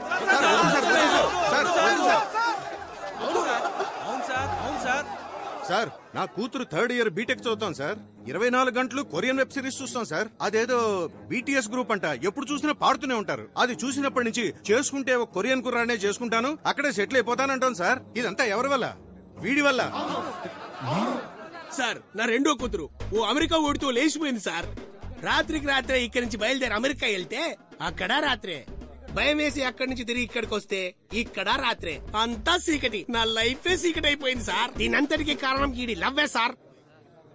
సార్, నా కూతురు 3rd ఇయర్ బీటెక్ చదువుతాం సార్. 24 గంటలు కొరియన్ వెబ్ సిరీస్ చూస్తాం సార్. అదేదో బీటీఎస్ గ్రూప్ అంట, ఎప్పుడు చూసినా పాడుతూనే ఉంటారు. అది చూసినప్పటి నుంచి చేసుకుంటే ఒక కొరియన్ కుర్రానే చేసుకుంటాను, అక్కడే సెటిల్ అయిపోతానంటాను సార్. ఇదంతా ఎవరి వల్ల? వీడి వల్ల. సార్, నా రెండో కూతురు ఓ అమెరికా ఓడితో లేచిపోయింది సార్. రాత్రికి రాత్రే ఇక్కడి నుంచి బయలుదేరి అమెరికా వెళ్తే అక్కడ రాత్రే, భయం వేసి అక్కడి నుంచి తిరిగి ఇక్కడికి వస్తే ఇక్కడ రాత్రే, అంతా చీకటి. నా లైఫే చీకటి అయిపోయింది సార్. దీనంతటికి కారణం ఈడి లవ్వే సార్.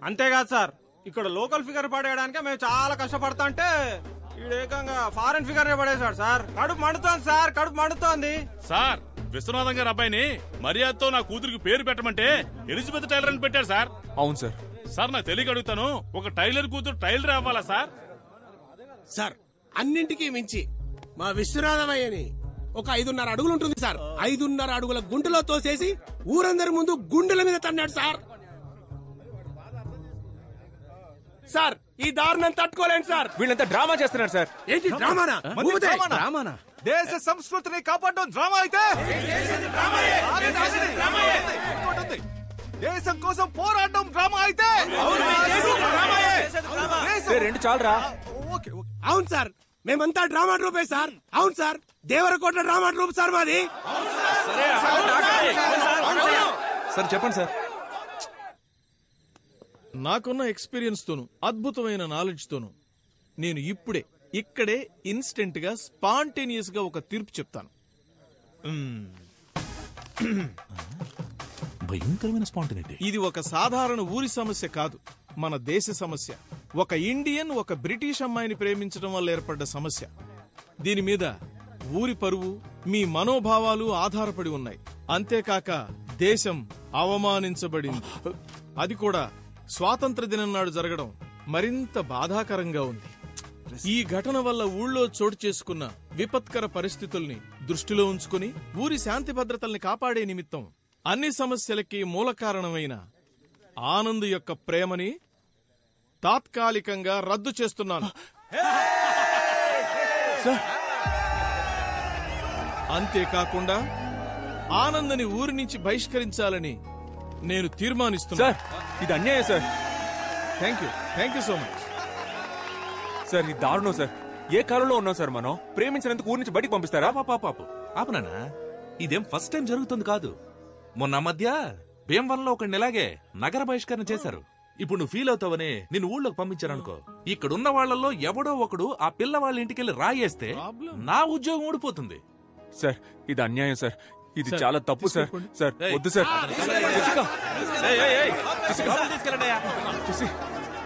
అంతేకాదు సార్, ఇక్కడ లోకల్ ఫిగర్ పడేయడానికి మేము చాలా కష్టపడతా అంటే ఏకంగా ఫారెన్ ఫిగర్ పడేశాడు సార్. కడుపు మండుతోంది సార్, కడుపు మండుతోంది సార్. విశ్వనాథం గారి అబ్బాయిని మర్యాదతో నా కూతురికి పేరు పెట్టమంటే ఎలిజబెత్ టైలర్ అని పెట్టారు సార్. అవును సార్. సార్, నాకు తెలియక అడుగుతాను, ఒక టైలర్ కూతురు టైలర్ అవ్వాలా సార్? సార్, అన్నింటికీ మించి మా విశ్వనాథమయ్యని ఒక 5.5 అడుగులు ఉంటుంది సార్. 5.5 అడుగుల గుంటలో తోసేసి ఊరందరి ముందు గుండెల మీద తన్నాడు సార్. సార్, ఈ దారుణం తట్టుకోలేను సార్. వీళ్ళంతా డ్రామా చేస్తున్నారు సార్. ఏంటి డ్రామానా? డ్రామానా? దేశ సంస్కృతిని కాపాడడం డ్రామా అయితే, దేశం కోసం పోరాటం డ్రామా అయితే, రెండు చాలరా. అవును సార్, మేమంతా డ్రామా ట్రూపే సార్. అవును sir, Devarakota drama troupe sir మాది. సార్ చెప్పండి సార్. నాకున్న ఎక్స్పీరియన్స్ తోను, అద్భుతమైన నాలెడ్జ్ తోను నేను ఇప్పుడే ఇక్కడే ఇన్స్టెంట్ గా స్పాంటేనియస్ గా ఒక తీర్పు చెప్తాను. భయంకరమైన స్పాంటేనిటీ. ఇది ఒక సాధారణ ఊరి సమస్య కాదు, మన దేశ సమస్య. ఒక ఇండియన్ ఒక బ్రిటిష్ అమ్మాయిని ప్రేమించడం వల్ల ఏర్పడ్డ సమస్య. దీని మీద ఊరి పరువు, మీ మనోభావాలు ఆధారపడి ఉన్నాయి. అంతేకాక దేశం అవమానించబడింది. అది కూడా స్వాతంత్ర దినం నాడు జరగడం మరింత బాధాకరంగా ఉంది. ఈ ఘటన వల్ల ఊళ్ళో చోటు చేసుకున్న విపత్కర పరిస్థితుల్ని దృష్టిలో ఉంచుకుని ఊరి శాంతి భద్రతల్ని కాపాడే నిమిత్తం అన్ని సమస్యలకి మూల కారణమైన ఆనంద్ యొక్క ప్రేమని తాత్కాలికంగా రద్దు చేస్తున్నాను. అంతేకాకుండా ఆనంద్ని ఊరి నుంచి బహిష్కరించాలని నేను తీర్మానిస్తున్నాను. సార్, ఇది అన్యాయం sir. Thank you so much sir. ఇది దారుణం సార్. ఏ కాలంలో ఉన్నాం సార్ మనం? ప్రేమించినందుకు ఊరి నుంచి బయటికి పంపిస్తారా? పాపు ఆపనా? ఇదేం ఫస్ట్ టైం జరుగుతుంది కాదు. మొన్న మధ్య భీమవరంలో ఒక ఇలాగే నగర బహిష్కరణ చేశారు. ఇప్పుడు నువ్వు ఫీల్ అవుతావని నిన్ను ఊళ్ళోకి పంపించారనుకో, ఇక్కడున్న వాళ్లలో ఎవడో ఒకడు ఆ పిల్ల వాళ్ళ ఇంటికెళ్ళి రాయేస్తే నా ఉద్యోగం ఊడిపోతుంది. సార్, ఇది అన్యాయం సార్. ఇది చాలా తప్పు సార్. సార్ వద్దు sir.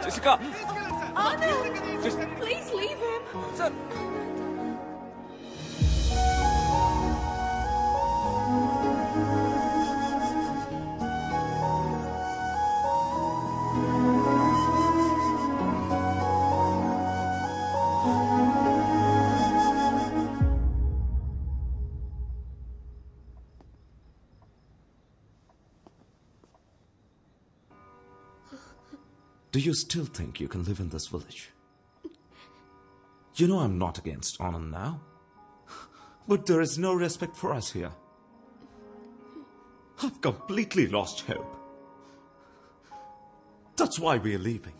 Jessica, Please leave him. Sir. Do you still think you can live in this village? You know I'm not against Anand now. But there is no respect for us here. I've completely lost hope. That's why we're leaving.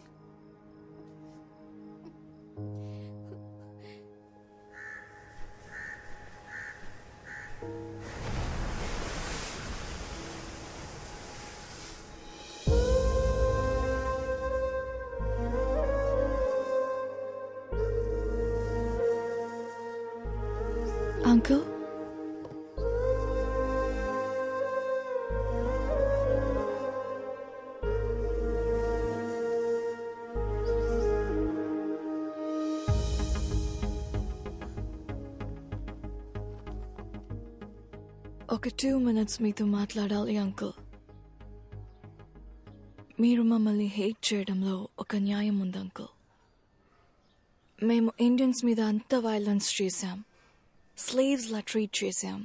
Uncle? ఒక 2 minutes మీతో మాట్లాడాలి uncle. మీరు మమ్మల్ని hate చేయడంలో ఒక న్యాయం ఉంది uncle. మేము ఇండియన్స్ మీద అంత వైలెన్స్ చేశాం, స్లేవ్స్ లా ట్రీట్ చేశాం.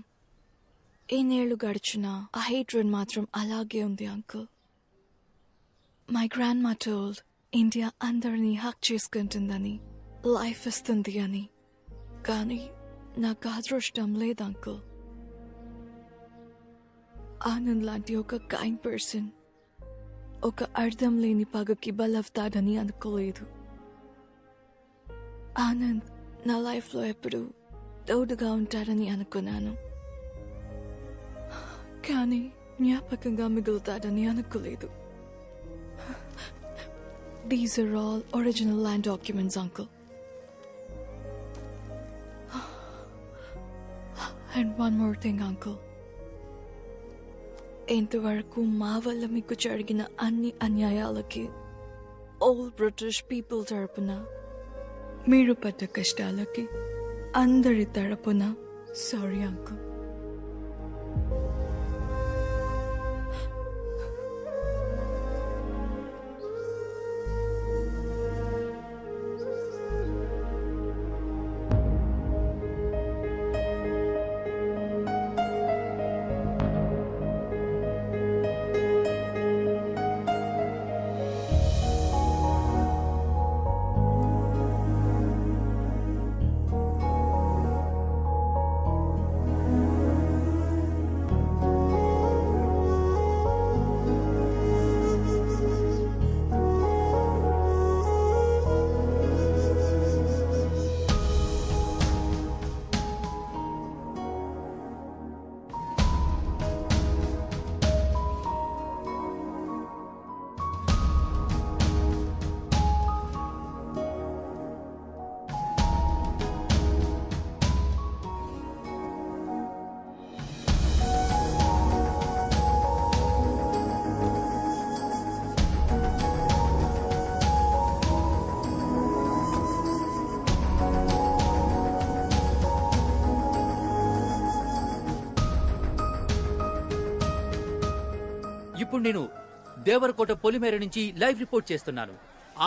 ఎన్నేళ్లు గడిచినా ఆ హేట్రెడ్ మాత్రం అలాగే ఉంది అంకుల్. మై గ్రాండ్ మా టోల్డ్ ఇండియా అందరినీ హక్ చేసుకుంటుందని, లైఫ్ ఇస్తుంది అని. కానీ నాకు అదృష్టం లేదు అంకుల్. ఆనంద్ లాంటి ఒక కైండ్ పర్సన్ ఒక అర్థం లేని పగకి బలవుతాడని అనుకోలేదు. ఆనంద్ నా లైఫ్లో ఎప్పుడు తోడుగా ఉంటాడని అనుకున్నాను, కానీ జ్ఞాపకంగా మిగులుతాడని అనుకోలేదు. These are all original land documents, uncle. And one more thing, uncle. ఇంతవరకు మా వల్ల మీకు జరిగిన అన్ని అన్యాయాలకి ఓల్డ్ బ్రిటిష్ పీపుల్ తరపున, మీరు పడ్డ కష్టాలకి అందరి తరపున సారీ అంకుల్. ఇప్పుడు నేను దేవరకోట పొలిమేర నుంచి లైవ్ రిపోర్ట్ చేస్తున్నాను.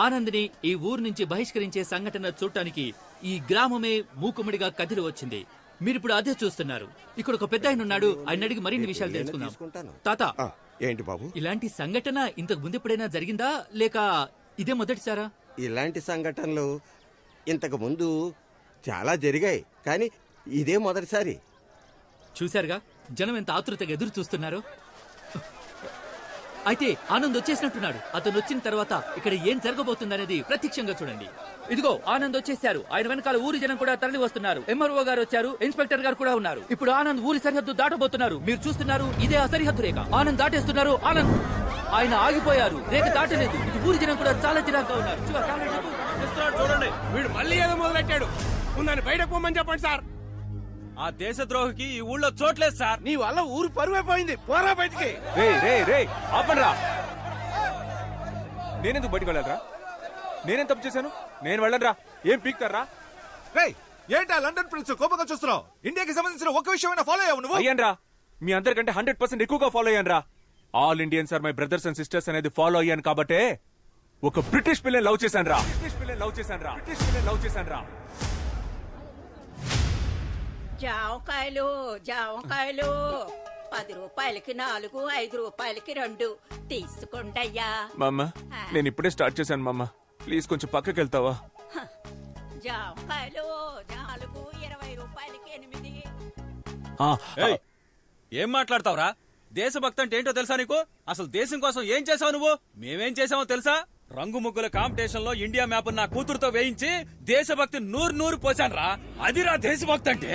ఆనంద్ని ఈ ఊరు నుంచి బహిష్కరించే సంఘటన చూడటానికి ఈ గ్రామమే మూకుమ్మడిగా కదిలి వచ్చింది. మీరిప్పుడు అదే చూస్తున్నారు. ఇక్కడ ఒక పెద్ద ఆయన ఉన్నాడు, ఆయన అడిగి మరిన్ని విషయాలు తెలుసుకుందాం. తాత, ఏంటి బాబు? ఇలాంటి సంఘటన ఇంతకు ముందు ఎప్పుడైనా జరిగిందా, లేక ఇదే మొదటిసారా? ఇలాంటి సంఘటనలు ఇంతకు ముందు చాలా జరిగాయి, కానీ ఇదే మొదటిసారి. చూశారుగా జనం ఎంత ఆతృతగా ఎదురు చూస్తున్నారు. అయితే ఆనంద్ వచ్చేసినట్టున్నాడు. అతను వచ్చిన తర్వాత ఇక్కడ ఏం జరగబోతుందనేది ప్రత్యక్షంగా చూడండి. ఇదిగో ఆనంద్ వచ్చేసారు. ఆయన వెనకాల ఊరి జనం కూడా తరలి వస్తున్నారు. ఎంఆర్ఓ గారు వచ్చారు, ఇన్స్పెక్టర్ గారు కూడా ఉన్నారు. ఇప్పుడు ఆనంద్ ఊరి సరిహద్దు దాటబోతున్నారు. మీరు చూస్తున్నారు, ఇదే ఆ సరిహద్దు రేఖ. ఆనంద్ దాటేస్తున్నారు. ఆనంద్ ఆయన ఆగిపోయారు, రేఖ దాటలేదు. ఇటు ఊరి జనం కూడా చాలా చిరాగ్గా ఉన్నారు. చూడండి, వీడు మళ్ళీ ఏదో మొదలెట్టాడు. ముందని బయటకు పోమని చెప్పండి సార్. ఆ దేశద్రోహికి ఈ ఊళ్ళో చోట్లేదు సార్. నీ వల్ల ఊరు పరువైపోయింది. పోరా బయటికి. ఆపండ్రా. నేనెందుకు బయటకు వెళ్ళాలరా? నేనేం తప్పు చేశాను? నేను వెళ్ళనురా. ఏం పీక్తారా? ఏంటా లండన్ ప్రిన్స్ కోపంగా చూస్తున్నావు? ఇండియాకి సంబంధించిన ఒక్క విషయమైనా ఫాలో అయ్యావు నువ్వు? అయ్యాన్రా, మీ అందరికంటే 100% ఎక్కువగా ఫాలో అయ్యాన్రా. All Indians are my brothers and sisters అనేది ఫాలో అయ్యాను కాబట్టే ఒక బ్రిటిష్ పిల్లని లవ్ చేశాన్రా. జామకాయలు జామకాయలు 10 రూపాయలకి 4, 5 రూపాయలకి 2 తీసుకోండయ్యా. మామ నేను ఇప్పుడే స్టార్ట్ చేశాను మామ, ప్లీజ్ కొంచెం పక్కకి వెళ్తావా? జామకాయలు 4, 20 రూపాయలకి 8. ఏం మాట్లాడతావురా? దేశభక్తి అంటే ఏంటో తెలుసా నీకు? అసలు దేశం కోసం ఏం చేసావు నువ్వు? మేమేం చేసామో తెలుసా? రంగు ముగ్గుల కాంపిటీషన్ లో ఇండియా మ్యాప్ నా కూతురుతో వేయించి దేశభక్తి 100 పోసాను రా. అదిరా దేశభక్తి అంటే.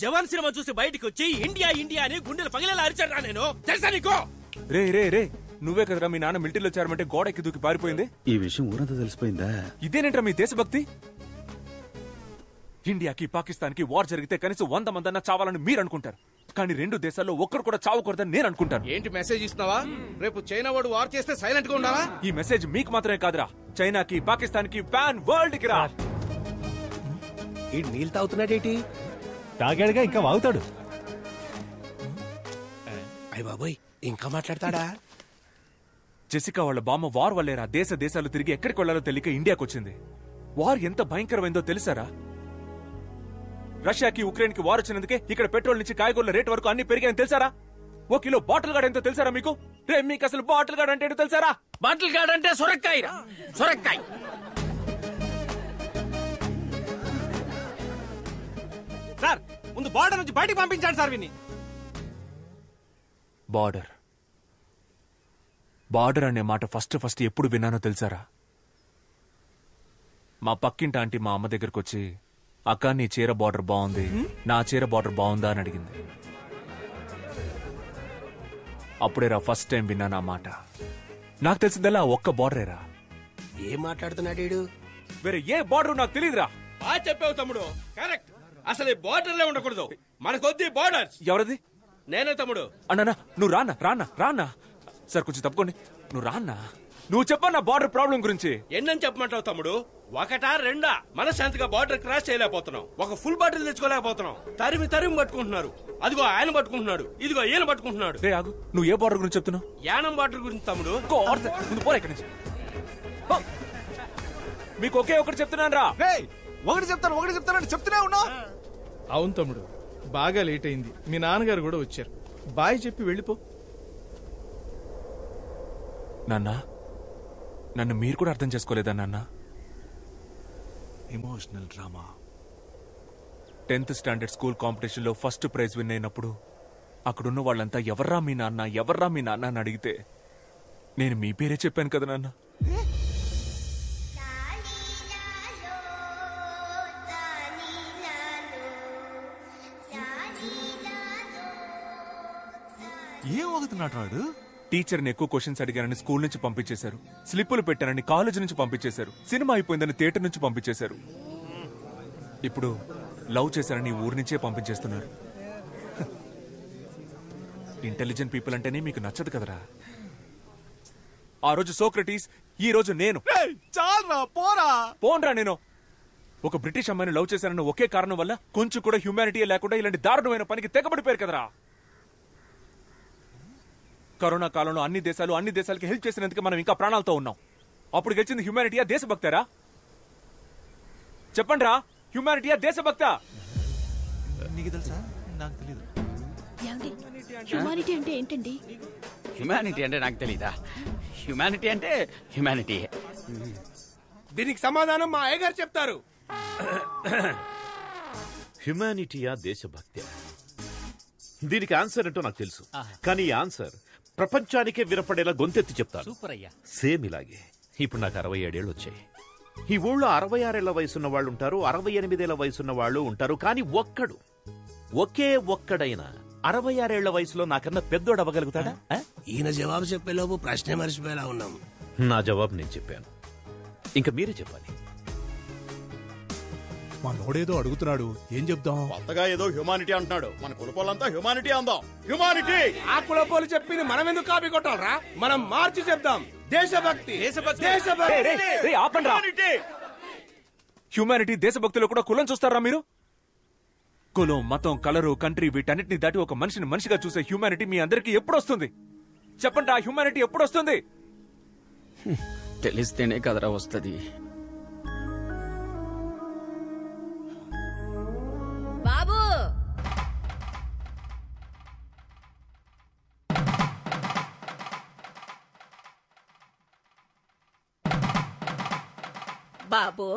జవాన్ సినిమా చూసి బయటికి వచ్చి ఇండియా ఇండియా అని గుండెలు పగిలేలా అరిచారా నేను, తెలుసా నీకు? రే రే రే, నువ్వే కదరా మీ నాన్న మిలిటరీలో చేరమంటే గోడ ఎక్కి దూకి పారిపోయింది? ఈ విషయం ఊరంతా తెలిసిపోయిందా? ఇదేనేంట్రా మీ దేశభక్తి? ఇండియాకి పాకిస్తాన్ కి వార్ జరిగితే కనీసం 100 మందన్నా చావాలని మీరు అనుకుంటారు, కానీ 2 దేశాల్లో ఒక్కరు కూడా చావకూడదని నేను అనుకుంటాను. ఏంటి మెసేజ్ ఇస్తున్నావా? రేపు చైనా వాడు వార్ చేస్తే సైలెంట్ గా ఉండాలా? ఈ మెసేజ్ మీకు మాత్రమే కాదురా, చైనాకి, పాకిస్తాన్ కి, పాన్ వరల్డ్ కి రా. ఈ నీళ్ళు తాగుతున్నాడేటి? తాగాడుగా, ఇంకా వాగుతాడు. అయ్య బాబోయ్, ఇంకా మాట్లాడతాడా? జెసికా వాళ్ళ బామ్మ వార్ వల్లేరా దేశాలు తిరిగి ఎక్కడికి వెళ్లాలో తెలియక ఇండియాకి వచ్చింది. వార్ ఎంత భయంకరమైందో తెలుసారా? రష్యాకి ఉక్రెయిన్ కి వార్ వచ్చినందుకే ఇక్కడ పెట్రోల్ నుంచి కాయగూరల రేట్ వరకు అన్ని పెరిగాయని తెలుసారా? 1 కిలో బాటిల్ గార్డ్ ఎంతో తెలుసారా మీకు? రే, మీకు అసలు బాటిల్ గార్డ్ అంటే తెలుసారా? బాటిల్ గార్డ్ అంటే సొరకాయ. సొరకాయ సార్, ముందు బార్డర్ నుంచి బయటికి పంపించాడు సార్ విని. బార్డర్ అనే మాట ఫస్ట్ ఎప్పుడు విన్నానో తెలుసారా? మా పక్కింటి ఆంటీ మా అమ్మ దగ్గరకు వచ్చి, అక్క నీ చీర బార్డర్ బాగుంది, నా చీర బార్డర్ బాగుందా అని అడిగింది. అప్పుడేరా ఫస్ట్ టైం విన్నాను ఆ మాట. నాకు తెలిసిందల్లా ఒక్క బార్డరేరా. ఏం మాట్లాడుతున్నాడు? వేరే ఏ బార్డర్ నాకు తెలియదురా. బాగా చెప్పావు తమ్ముడు, కరెక్ట్. అసలు ఈ బార్డర్లే ఉండకూడదు, మనకొద్ది బార్డర్. ఎవరది? నేనే తమ్ముడు. అన్నా నువ్వు రానా సార్, కొంచెం తప్పుకోండి. నువ్వు రాన్నా, నువ్వు చెప్పన్నా బార్డర్ ప్రాబ్లం గురించి. ఎన్నని చెప్పమంటావు తమ్ముడు? 1, 2 మనశాంతిగా బార్డర్ క్రాస్ చేయలేకపోతున్నాం, ఒక ఫుల్ బాటిల్ తెచ్చుకోలేకపోతున్నాం. తరిమి పట్టుకుంటున్నారు. అదిగో ఆయన పట్టుకుంటున్నాడు, ఇదిగో ఈయన పట్టుకుంటున్నాడు. రే ఆగు, నువ్వు ఏ బార్డర్ గురించి చెప్తున్నావు? యానం బార్డర్ గురించి తమ్ముడు. పోరా ఇక్కడి నుంచి. మీకు ఒకే ఒకటి చెప్తున్నాను రా. ఒకటి చెప్తానని చెప్తూనే ఉన్నా. అవును తమ్ముడు, బాగా లేట్ అయింది. మీ నాన్నగారు కూడా వచ్చారు. బాయ్ చెప్పి వెళ్ళిపో. నన్ను మీరు కూడా అర్థం చేసుకోలేదా నాన్న? Emotional drama. 10th standard school competition లో ఫస్ట్ ప్రైజ్ విన్ అయినప్పుడు అక్కడున్న వాళ్ళంతా ఎవర్రా మీ నాన్న అని అడిగితే నేను మీ పేరే చెప్పాను కదా నాన్న. ఏం అవుతున్నాడు వాడు? టీచర్ని ఎక్కువ క్వశ్చన్స్ అడిగానని స్కూల్ నుంచి పంపించేశారు, స్లిప్పులు పెట్టానని కాలేజ్ నుంచి పంపించేశారు, సినిమా అయిపోయిందని థియేటర్ నుంచి పంపించేశారు, ఇప్పుడు లవ్ చేశారని ఊరి నుంచే పంపించేస్తున్నారు. ఇంటెలిజెంట్ పీపుల్ అంటేనే మీకు నచ్చదు కదరా. ఆ రోజు సోక్రటీస్, ఈ రోజు నేను. పోన్రా నేను. ఒక బ్రిటిష్ అమ్మాయిని లవ్ చేశానన్న ఒకే కారణం వల్ల కొంచెం కూడా హ్యూమానిటీ లేకుండా ఇలాంటి దారుణమైన పనికి తెగబడిపోయారు కదరా. కరోనా కాలంలో అన్ని దేశాలకి హెల్ప్ చేసినందుకు మనం ఇంకా ప్రాణాలతో ఉన్నాం. అప్పుడు గెలిచింది హ్యూమానిటీయా దేశభక్తారా? చెప్పండి రా, హ్యూమానిటీయా దేశభక్త? నీకు తెలుసా? నాకు తెలియదు. హ్యూమానిటీ అంటే ఏంటండి? హ్యూమానిటీ అంటే నాకు తెలీదా? హ్యూమానిటీ అంటే హ్యూమానిటీ. దీనికి సమాధానం మా అయ్యగారు చెప్తారు. హ్యుమానిటీయా దేశభక్తి? దీనికి ఆన్సర్ ఏంటో నాకు తెలుసు, కానీ ఈ ఆన్సర్ ప్రపంచానికే వినపడేలా గొంతెత్తి చెప్తాను. సేమ్ ఇలాగే ఇప్పుడు నాకు 67 ఏళ్ళు వచ్చాయి. ఈ ఊళ్ళో 66 ఏళ్ల వయసున్న వాళ్ళు ఉంటారు, 68 ఏళ్ల వయసున్న వాళ్ళు ఉంటారు, కానీ ఒకే ఒక్కడైనా 66 ఏళ్ల వయసులో నాకన్నా పెద్దోడు అవ్వగలుగుతాడా? ఈయన జవాబు చెప్పేలోపు ప్రశ్నే మర్చిపోయేలా ఉన్నాం. నా జవాబు నేను చెప్పాను, ఇంకా మీరే చెప్పాలి. మా నోడేదో అడుగుతున్నాడు, ఏం చెప్దాం? కొత్తగా ఏదో హ్యూమానిటీ అంటున్నాడు, మన కులపోలంతా హ్యూమానిటీ అందాం. హ్యూమానిటీ! ఆ కులపోలు చెప్పింది మనం ఎందుకు కాపీ కొట్టాలరా? మనం మార్చి చెప్దాం. దేశభక్తి. హ్యూమానిటీ దేశభక్తిలో కూడా కులం చూస్తారా మీరు? కులం, మతం, కలరు, కంట్రీ వీటన్నిటిని దాటి ఒక మనిషిని మనిషిగా చూసే హ్యూమానిటీ మీ అందరికీ ఎప్పుడు వస్తుంది? చెప్పండి, ఆ హ్యూమానిటీ ఎప్పుడు వస్తుంది? తెలిస్తేనే కదరా వస్తుంది. బాబు బాబు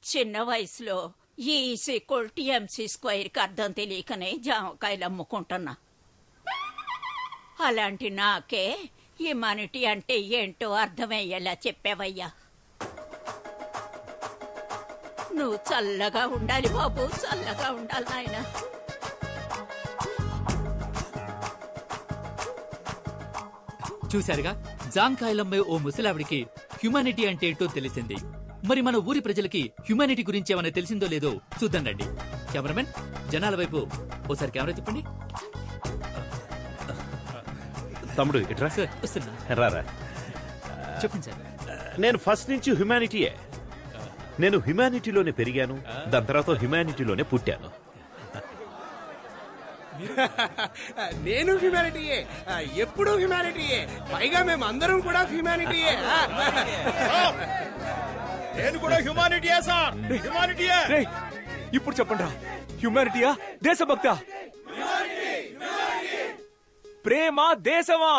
చిన్న వయసులో E=MC² అర్థం తెలియకనే జామకాయలు అమ్ముకుంటున్నా. అలాంటి నాకే హ్యుమానిటీ అంటే ఏంటో అర్థమయ్యేలా చెప్పావయ్యా. నువ్వు చల్లగా ఉండాలి బాబు, చల్లగా ఉండాలి నాయన. చూశారుగా, జాంకాయలమ్మే ఓ ముసలావిడికి హ్యుమానిటీ అంటే ఏంటో తెలిసింది. మరి మన ఊరి ప్రజలకి హ్యుమానిటీ గురించి ఏమైనా తెలిసిందో లేదో చూద్దాం రండి. కెమెరామెన్, జనాల వైపు ఓసారి కెమెరా తిప్పండి. తమ్ముడు ఇట్రా. వస్తున్నా. రారా. చెప్పండి సార్. నేను ఫస్ట్ నుంచి హ్యుమానిటీయే. నేను హ్యుమానిటీలోనే పెరిగాను, దాని తర్వాత హ్యుమానిటీలోనే పుట్టాను. నేను హ్యుమానిటీయే, ఎప్పుడు హ్యుమానిటీయే, పైగా మేము అందరం కూడా హ్యుమానిటీయే. నేను కూడా హ్యుమానిటీయే సార్, హ్యుమానిటీయే. ఇప్పుడు చెప్పండి రా, హ్యుమానిటీయా దేశభక్త? ప్రేమ దేశమా?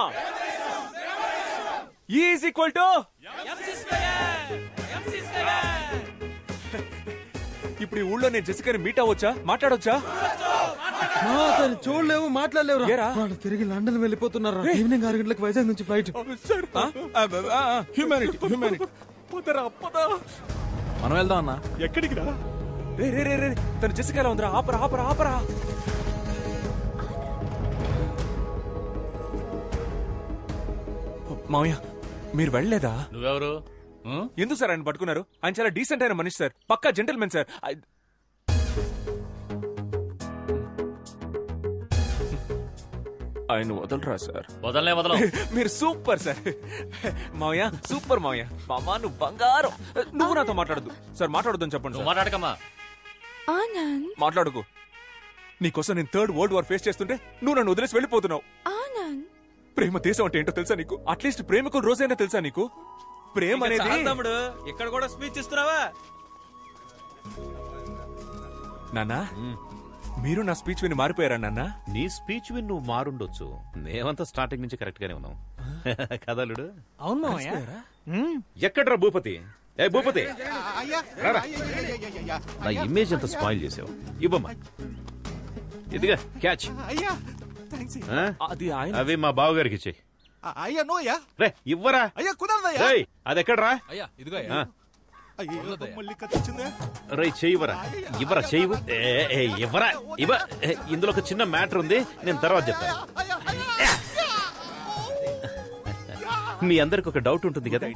ఈజ్ ఈక్వల్ టు ఇప్పుడు ఈ ఊళ్ళో నేను జెసికాని మీట్ అవ్వచ్చా, మాట్లాడొచ్చా? చూడలేవు, మాట్లాడలేవు. వాళ్ళు తిరిగి లండన్ వెళ్ళిపోతున్నారు. ఈవినింగ్ 6 గంటలకు వైజాగ్ నుంచి ఫ్లైట్. Humanity humanity. మనం వెళ్దాం అన్నా. ఎక్కడికి రా? రే రే రే రే, తను జెసికాలో ఉందిరా. ఆపరా ఆపరా ఆపరా. మావయ్య, మీరు వెళ్ళలేదా? నువ్వెవరు? ఎందుకు సార్ ఆయన పట్టుకున్నారు? ఆయన చాలా డీసెంట్ అయిన మనిషి సార్, పక్కా జెంటల్మెన్ సార్. ఆయన వదలరా సార్? వదలనే వదలం. మీరు సూపర్ సార్. మావయ్య సూపర్ మావయ్య. మామా నువ్వు బంగారం. నువ్వు నాతో మాట్లాడద్దు సార్, మాట్లాడొద్దని చెప్పండి. మాట్లాడకమ్మా. ఆనంద్, మాట్లాడుకో. నీకోసం నేను 3rd వరల్డ్ వార్ ఫేస్ చేస్తుంటే నువ్వు నన్ను వదిలేసి వెళ్ళిపోతున్నావు. ఆనంద్, ప్రేమ దేశం అంటే ఏంటో తెలుసా నీకు? అట్లీస్ట్ ప్రేమికుల రోజైనా తెలుసా నీకు? ప్రేమ అనేది తమ్ముడు ఇక్కడ కూడా స్పీచ్ ఇస్తున్నావా? నాన్నా, మీరు నా స్పీచ్ విని మారిపోయారా నాన్న? నీ స్పీచ్ విని నువ్వు మారుండొచ్చు, మేమంతా స్టార్టింగ్ నుంచి కరెక్ట్ గానే ఉన్నాం. కదలుడు. అవును. ఎక్కడ్రా భూపతి? ఏ భూపతి, రారా. నా ఇమేజ్ అంతా స్పాయిల్ చేసావు. ఇవ్వమ్మా, ఇదిగా క్యాచ్. అవి మా బావగారికి ఇచ్చేయి. అయ్యా నో అయ్యా. రే ఇవ్వరా. అయ్యా కుదరదయ్యా. అది ఎక్కడ్రా? అయ్యా ఇదిగో అయ్యా. మళ్ళీ కత్తిచ్చిందే. రై చెయ్యివరా. ఇవ్వరా, చెయ్యి. ఇవ్వరా, ఇవ్వ. ఇందులో ఒక చిన్న మ్యాటర్ ఉంది, నేను తర్వాత చెప్తాను. మీ అందరికి ఒక డౌట్ ఉంటుంది కదా,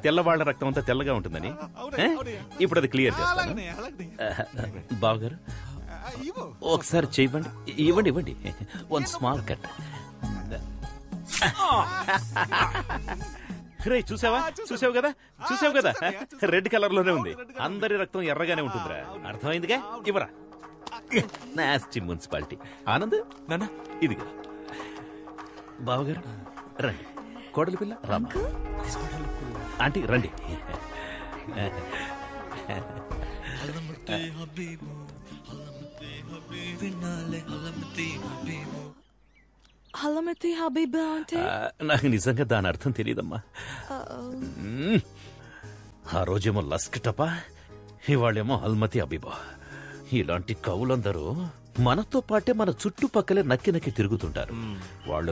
తెల్లవాళ్ల రక్తం అంతా తెల్లగా ఉంటుందని. ఇప్పుడు అది క్లియర్ చేస్తాను. బావగారు ఒకసారి చెయ్యండి. ఇవ్వండి ఇవ్వండి. 1 స్మాల్ కట్. రే చూసావా? చూసావు కదా, చూసావు కదా, రెడ్ కలర్ లోనే ఉంది. అందరి రక్తం ఎర్రగానే ఉంటుందిరా. అర్థమైందిగా? ఇవ్వరా. Nasty municipality. ఆనంద్ నాన్న, ఇదిగా. బావగారు రండి. కోడలి పిల్ల రామా. ఆంటీ రండి. హలమతి హబీబా అంటే? నాకు నిజంగా దాని అర్థం తెలియదమ్మా. ఆ రోజేమో లస్క్ టపా, ఇవాళేమో హల్మతి హబీబా. ఇలాంటి కవులందరూ మనతో పాటే మన చుట్టుపక్కలే నక్కి నక్కి తిరుగుతుంటారు. వాళ్ళు